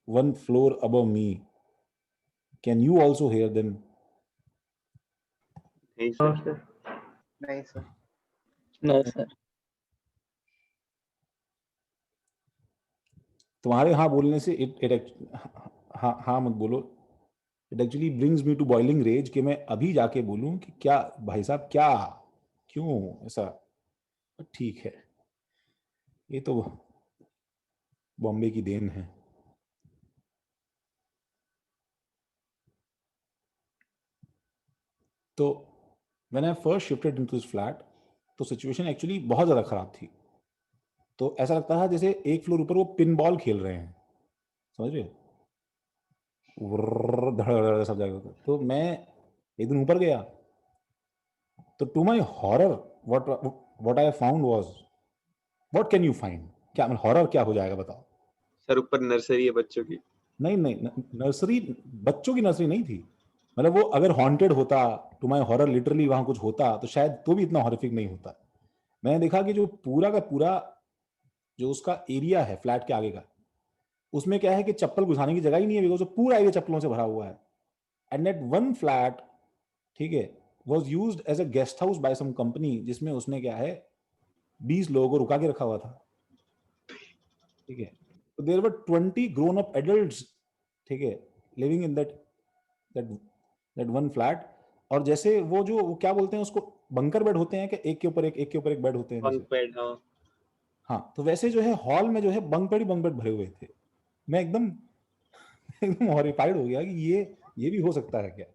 1 floor above me, can you also hear them? नहीं No, sir. sir. No sir. तुम्हारे हाँ बोलने से हाँ हाँ मत बोलो, it actually brings me to boiling rage कि मैं अभी जाके बोलूं कि क्या भाई साहब, क्या क्यों ऐसा। ठीक है, ये तो बॉम्बे की देन है। तो when I first shifted into this flat, तो सिचुएशन एक्चुअली बहुत ज़्यादा ख़राब थी। तो ऐसा लगता था जैसे एक फ्लोर ऊपर वो पिन बॉल खेल रहे हैं, समझ रहे हो, धड़ सब जगह। तो मैं एक दिन ऊपर गया, तो to my horror what I found was, what can you find, क्या मतलब हॉरर क्या हो जाएगा बताओ। सर ऊपर नर्सरी है बच्चों की। नहीं नहीं, नर्सरी, बच्चों की नर्सरी नहीं थी। मतलब वो अगर हॉन्टेड होता, टू माई हॉरर लिटरली वहां कुछ होता, तो शायद तो भी इतना हॉरिफिक नहीं होता। मैंने देखा कि जो पूरा का पूरा जो उसका एरिया है फ्लैट के आगे का, उसमें क्या है कि चप्पल घुसाने की जगह ही नहीं है, बिकॉज पूरा एरिया चप्पलों से भरा हुआ है। एंड दैट वन फ्लैट, ठीक है, was used as a guest house by some company, जिसमें उसने क्या है 20 लोगों को रुका के रखा हुआ था, ठीक है। तो there were 20 grown up adults, ठीक है, living in that one flat. और जैसे वो जो वो क्या बोलते हैं उसको, बंकर बेड होते हैं कि एक के ऊपर एक बेड होते हैं जैसे। बंक बेड, हाँ हाँ, तो वैसे जो है हॉल में जो है बंक बेड भरे हुए थे। मैं एकदम एकदम हॉरिफाइड हो गया कि ये भी हो सकता है क्या।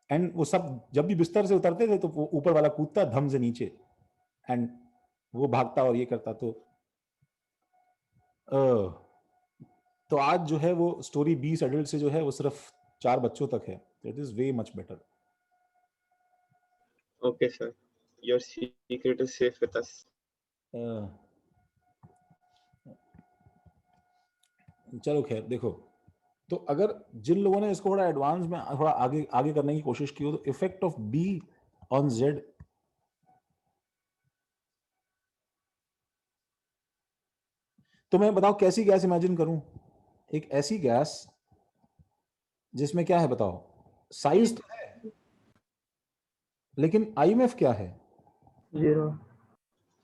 एंड वो सब जब भी बिस्तर से उतरते थे तो वो ऊपर वाला कूदता धम से नीचे, एंड वो भागता और ये करता। तो आज जो है वो स्टोरी 20 एडल्ट से जो है वो सिर्फ 4 बच्चों तक है। It is way much better. Okay sir, your secret is safe with us. चलो खैर, देखो, तो अगर जिन लोगों ने इसको थोड़ा एडवांस में थोड़ा आगे आगे करने की कोशिश की हो, तो effect of be on Z, तो मैं बताओ कैसी गैस इमेजिन करूं। एक ऐसी गैस जिसमें क्या है बताओ, साइज तो है, लेकिन आईएमएफ क्या है, 0।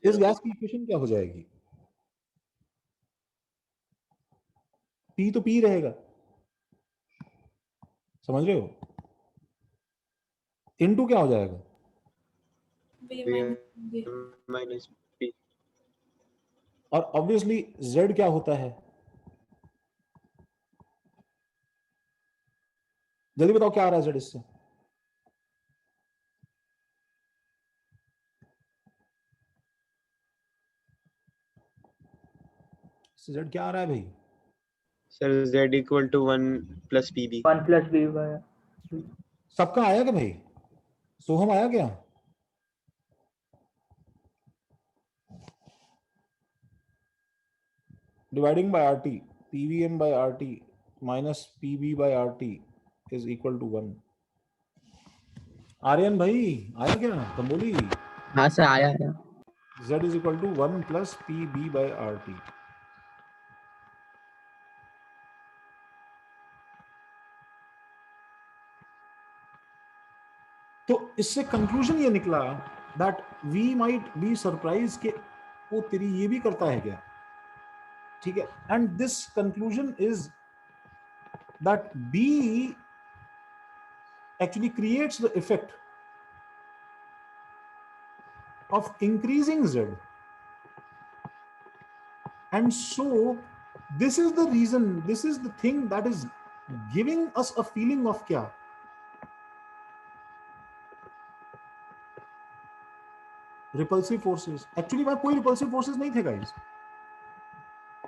इस गैस की इक्वेशन क्या हो जाएगी, पी तो पी रहेगा, समझ रहे हो, इनटू क्या हो जाएगा, माइनस पी। और ऑब्वियसली जेड क्या होता है, जल्दी बताओ क्या आ रहा है जेड इससे, जेड क्या आ रहा है भाई। Sir z equal to 1 plus pb। 1 plus b by. सबका आया क्या भाई, सोहम आया क्या, dividing by RT, PVM by RT minus PB by RT is equal to 1। Aryan भाई आया क्या, तुम बोली। हाँ सर आया है। Z is equal to 1 plus PB by RT। तो इससे कंक्लूजन ये निकला that we might be surprised कि वो तेरी ये भी करता है क्या, ठीक है। And this conclusion is that B actually creates the effect of increasing Z, and so this is the reason, this is the thing that is giving us a feeling of क्या, रिपल्सिव फोर्सेस। एक्चुअली वहां कोई repulsive forces नहीं थे guys,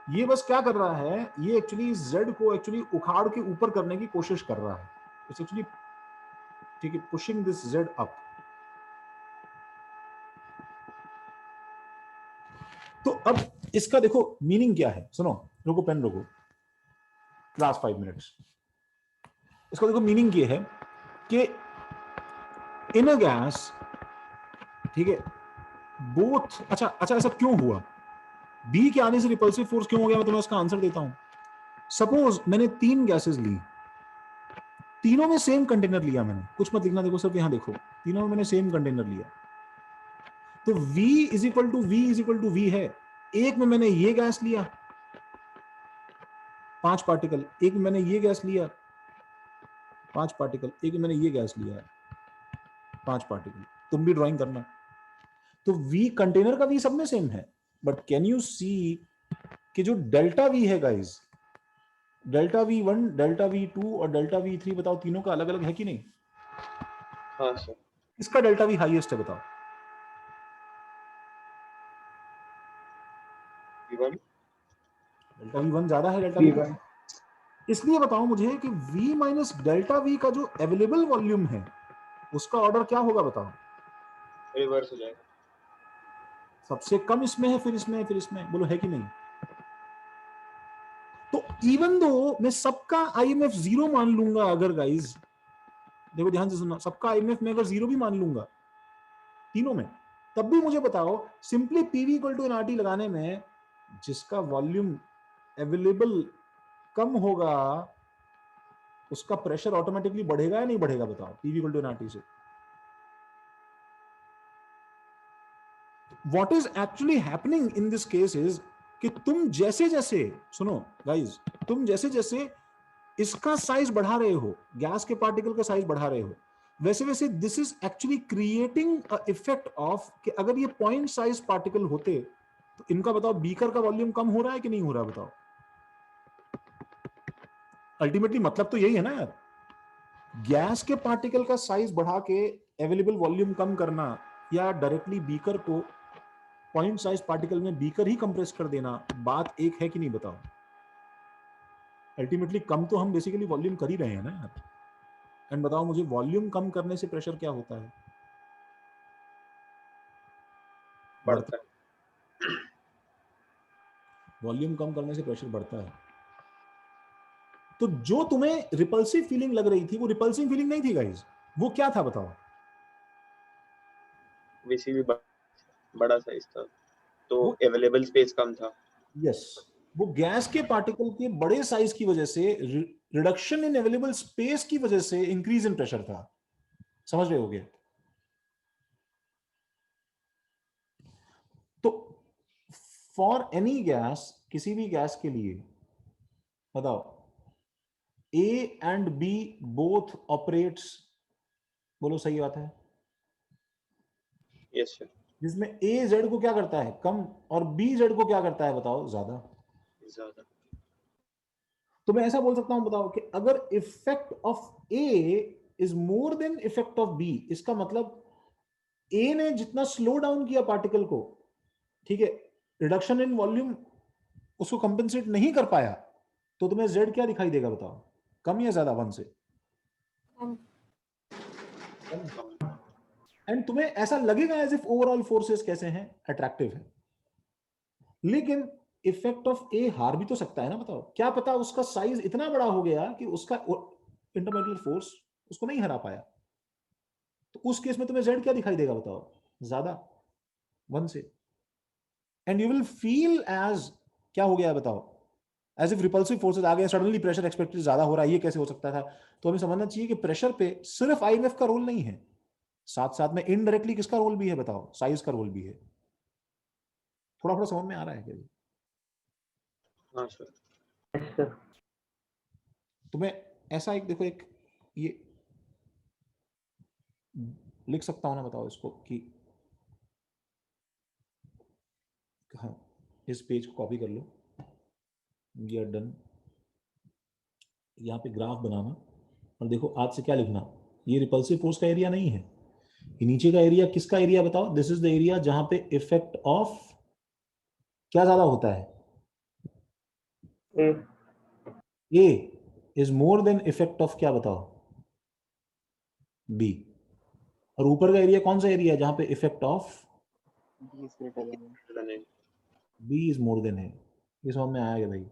ये बस क्या कर रहा है, ये एक्चुअली Z को एक्चुअली उखाड़ के ऊपर करने की कोशिश कर रहा है, इट्स एक्चुअली, ठीक है, पुशिंग दिस Z अप। तो अब इसका देखो मीनिंग क्या है, सुनो, रुको पेन रुको, लास्ट 5 मिनट्स। इसका देखो मीनिंग ये है कि इन अ गैस, ठीक है, बोथ, अच्छा ऐसा क्यों हुआ, बी के आने से रिपल्सिव फोर्स क्यों हो गया, मैं तुम्हें उसका आंसर देता हूं। सपोज मैंने 3 गैसेस ली, तीनों में सेम कंटेनर लिया मैंने, कुछ मत लिखना, देखो सिर्फ यहां देखो, तीनों में मैंने सेम कंटेनर लिया, तो V is equal to V है। एक में मैंने ये गैस लिया, 5 पार्टिकल, एक मैंने ये गैस लिया 5 पार्टिकल, एक मैंने ये गैस लिया है 5 पार्टिकल, तुम भी ड्राइंग करना। तो V कंटेनर का V सब में सेम है, बट कैन यू सी कि जो डेल्टा V है guys, delta V1, delta V2 और डेल्टा V3 बताओ तीनों का अलग अलग है कि नहीं? हाँ सर। इसका डेल्टा V हाईएस्ट है बताओ। V1 डेल्टा V1 ज्यादा है डेल्टा V2। इसलिए बताओ मुझे कि V माइनस डेल्टा V का जो अवेलेबल वॉल्यूम है उसका ऑर्डर क्या होगा बताओ? रिवर्स हो जाएगा। सबसे कम इसमें है, फिर इसमें है, फिर इसमें, बोलो है कि नहीं? तो इवन दो मैं सबका IMF 0 मान लूंगा, अगर गाइस देखो ध्यान से सुनना, सबका IMF में अगर 0 भी मान लूंगा तीनों में, तब भी मुझे बताओ simply PV equal to nRT लगाने में जिसका वॉल्यूम अवेलेबल कम होगा उसका प्रेशर ऑटोमेटिकली बढ़ेगा या नहीं बढ़ेगा बताओ? PV इक्वल टू nRT से। What is actually happening in this case is कि तुम जैसे जैसे, सुनो गाइस, तुम जैसे जैसे इसका साइज बढ़ा रहे हो, गैस के पार्टिकल का साइज बढ़ा रहे हो, वैसे वैसे this is actually creating a effect of कि अगर ये पॉइंट साइज पार्टिकल होते तो इनका बताओ बीकर का वॉल्यूम कम हो रहा है कि नहीं हो रहा बताओ? अल्टीमेटली मतलब तो यही है ना यार, गैस के पार्टिकल का साइज बढ़ा के अवेलेबल वॉल्यूम कम करना या डायरेक्टली बीकर को पॉइंट साइज पार्टिकल में बीकर ही कंप्रेस कर देना, बात एक है कि नहीं बताओ? अल्टीमेटली कम तो हम बेसिकली वॉल्यूम कर ही रहे हैं ना यार। एंड बताओ मुझे वॉल्यूम कम करने से प्रेशर क्या होता है? बढ़ता है। वॉल्यूम कम करने से प्रेशर बढ़ता है। तो जो तुम्हें रिपल्सिव फीलिंग लग रही थी वो रिपल्सिव फीलिंग नहीं थी गाइस, वो क्या था बताओ? VCV बड़ा साइज था तो अवेलेबल स्पेस कम था। यस, वो गैस के पार्टिकल के बड़े साइज की वजह से, रिडक्शन इन अवेलेबल स्पेस की वजह से इंक्रीज इन प्रेशर था। समझ रहे होगे? तो फॉर एनी गैस, किसी भी गैस के लिए बताओ A and B both operates, बोलो सही बात है? Yes sir. जिसमें A Z को क्या करता है कम और B Z को क्या करता है बताओ ज्यादा? ज्यादा। तो मैं ऐसा बोल सकता हूं बताओ कि अगर effect of A is more than effect of B, इसका मतलब A ने जितना स्लो डाउन किया पार्टिकल को, ठीक है, रिडक्शन इन वॉल्यूम उसको कंपेंसेट नहीं कर पाया, तो तुम्हें Z क्या दिखाई देगा बताओ? कम या ज्यादा 1 से? एंड तुम्हें ऐसा लगेगा एज इफ ओवरऑल फोर्सेस कैसे हैं, अट्रैक्टिव है। लेकिन इफेक्ट ऑफ ए हार भी तो सकता है ना बताओ? क्या पता उसका साइज इतना बड़ा हो गया कि उसका इंटरमेडिएट फोर्स उसको नहीं हरा पाया, तो उस केस में तुम्हें Z क्या दिखाई देगा बताओ? ज्यादा 1 से। And you will feel as क्या हो गया है बताओ? एज इफ रिपल्सिव फोर्सेस आ गए, सडनली प्रेशर एक्सपेक्टेड ज्यादा हो रहा है, ये कैसे हो सकता था? तो हमें समझना चाहिए कि प्रेशर पे सिर्फ IMF का रोल नहीं है, साथ साथ में इनडायरेक्टली किसका रोल भी है बताओ? साइज का रोल भी है। थोड़ा थोड़ा समझ में आ रहा है क्या? हाँ सर। Yes sir. तो मैं ऐसा एक देखो, एक ये लिख सकता हूं ना बताओ इसको कि हाँ, इस पेज को कॉपी कर लो, ये डन। यहाँ पे ग्राफ बनाना और देखो आज से क्या लिखना, ये रिपल्सिव फोर्स का एरिया नहीं है, ये नीचे का एरिया किसका एरिया बताओ? दिस इज द एरिया जहां पे इफेक्ट ऑफ क्या ज्यादा होता है? A is more than effect of क्या बताओ? बी। और ऊपर का एरिया कौन सा एरिया है जहां पे effect of B is more than है? ये समझ में आया क्या भाई?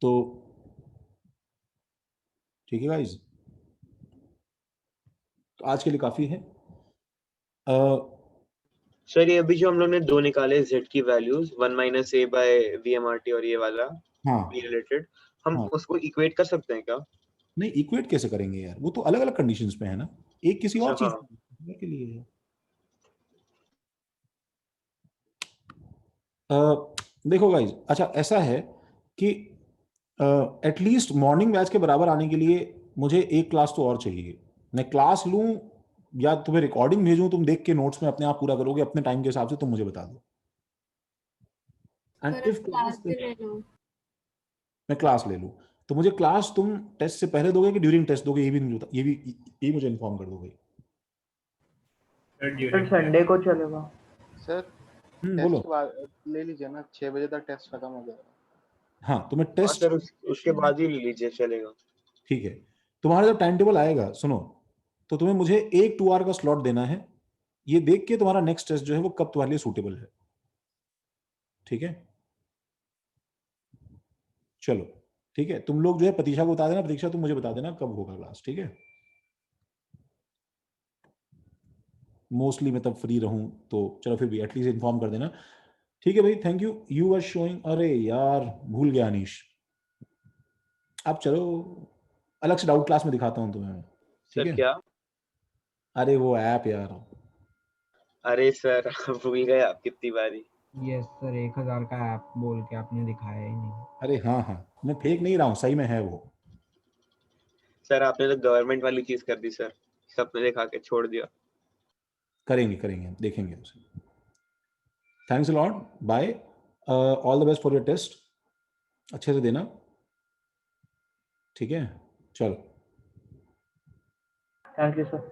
तो ठीक है गाइस, तो आज के लिए काफी है। सर ये अभी जो हम लोग ने दो निकाले Z की वैल्यूज 1 - A by VMRT और ये वाला B रिलेटेड, हम उसको इक्वेट कर सकते हैं क्या? नहीं, इक्वेट कैसे करेंगे यार, वो तो अलग अलग कंडीशंस पे है ना, एक किसी और चीज। के लिए है। देखो गाइज, अच्छा ऐसा है कि एटलीस्ट मॉर्निंग बैच के बराबर आने के लिए मुझे एक क्लास तो और चाहिए। मैं क्लास लूं या तुम्हें रिकॉर्डिंग भेजूं, तुम देख के नोट्स में अपने आप पूरा करोगे अपने टाइम के हिसाब से, तुम मुझे बता दो। एंड इफ क्लास भी ले लो। मैं क्लास ले लूं तो मुझे क्लास तुम टेस्ट से पहले दोगे कि ड्यूरिंग टेस्ट दोगे, ये मुझे इन्फॉर्म कर दो भाई। सर संडे को चलेगा। सर बोलो। टेस्ट के बाद ले लीजिए ना, 6 बजे तक टेस्ट खत्म हो जाएगा। हाँ तो मैं हाँ टेस्ट सर, उसके बाद ही ले लीजिए, चलेगा। ठीक है, तुम्हारा जब टाइम टेबल आएगा सुनो, तो तुम्हें मुझे एक 2 आवर का स्लॉट देना है, ये देख के तुम्हारा नेक्स्ट टेस्ट जो है वो कब तुम्हारे लिए सूटेबल है। ठीक है, चलो ठीक है, तुम लोग जो है प्रतीक्षा को बता देना, प्रतीक्षा तुम मुझे बता देना कब होगा क्लास। ठीक है, मोस्टली मैं तब फ्री रहूं तो चलो फिर भी एटलीस्ट इन्फॉर्म कर देना। ठीक है भाई, thank you. You are showing, अरे यार भूल गया अनीश। अब चलो अलग से डाउट क्लास में दिखाता हूं तुम्हें। ठीक सर है, क्या? अरे वो ऐप यार। अरे सर भूल गए आप कितनी बारी। यस सर, 1000 का ऐप बोल के आपने दिखाया ही नहीं। अरे हाँ हाँ, मैं फेक नहीं रहा हूँ, सही में है वो। सर आपने तो गवर्नमेंट वाली चीज कर दी सर, सपने दिखा के छोड़ दिया। करेंगे करेंगे, देखेंगे उसे। Thanks a lot, bye, all the best for your test, अच्छे से देना। ठीक है, चलो। Thank you sir.